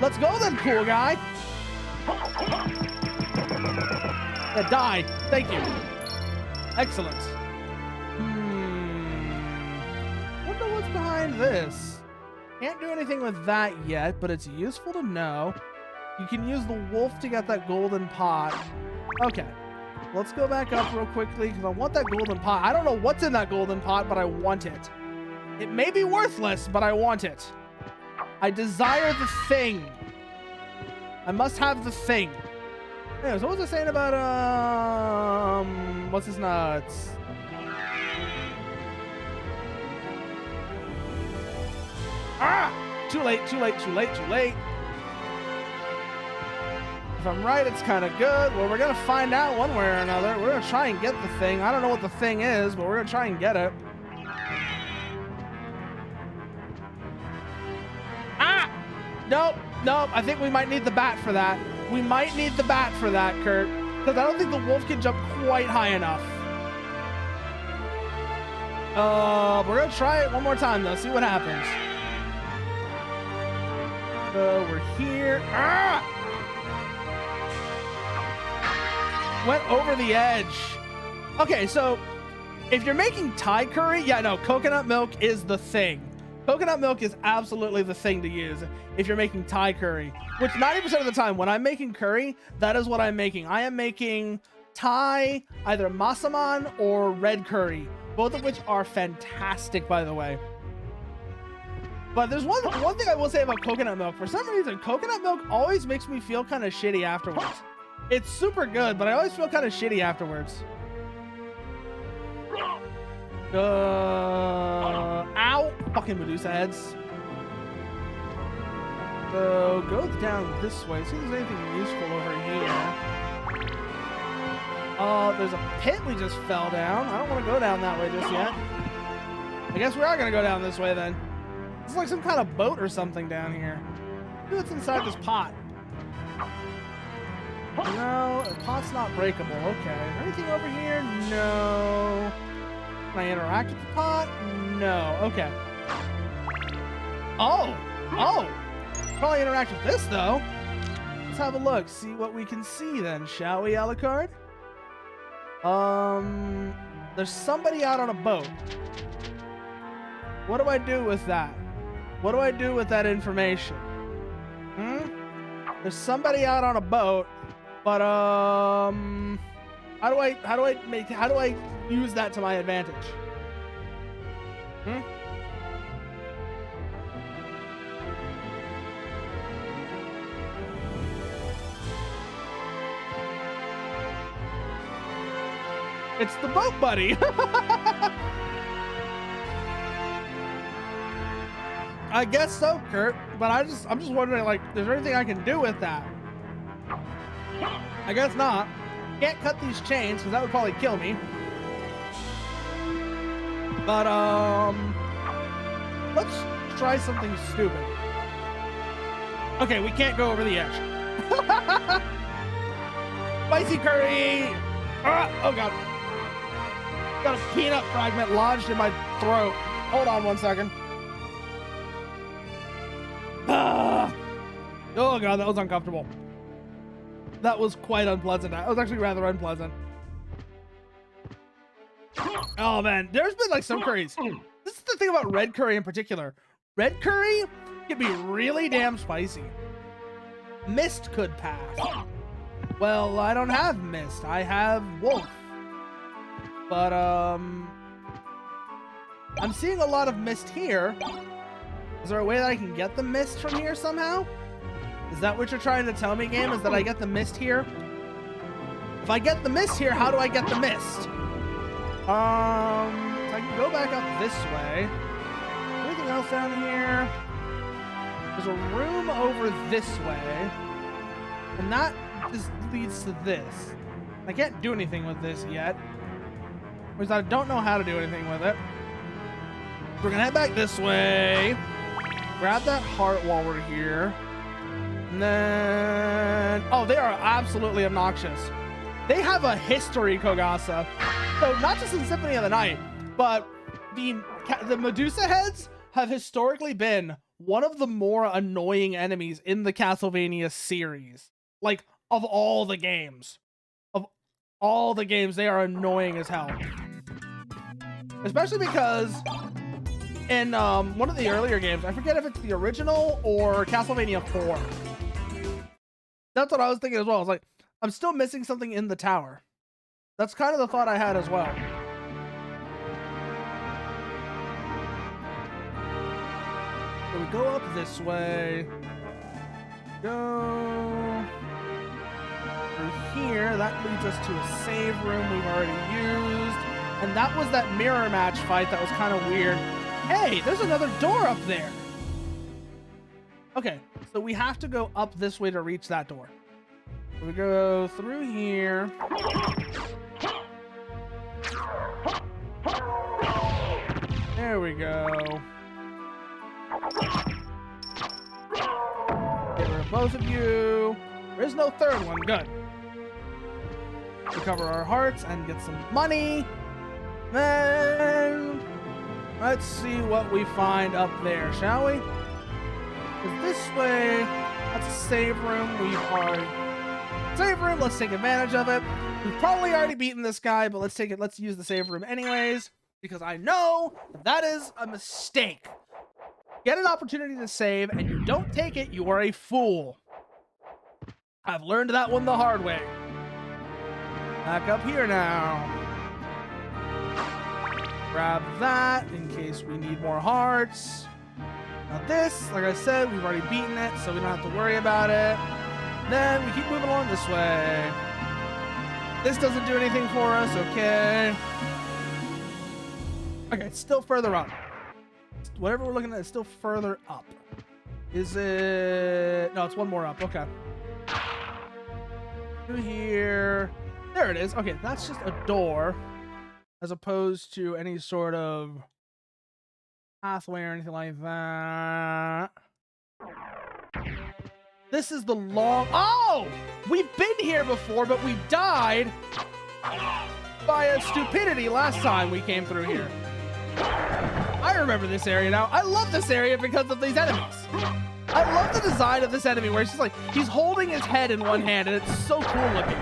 Let's go then, cool guy. Yeah, die. Thank you. Excellent. Wonder what's behind this. Can't do anything with that yet, but it's useful to know. You can use the wolf to get that golden pot. Okay. Let's go back up real quickly because I want that golden pot. I don't know what's in that golden pot, but I want it. It may be worthless, but I want it. I desire the thing. I must have the thing. Anyways, what was I saying about, what's his nuts? Ah! Too late, too late, too late, too late. If I'm right, it's kind of good. Well, we're going to find out one way or another. We're going to try and get the thing. I don't know what the thing is, but we're going to try and get it. Ah! Nope, nope. I think we might need the bat for that. We might need the bat for that, Kurt. Because I don't think the wolf can jump quite high enough. We're going to try it one more time, though. See what happens. So we're here. Ah! Went over the edge. Okay, so if you're making Thai curry, yeah, no, coconut milk is the thing. Coconut milk is absolutely the thing to use if you're making Thai curry, which 90% of the time when I'm making curry, that is what I'm making. I am making Thai, either masaman or red curry, both of which are fantastic, by the way. But there's one thing I will say about coconut milk. For some reason, coconut milk always makes me feel kind of shitty afterwards. It's super good, but I always feel kind of shitty afterwards. Ow! Fucking Medusa heads. So, go down this way. See if there's anything useful over here. There's a pit we just fell down. I don't want to go down that way just yet. I guess we are going to go down this way then. It's like some kind of boat or something down here. Maybe what's inside this pot? No, the pot's not breakable. Okay. Anything over here? No. Can I interact with the pot? No. Okay. Oh. Oh. probably interact with this, though. Let's have a look. See what we can see, then, shall we, Alucard? There's somebody out on a boat. What do I do with that? What do I do with that information? There's somebody out on a boat, but how do I use that to my advantage? It's the boat buddy. I guess so, Kurt. But I'm just wondering, like, is there anything I can do with that? I guess not. Can't cut these chains because that would probably kill me. But let's try something stupid. Okay, we can't go over the edge. Spicy curry. Oh god. Got a peanut fragment lodged in my throat. Hold on 1 second. Oh god, that was uncomfortable. That was quite unpleasant. That was actually rather unpleasant. Oh man, there's been like some curries. This is the thing about red curry in particular. Red curry can be really damn spicy. Mist could pass. Well, I don't have mist. I have wolf. But I'm seeing a lot of mist here. Is there a way that I can get the mist from here somehow? Is that what you're trying to tell me, game? Is that I get the mist here? If I get the mist here, how do I get the mist? I can go back up this way. Anything else down here? There's a room over this way. And that just leads to this. I can't do anything with this yet. Because I don't know how to do anything with it. We're gonna head back this way. Grab that heart while we're here. And then... oh, they are absolutely obnoxious. They have a history, Kogasa. So not just in Symphony of the Night, but the Medusa heads have historically been one of the more annoying enemies in the Castlevania series. Like, of all the games. Of all the games, they are annoying as hell. Especially because in one of the earlier games, I forget if it's the original or Castlevania 4. That's what I was thinking as well. I was like, I'm still missing something in the tower. That's kind of the thought I had as well. So we go up this way. Go through here. That leads us to a save room we've already used. And that was that mirror match fight that was kind of weird. Hey, there's another door up there. Okay, so we have to go up this way to reach that door. So we go through here. There we go. Get rid of both of you. There is no third one. Good. Recover our hearts and get some money. Then let's see what we find up there, shall we? Because this way, that's a save room. We've already save room. Let's take advantage of it. We've probably already beaten this guy, but let's take it. Let's use the save room anyways, because I know that is a mistake. Get an opportunity to save, and you don't take it, you are a fool. I've learned that one the hard way. Back up here now. Grab that in case we need more hearts. Now this, like I said, we've already beaten it, so we don't have to worry about it. Then we keep moving along this way. This doesn't do anything for us, okay. Okay, it's still further up. Whatever we're looking at is still further up. Is it... no, it's one more up, okay. Through here. There it is. Okay, that's just a door, as opposed to any sort of pathway or anything like that. This is the long... oh! We've been here before, but we died by a stupidity last time we came through here. I remember this area now. I love this area because of these enemies. I love the design of this enemy where it's just like he's holding his head in one hand and it's so cool looking.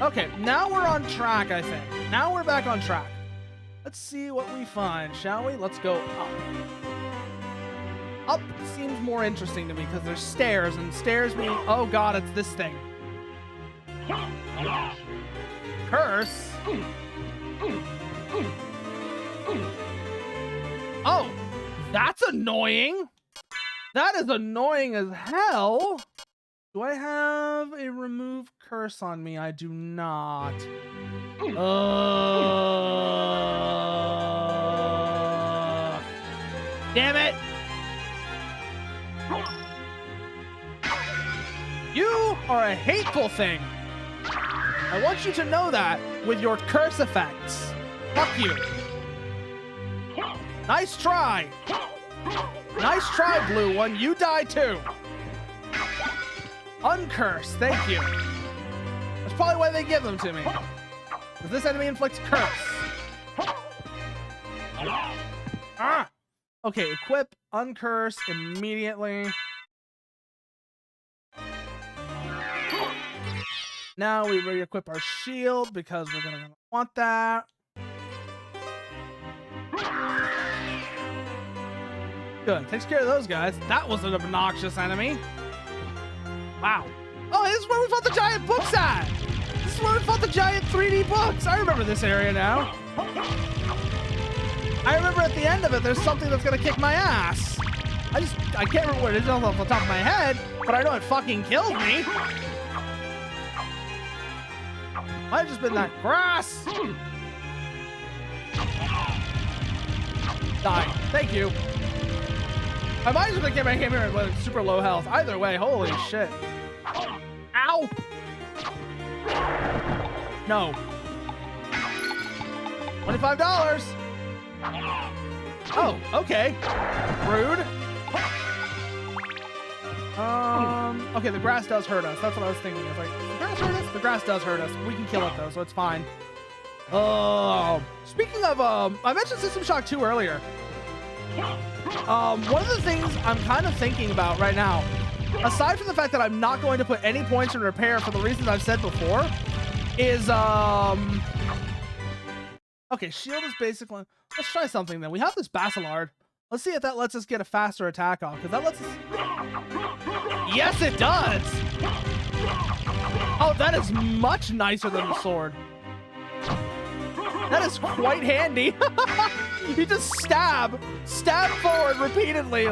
Okay, now we're on track, I think. Now we're back on track. Let's see what we find, shall we? Let's go up. Up seems more interesting to me because there's stairs, and stairs mean, oh god, it's this thing. Curse? Oh, that's annoying. That is annoying as hell. Do I have a remove curse on me? I do not. Damn it. You are a hateful thing. I want you to know that with your curse effects. Fuck you. Nice try. Nice try, blue one. You die too. Uncurse, thank you. That's probably why they give them to me. Because this enemy inflicts curse. Ah! Okay, equip, uncurse immediately. Now we re-equip our shield because we're gonna want that. Good, takes care of those guys. That was an obnoxious enemy. Wow. Oh, this is where we fought the giant books at! This is where we fought the giant 3D books! I remember this area now. I remember at the end of it, there's something that's gonna kick my ass. I can't remember what it is off the top of my head, but I know it fucking killed me. Might have just been that grass. Die. Thank you. I might as well get my game here with super low health. Either way, holy shit. Ow! No. $25. Oh, okay. Rude. Okay, the grass does hurt us. That's what I was thinking. I was like, the grass hurt us? The grass does hurt us. We can kill it though, so it's fine. Speaking of, I mentioned System Shock 2 earlier. One of the things I'm kind of thinking about right now, aside from the fact that I'm not going to put any points in repair for the reasons I've said before, is, okay, shield is basically, let's try something then. We have this Basilard. Let's see if that lets us get a faster attack off, because that lets us... Yes, it does! Oh, that is much nicer than the sword. That is quite handy. You just stab forward repeatedly.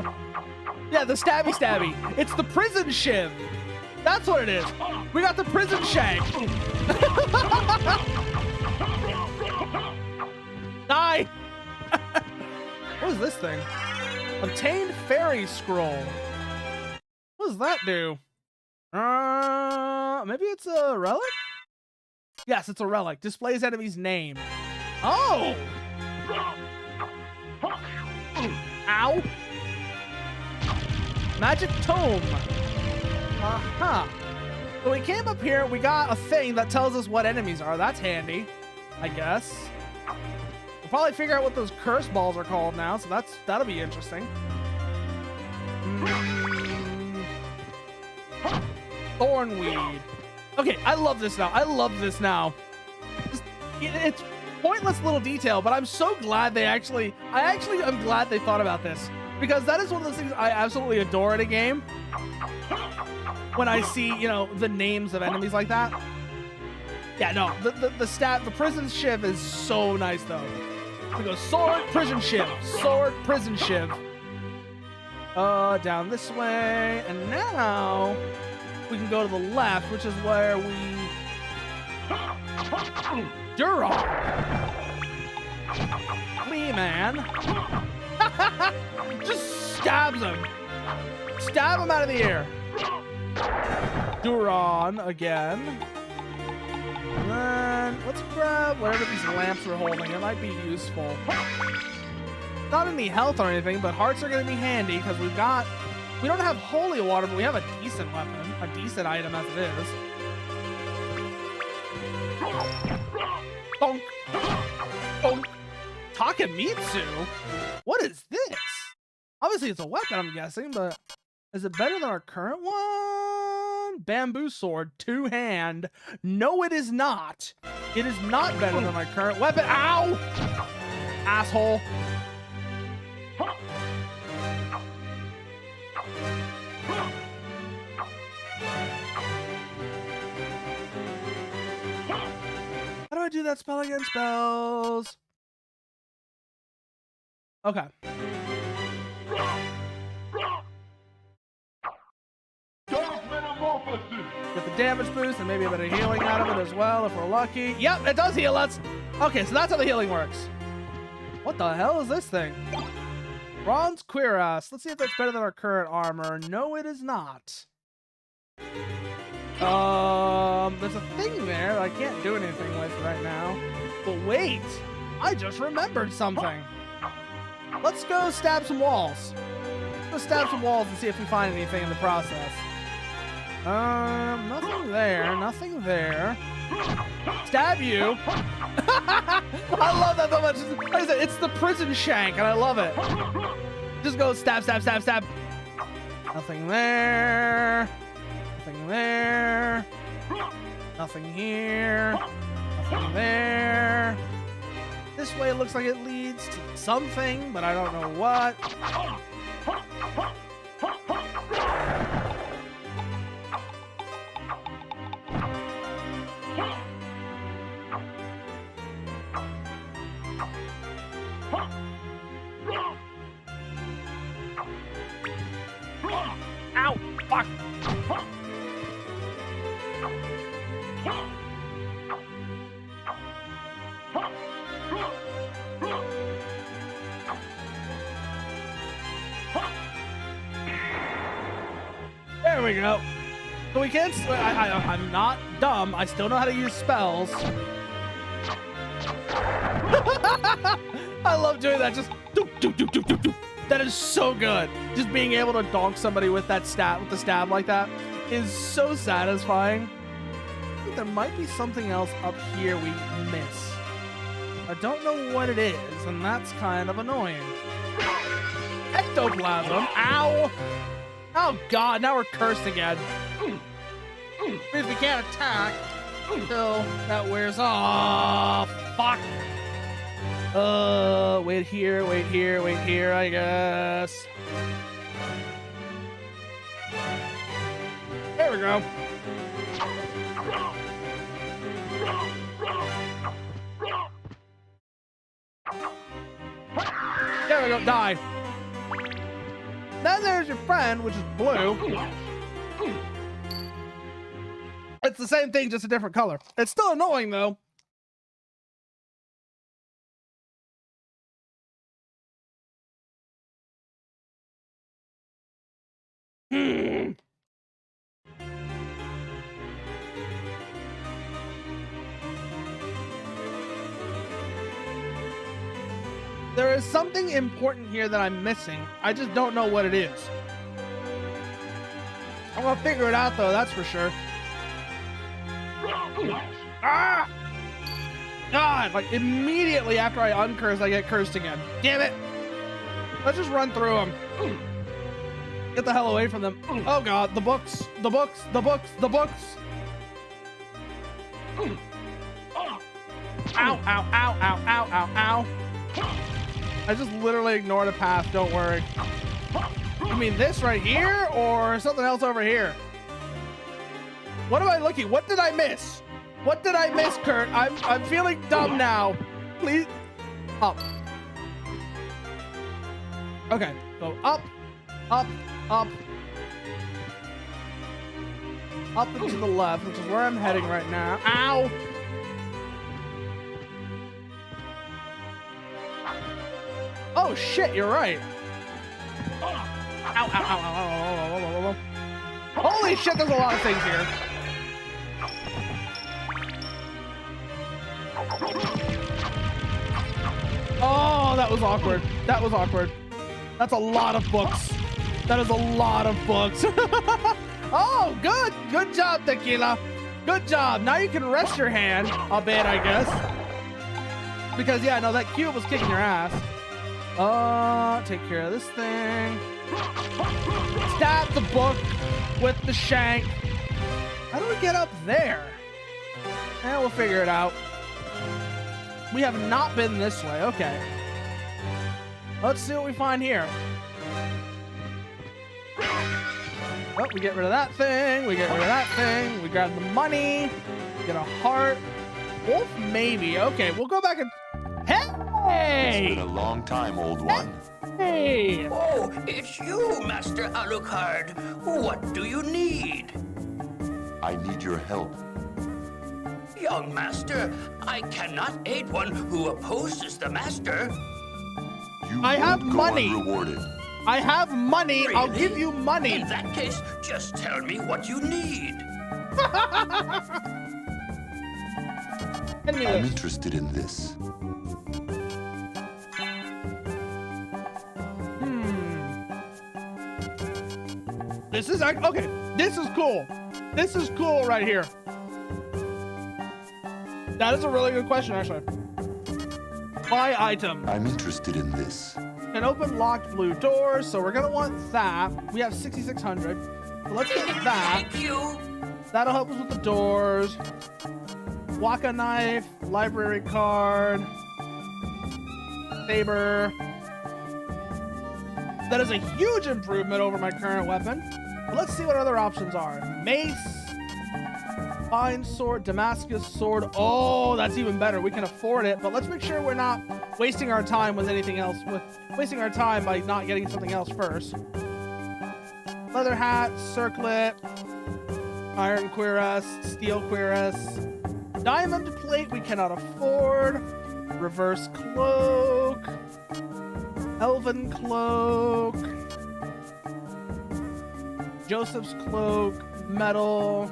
Yeah, the stabby. It's the prison shiv. That's what it is. We got the prison shank. Die. What is this thing? Obtained fairy scroll. What does that do? Maybe it's a relic? Yes, it's a relic. Displays enemy's name. Oh! Ow! Magic tome. Uh-huh. So we came up here, we got a thing that tells us what enemies are. That's handy, I guess. We'll probably figure out what those curse balls are called now, so that'll be interesting. Thornweed. Okay, I love this now. It's pointless little detail, but I'm so glad they I'm glad they thought about this, because that is one of those things I absolutely adore in a game. When I see, you know, the names of enemies like that. Yeah, no, the prison shiv is so nice though. We go sword, prison shiv, sword, prison shiv. Down this way, and now we can go to the left, which is where we... Duron! Me, man. Just stabs him. Stab him out of the air. Duron again. And then let's grab whatever these lamps we're holding. It might be useful. Not any health or anything, but hearts are going to be handy because we don't have holy water, but we have a decent weapon, a decent item as it is. Bonk. Bonk. Takemitsu? What is this? Obviously, it's a weapon, I'm guessing, but is it better than our current one? Bamboo sword, 2-hand. No, it is not. It is not better than my current weapon. Ow! Asshole. How do I do that spell again? Spells. Okay. Metamorphosis. Get the damage boost and maybe a bit of healing out of it as well if we're lucky. Yep, it does heal us. Okay, so that's how the healing works. What the hell is this thing? Bronze cuirass. Let's see if that's better than our current armor. No, it is not. There's a thing there that I can't do anything with right now. But wait, I just remembered something. Let's go stab some walls. Let's stab some walls and see if we find anything in the process. Nothing there, nothing there. Stab you. I love that so much. Like I said, it's the prison shank, and I love it. Just go stab, stab, stab, stab. Nothing there. Nothing there. Nothing here. Nothing there. This way it looks like it leads to something, but I don't know what. Ow! Fuck! There we go. So we can't. I'm not dumb. I still know how to use spells. I love doing that. Just doop, doop, doop, doop, doop, doop. That is so good. Just being able to donk somebody with that stab, with the stab like that, is so satisfying. I think there might be something else up here we miss. I don't know what it is, and that's kind of annoying. Ectoplasm. Ow! Oh god, now we're cursed again. Means we can't attack until that wears off. Fuck. Wait here, wait here, wait here, I guess. There we go. There we go, die. Then there's your friend, which is blue. It's the same thing, just a different color. It's still annoying, though. There is something important here that I'm missing. I just don't know what it is. I'm gonna figure it out, though, that's for sure. Ah! God, like immediately after I uncurse, I get cursed again. Damn it! Let's just run through them. Get the hell away from them. Oh god, the books, the books, the books, the books. Ow, ow, ow, ow, ow, ow, ow. I just literally ignored a path, don't worry. You mean this right here or something else over here? What am I looking? What did I miss? What did I miss, Kurt? I'm feeling dumb now. Please. Up. Okay, go up, up, up. Up and to the left, which is where I'm heading right now. Ow! Oh shit, you're right. Ow, ow, ow, ow, ow, ow, ow, ow, ow. Holy shit, there's a lot of things here. Oh, that was awkward. That was awkward. That's a lot of books. That is a lot of books. Oh, good. Good job, Tequila. Good job. Now you can rest your hand a bit, I guess. Because, yeah, no, that cube was kicking your ass. Take care of this thing. Stab the book with the shank. How do we get up there? Eh, we'll figure it out. We have not been this way. Okay. Let's see what we find here. Oh, we get rid of that thing. We get rid of that thing. We grab the money. Get a heart. Wolf, maybe. Okay, we'll go back and... Hey! It's been a long time, old one. Hey! Oh, it's you, Master Alucard. What do you need? I need your help. Young Master, I cannot aid one who opposes the Master. I have won't go money. unrewarded. I have money. Really? I'll give you money. In that case, just tell me what you need. Hand me I'm this. interested in this. This is okay. This is cool. This is cool right here. That is a really good question, actually. Buy item. I'm interested in this. Can open locked blue doors, so we're gonna want that. We have 6,600. So let's get that. Thank you. That'll help us with the doors. Waka knife, library card, saber. That is a huge improvement over my current weapon. But let's see what other options are. Mace, fine sword, Damascus sword. Oh, that's even better. We can afford it, but let's make sure we're not wasting our time with anything else. Wasting our time by not getting something else first. Leather hat, circlet, iron cuirass, steel cuirass, diamond plate we cannot afford, reverse cloak, elven cloak, Joseph's cloak, metal.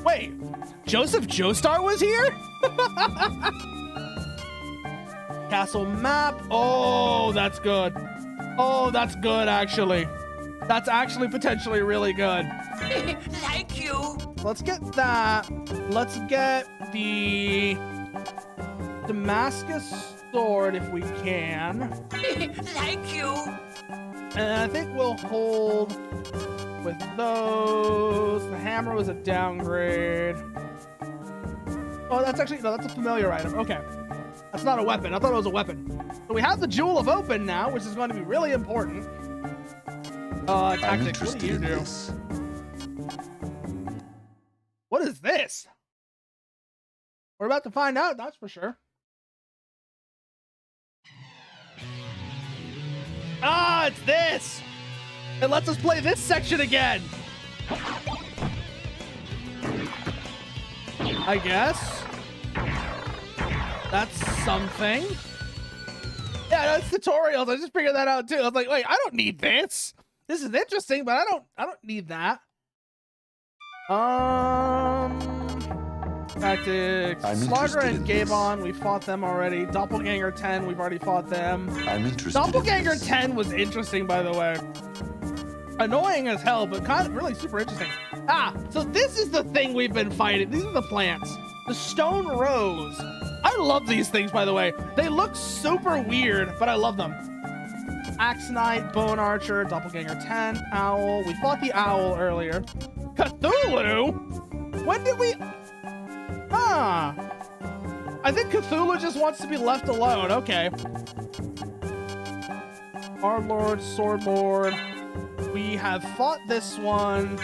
Wait, Joseph Joestar was here? Castle map. Oh, that's good. Oh, that's good, actually. That's actually potentially really good. Thank you. Let's get that. Let's get the Damascus sword if we can. Thank you. And I think we'll hold with those. The hammer was a downgrade. Oh, that's actually, no, that's a familiar item. Okay. That's not a weapon. I thought it was a weapon. So we have the Jewel of Open now, which is going to be really important. I'm Tactics, what do interested you in do? this. What is this? We're about to find out, that's for sure. Ah, it's this! It lets us play this section again! I guess. That's something. Yeah, no, it's tutorials. I just figured that out too. I was like, wait, I don't need this. This is interesting, but I don't need that. Tactics. I'm Slaughter interested and in this. Gabon, we fought them already. Doppelganger 10, we've already fought them. I'm interested in Doppelganger this. 10 was interesting, by the way. Annoying as hell, but kind of really super interesting. Ah, so this is the thing we've been fighting. These are the plants. The stone rose. I love these things, by the way. They look super weird, but I love them. Axe Knight, Bone Archer, Doppelganger 10, Owl. We fought the Owl earlier. Cthulhu? When did we... Ah. I think Cthulhu just wants to be left alone. Okay. Our Lord, Sword Lord. We have fought this one.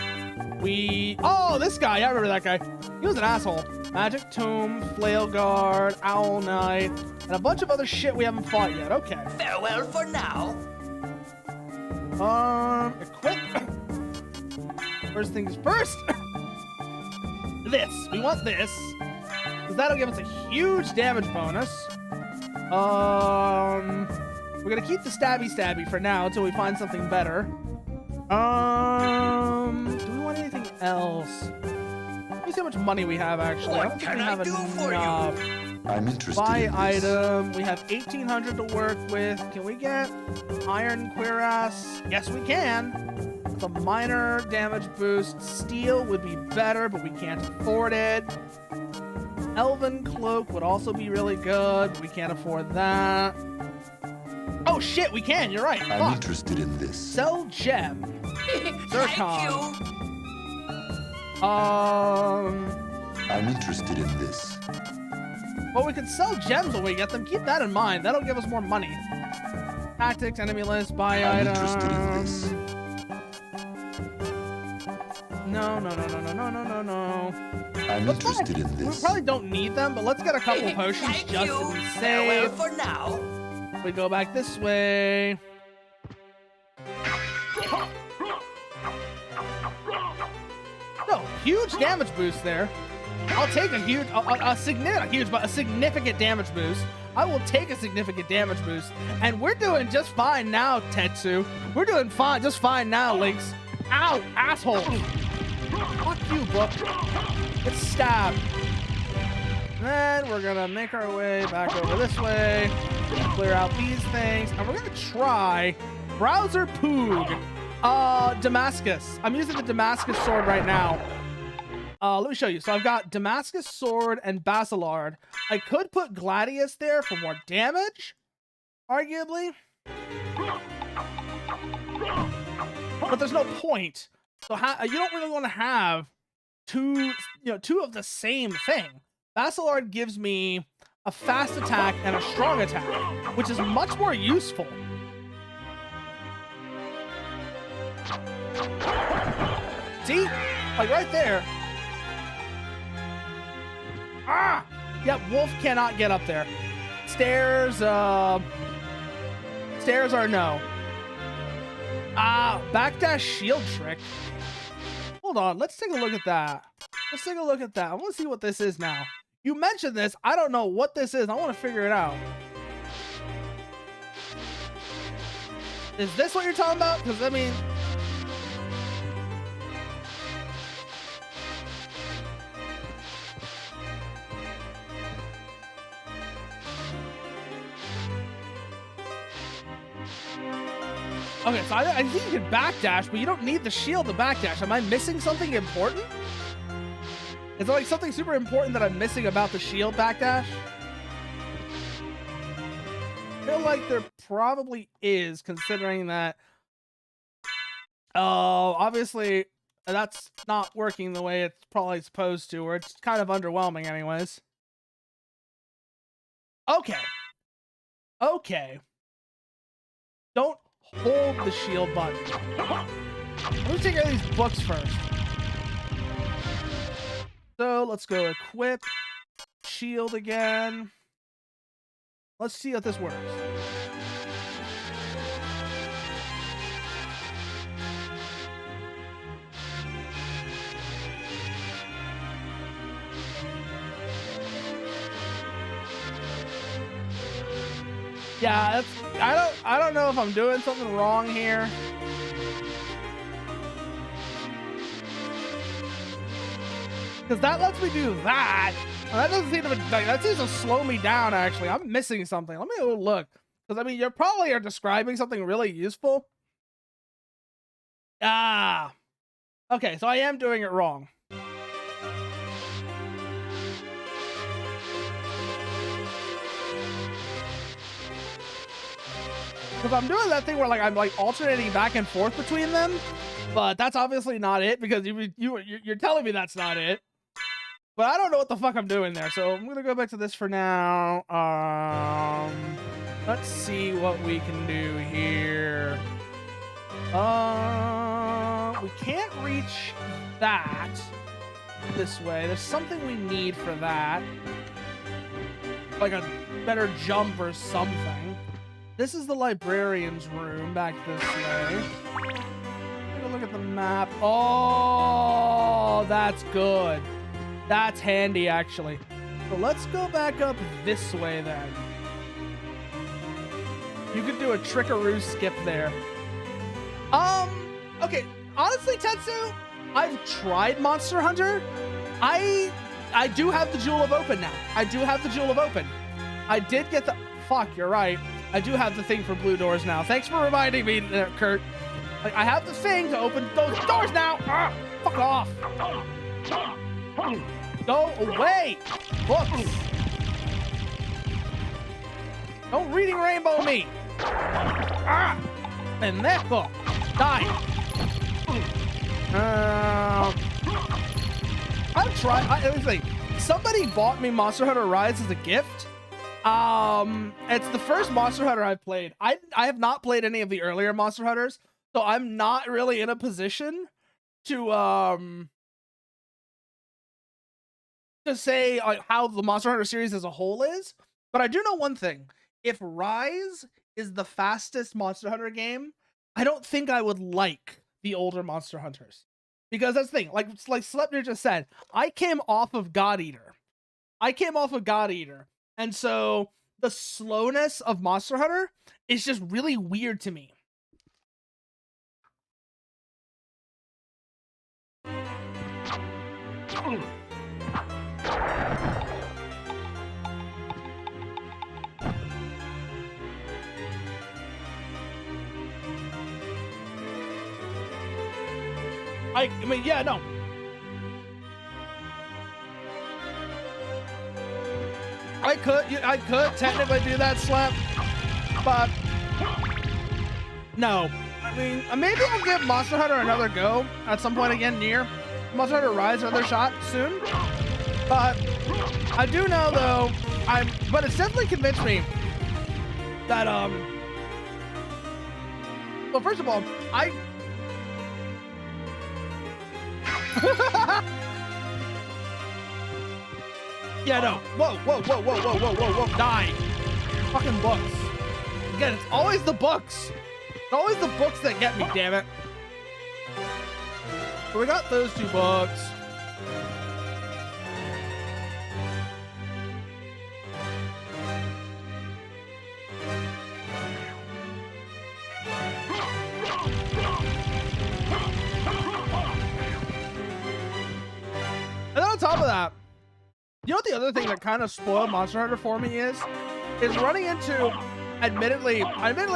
Oh, this guy. I remember that guy. He was an asshole. Magic Tomb, Flail Guard, Owl Knight, and a bunch of other shit we haven't fought yet. Okay. Farewell for now. Equip. First things first. This. We want this. Because that'll give us a huge damage bonus. We're going to keep the stabby for now until we find something better. Do we want anything else? Let me see how much money we have, actually. I don't What think can we I have do for enough. I'm interested Buy in this. item. We have 1,800 to work with. Can we get iron cuirass? Yes, we can. It's a minor damage boost. Steel would be better, but we can't afford it. Elven cloak would also be really good, but we can't afford that. Oh shit, we can. You're right. I'm Fuck. interested in this. Sell gem. Thank Zircon. you. I'm interested in this. Well, we can sell gems when we get them. Keep that in mind. That'll give us more money. Tactics, enemy list, buy I'm item. interested in this. No. I'm Let's interested in We this. probably don't need them, but let's get a couple potions Thank just you. to be Farewell safe. for now. We go back this way. No, huge damage boost there. I'll take a huge, a significant damage boost. I will take a significant damage boost, and we're doing just fine now, Tetsu. We're doing fine, just fine now, Lynx. Ow, asshole! Fuck you, book. Get stabbed. Then we're gonna make our way back over this way, clear out these things, and we're gonna try Browser Poog. Damascus. I'm using the Damascus sword right now. Let me show you. So I've got Damascus sword and Basilard. I could put Gladius there for more damage, arguably, but there's no point. So you don't really want to have two of the same thing. Basilard gives me a fast attack and a strong attack, which is much more useful. See? Like right there. Ah! Yep, Wolf cannot get up there. Stairs, stairs are no. Backdash shield trick. Hold on, let's take a look at that. Let's take a look at that. I want to see what this is now. You mentioned this. I don't know what this is. I want to figure it out. Is this what you're talking about? Because, I mean... Okay, so I think you can backdash, but you don't need the shield to backdash. Am I missing something important? Is there like something super important that I'm missing about the shield backdash? I feel like there probably is, considering that... obviously, that's not working the way it's probably supposed to, or it's kind of underwhelming anyways. Okay. Okay. Don't hold the shield button. Let me take care of these books first. So let's go equip shield again. Let's see if this works. Yeah, that's, I don't know if I'm doing something wrong here. Because that lets me do that. And that doesn't seem to, like, that seems to slow me down, actually. I'm missing something. Let me go look. Because, I mean, you probably are describing something really useful. Ah. Okay, so I am doing it wrong. Because I'm doing that thing where, like, I'm like alternating back and forth between them, but that's obviously not it, because you're telling me that's not it. But I don't know what the fuck I'm doing there, so I'm gonna go back to this for now. Let's see what we can do here. We can't reach that this way. There's something we need for that, like a better jump or something. This is the librarian's room back this way. Take a look at the map. Oh, that's good. That's handy, actually. So let's go back up this way then. You could do a trickaroo skip there. Okay. Honestly, Tetsu, I've tried Monster Hunter. I do have the Jewel of Open now. I do have the Jewel of Open. I did get the... Fuck, you're right. I do have the thing for blue doors now. Thanks for reminding me, Kurt. I have the thing to open those doors now. Ah, fuck off. Go away. Books. Don't Reading Rainbow me. Ah! Pendejo! Die! I'm trying. Let me think. Somebody bought me Monster Hunter Rise as a gift. It's the first Monster Hunter I've played. I have not played any of the earlier Monster Hunters, so I'm not really in a position to say how the Monster Hunter series as a whole is. But I do know one thing: if Rise is the fastest Monster Hunter game, I don't think I would like the older Monster Hunters. Because that's the thing, like Slepner just said, I came off of God Eater. And so the slowness of Monster Hunter is just really weird to me. I mean, yeah, no. I could technically do that, Slap, but no. I mean, maybe I'll give Monster Hunter another go at some point again near Monster Hunter Rise another shot soon. But I do know though, but it's definitely convinced me that well, first of all, yeah, no. Whoa. Die. Fucking books. Again, it's always the books. It's always the books that get me, damn it. So we got those 2 books. And then on top of that, you know what the other thing that kind of spoiled Monster Hunter for me is running into, admittedly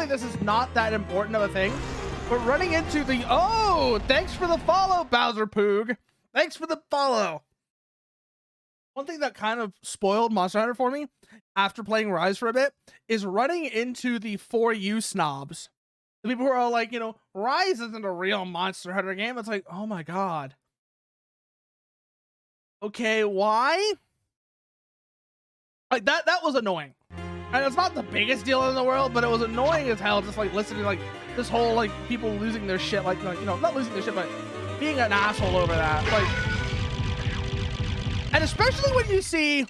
this is not that important of a thing, but running into the, oh, thanks for the follow, Bowser Poog. Thanks for the follow. One thing that kind of spoiled Monster Hunter for me after playing Rise for a bit is running into the For You snobs. The people who are all like, you know, Rise isn't a real Monster Hunter game. It's like, oh my God. Okay, why? Like that was annoying. And it's not the biggest deal in the world, but it was annoying as hell just like listening to like this whole like people losing their shit, like you know, not losing their shit, but being an asshole over that. Like, and especially when you see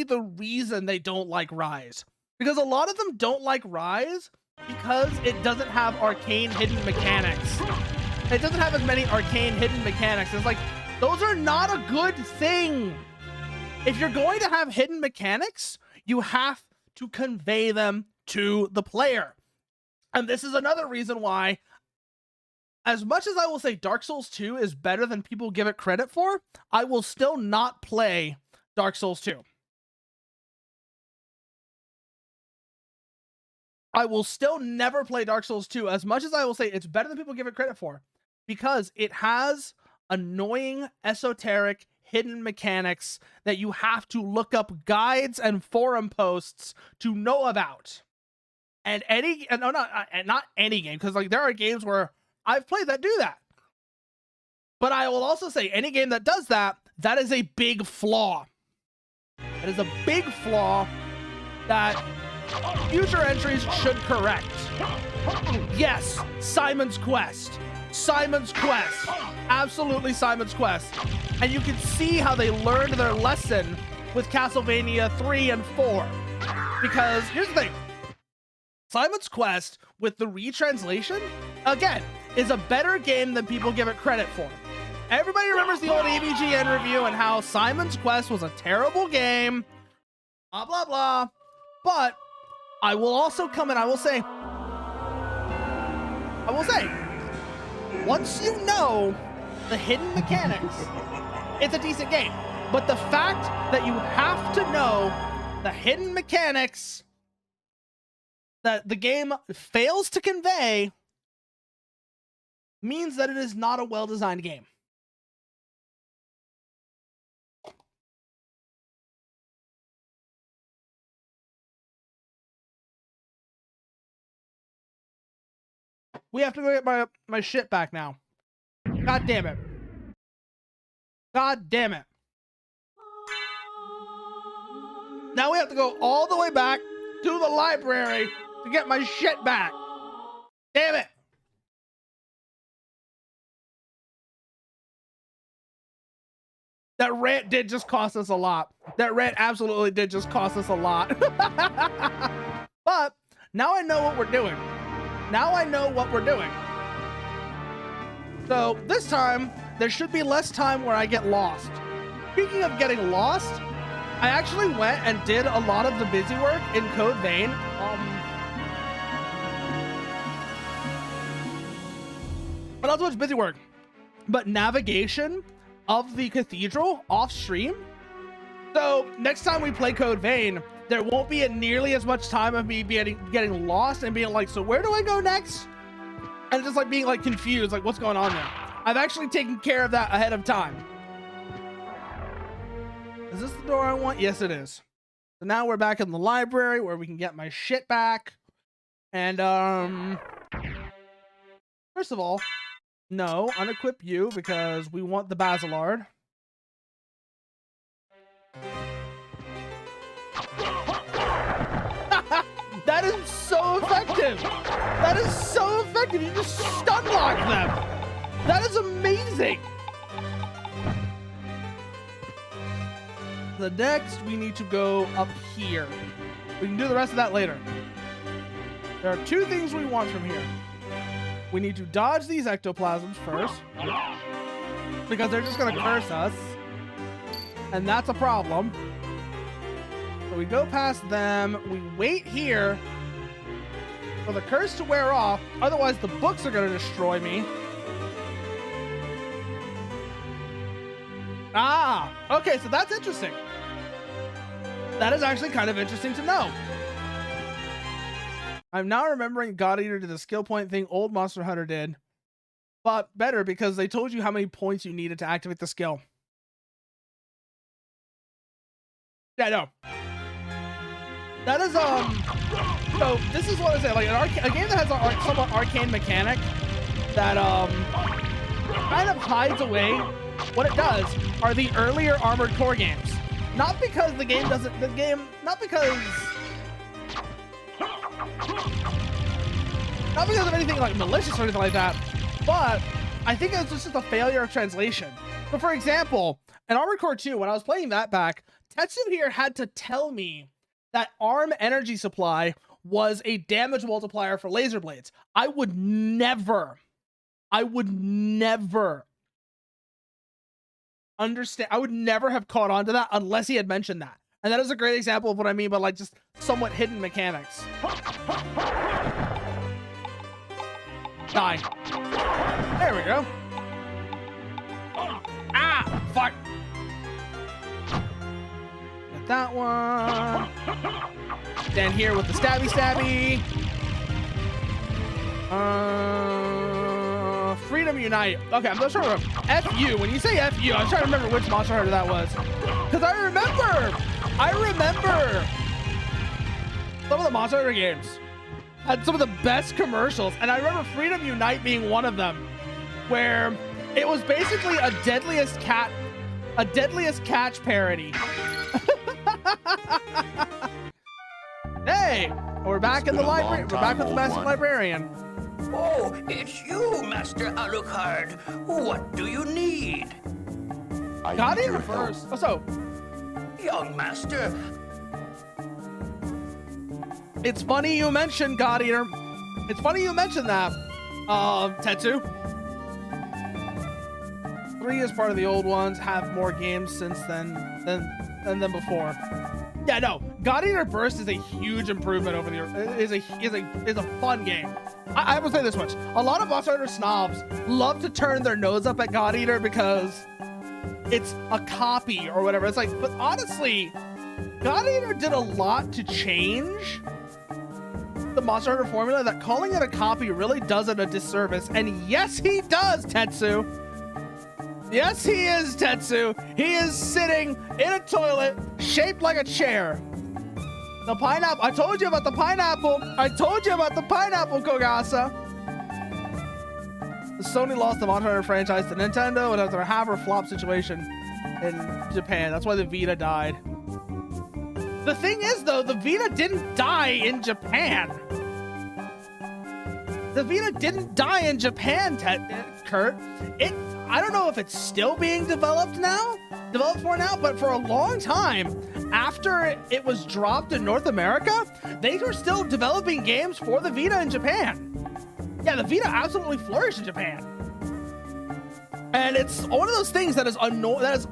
the reason they don't like Rise. Because a lot of them don't like Rise because it doesn't have arcane hidden mechanics. It doesn't have as many arcane hidden mechanics. It's like, those are not a good thing. If you're going to have hidden mechanics, you have to convey them to the player. And this is another reason why, as much as I will say Dark Souls 2 is better than people give it credit for, I will still not play Dark Souls 2. I will still never play Dark Souls 2, as much as I will say it's better than people give it credit for, because it has annoying, esoteric, hidden mechanics that you have to look up guides and forum posts to know about. And not any game, because like there are games where I've played that do that. But I will also say any game that does that, that is a big flaw. That is a big flaw that future entries should correct. Yes, Simon's Quest. Simon's Quest. Absolutely Simon's Quest. And you can see how they learned their lesson with Castlevania 3 and 4. Because here's the thing. Simon's Quest, with the retranslation, again, is a better game than people give it credit for. Everybody remembers the old AVGN review and how Simon's Quest was a terrible game. Blah, blah, blah. But I will also come and I will say, once you know the hidden mechanics, it's a decent game. But the fact that you have to know the hidden mechanics that the game fails to convey means that it is not a well-designed game. We have to go get my shit back now. God damn it. God damn it. Now we have to go all the way back to the library to get my shit back. Damn it. That rant did just cost us a lot. That rant absolutely did just cost us a lot. But now I know what we're doing. Now I know what we're doing. So this time, there should be less time where I get lost. Speaking of getting lost, I actually went and did a lot of the busy work in Code Vein. But not so much busy work, but navigation of the cathedral off stream. So next time we play Code Vein, there won't be nearly as much time of me getting lost and being like, so where do I go next? And just like being like confused, like what's going on there? I've actually taken care of that ahead of time. Is this the door I want? Yes, it is. So now we're back in the library where we can get my shit back. And first of all, no, unequip you because we want the Basilard. That is so effective. That is so effective. You just stun lock them. That is amazing. The next, we need to go up here. We can do the rest of that later. There are two things we want from here. We need to dodge these ectoplasms first, because they're just going to curse us, and that's a problem. So we go past them, we wait here for the curse to wear off, otherwise the books are going to destroy me. Ah, okay, so that's interesting. That is actually kind of interesting to know. I'm now remembering God Eater did the skill point thing old Monster Hunter did, but better because they told you how many points you needed to activate the skill. Yeah, no. That is, so this is what I say, like a game that has a somewhat arcane mechanic that, kind of hides away what it does are the earlier Armored Core games. Not because the game doesn't, not because of anything like malicious or anything like that, but I think it's just a failure of translation. So for example, in Armored Core 2, when I was playing that back, Tetsu here had to tell me that arm energy supply was a damage multiplier for laser blades. I would never understand. I would never have caught on to that unless he had mentioned that. And that is a great example of what I mean by like just somewhat hidden mechanics. Die. There we go. Ah, fuck. Get that one. Stand here with the stabby stabby. Freedom Unite. Okay, I'm just trying to remember. F-U. When you say F-U, I'm trying to remember which Monster Hunter that was. Because I remember some of the Monster Hunter games had some of the best commercials, and I remember Freedom Unite being one of them, where it was basically a Deadliest Catch parody. Hey, we're back in the library. We're back with the Master Librarian. Oh, it's you, Master Alucard. What do you need? God Eater first. Oh, so, Young Master, it's funny you mentioned God Eater. It's funny you mentioned that, Tetsu. 3 is part of the old ones. Have more games since then than before. Yeah, no. God Eater Burst is a huge improvement over the. Is a fun game. I will say this much: a lot of Monster Hunter snobs love to turn their nose up at God Eater because it's a copy or whatever. It's like, but honestly, God Eater did a lot to change the Monster Hunter formula that calling it a copy really does it a disservice. And yes, he does, Tetsu. Yes, he is, Tetsu. He is sitting in a toilet shaped like a chair. The pineapple. I told you about the pineapple. I told you about the pineapple, Kogasa. Sony lost the Monster Hunter franchise to Nintendo, and it was a have or flop situation in Japan. That's why the Vita died. The thing is, though, the Vita didn't die in Japan. The Vita didn't die in Japan, Kurt. I don't know if it's still being developed for now, but for a long time, after it was dropped in North America, they were still developing games for the Vita in Japan. Yeah, the Vita absolutely flourished in Japan. And it's one of those things that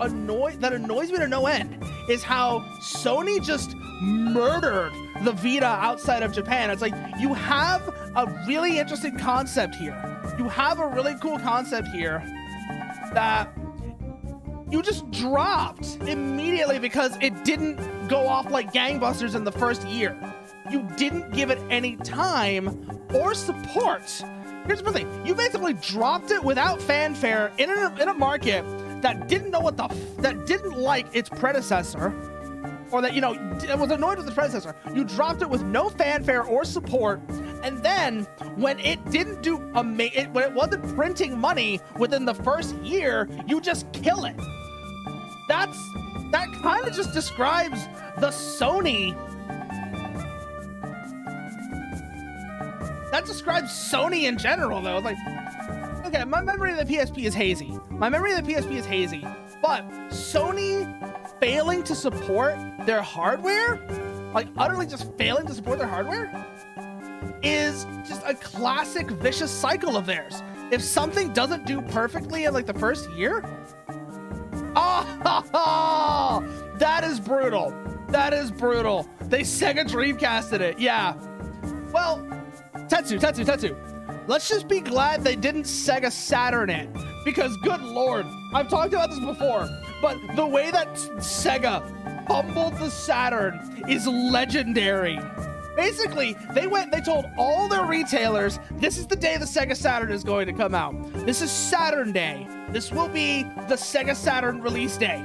annoys me to no end, is how Sony just murdered the Vita outside of Japan. It's like, you have a really interesting concept here. You have a really cool concept here that you just dropped immediately because it didn't go off like gangbusters in the first year. You didn't give it any time or support. Here's the thing: you basically dropped it without fanfare in a market that didn't know that didn't like its predecessor, or that, you know, it was annoyed with the predecessor. You dropped it with no fanfare or support, and then when it didn't do when it wasn't printing money within the first year, you just kill it. That kind of just describes the Sony. That describes Sony in general, though. It's like, okay, my memory of the PSP is hazy. But Sony failing to support their hardware, like utterly just failing to support their hardware, is just a classic vicious cycle of theirs. If something doesn't do perfectly in like the first year, that is brutal. They Sega Dreamcasted it. Yeah. Well, Tetsu. Let's just be glad they didn't Sega Saturn it, because good lord, I've talked about this before, but the way that Sega fumbled the Saturn is legendary. Basically, they told all their retailers, this is the day the Sega Saturn is going to come out. This is Saturn Day. This will be the Sega Saturn release day.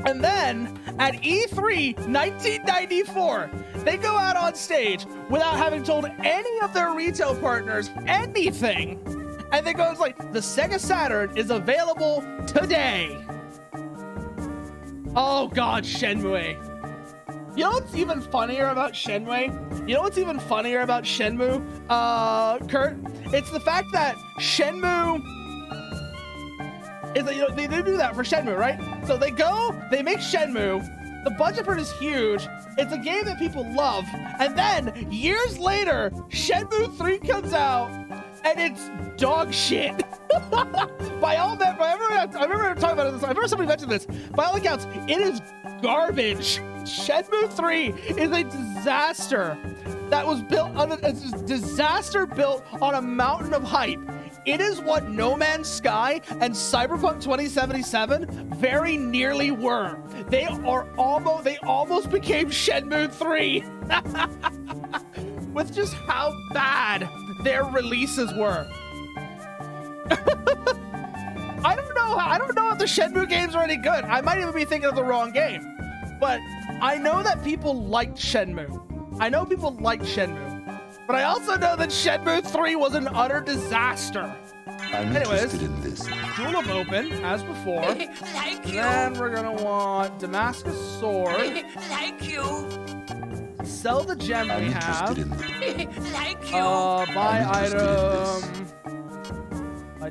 And then at E3 1994, they go out on stage without having told any of their retail partners anything. And they go, it's like, the Sega Saturn is available today. Oh God, Shenmue. You know what's even funnier about Shenmue? Kurt? It's the fact that Shenmue is that, you know, they do that for Shenmue, right? So they make Shenmue, the budget for it is huge, it's a game that people love, and then years later, Shenmue 3 comes out, and it's dog shit. I remember talking about this, I remember somebody mentioned this, by all accounts, it is garbage. Shenmue 3 is a disaster that was built on a mountain of hype. It is what No Man's Sky and Cyberpunk 2077 very nearly were. They almost became Shenmue 3 with just how bad their releases were. I don't know if the Shenmue games are any good. I might even be thinking of the wrong game. But I know that people liked Shenmue. But I also know that Shenmue 3 was an utter disaster. Anyways, in this. Jewel of Open, as before. Thank you. Then we're gonna want Damascus Sword. Thank you. Sell the gem we have. Thank you. Buy item. Buy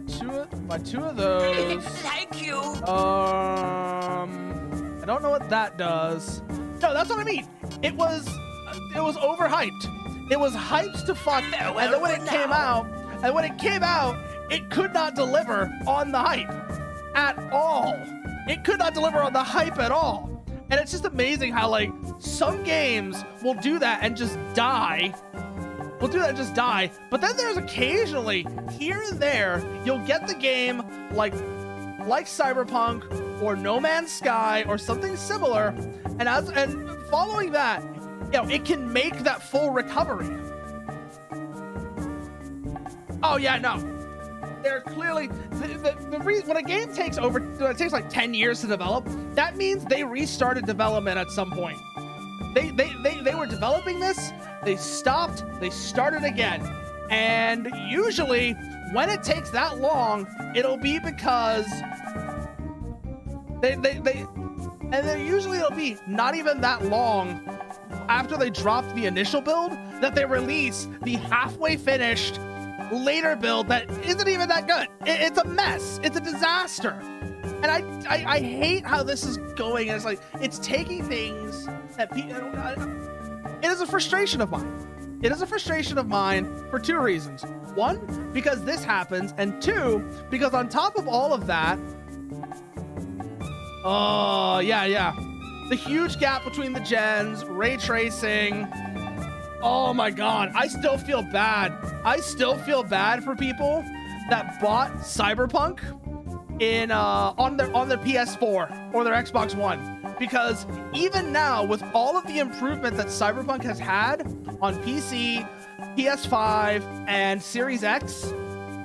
two of those. Thank you. I don't know what that does. No, that's what I mean. It was overhyped. It was hyped to fuck, and then when it came out, it could not deliver on the hype at all. And it's just amazing how, like, some games will do that and just die. But then there's occasionally, here and there, you'll get the game like Cyberpunk or No Man's Sky or something similar, and following that, you know, it can make that full recovery. Oh yeah, no. They're clearly the reason when a game takes like 10 years to develop, that means they restarted development at some point. They were developing this, they stopped, they started again, and usually when it takes that long, it'll be because they and then usually it'll be not even that long after they dropped the initial build that they release the halfway finished later build that isn't even that good. It's a mess. It's a disaster. And I hate how this is going. And it's like, it's taking things that people, it is a frustration of mine. It is a frustration of mine for two reasons. One, because this happens, and two, because on top of all of that, oh, yeah. The huge gap between the gens, ray tracing. Oh my God, I still feel bad. I still feel bad for people that bought Cyberpunk in on their PS4 or their Xbox One, because even now, with all of the improvement that Cyberpunk has had on PC, PS5, and Series X,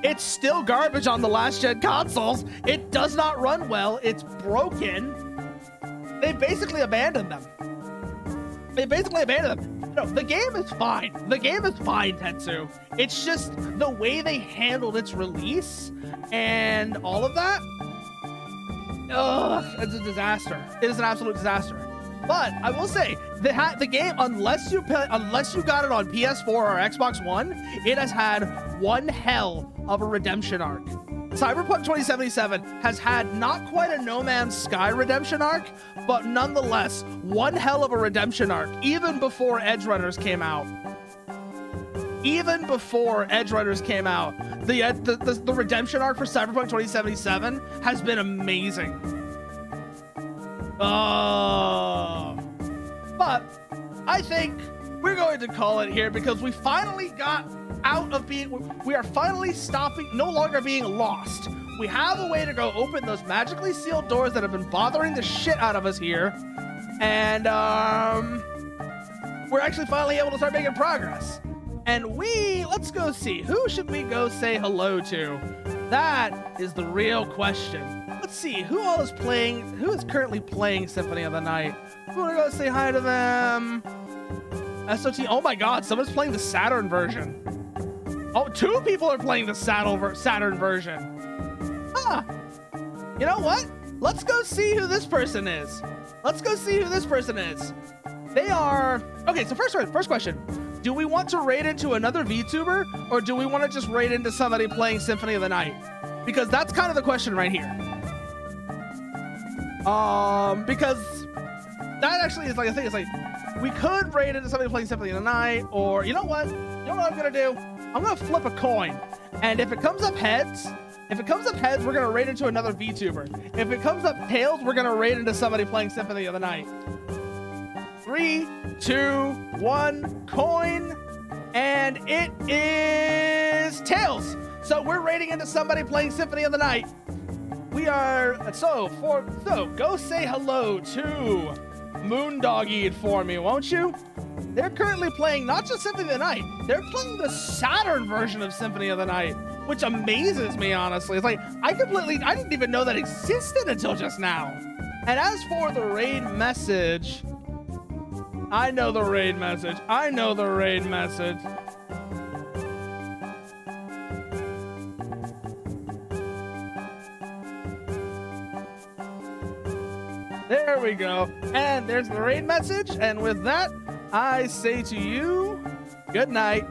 it's still garbage on the last gen consoles. It does not run well. It's broken. They basically abandoned them. No, the game is fine. The game is fine, Tetsu. It's just the way they handled its release and all of that. Ugh, it's a disaster. It is an absolute disaster. But I will say, the game, unless you got it on PS4 or Xbox One, it has had one hell of a redemption arc. Cyberpunk 2077 has had not quite a No Man's Sky redemption arc, but nonetheless, one hell of a redemption arc, even before Edge Runners came out. Even before Edge Runners came out, the redemption arc for Cyberpunk 2077 has been amazing. But I think we're going to call it here because we finally got out of being, we are finally stopping, no longer being lost. We have a way to go open those magically sealed doors that have been bothering the shit out of us here. And we're actually finally able to start making progress. And let's go see, who should we go say hello to? That is the real question. Let's see, who is currently playing Symphony of the Night? We want to go say hi to them. SOTN, oh my God, someone's playing the Saturn version. Oh, two people are playing the Saturn version. Huh. You know what? Let's go see who this person is. They are... Okay, so first question. Do we want to raid into another VTuber, or do we want to just raid into somebody playing Symphony of the Night? Because that's kind of the question right here. Because that actually is like, I think it's like, we could raid into somebody playing Symphony of the Night, or you know what I'm gonna do? I'm gonna flip a coin, and if it comes up heads, we're gonna raid into another VTuber. If it comes up tails, we're gonna raid into somebody playing Symphony of the Night. 3, 2, 1, coin, and it is tails. So we're raiding into somebody playing Symphony of the Night. We are so go say hello to Moondoggy for me, won't you? They're currently playing not just Symphony of the Night, they're playing the Saturn version of Symphony of the Night, which amazes me, honestly. It's like, I didn't even know that existed until just now. And as for the raid message, I know the raid message. There we go. And there's the raid message. And with that, I say to you, good night.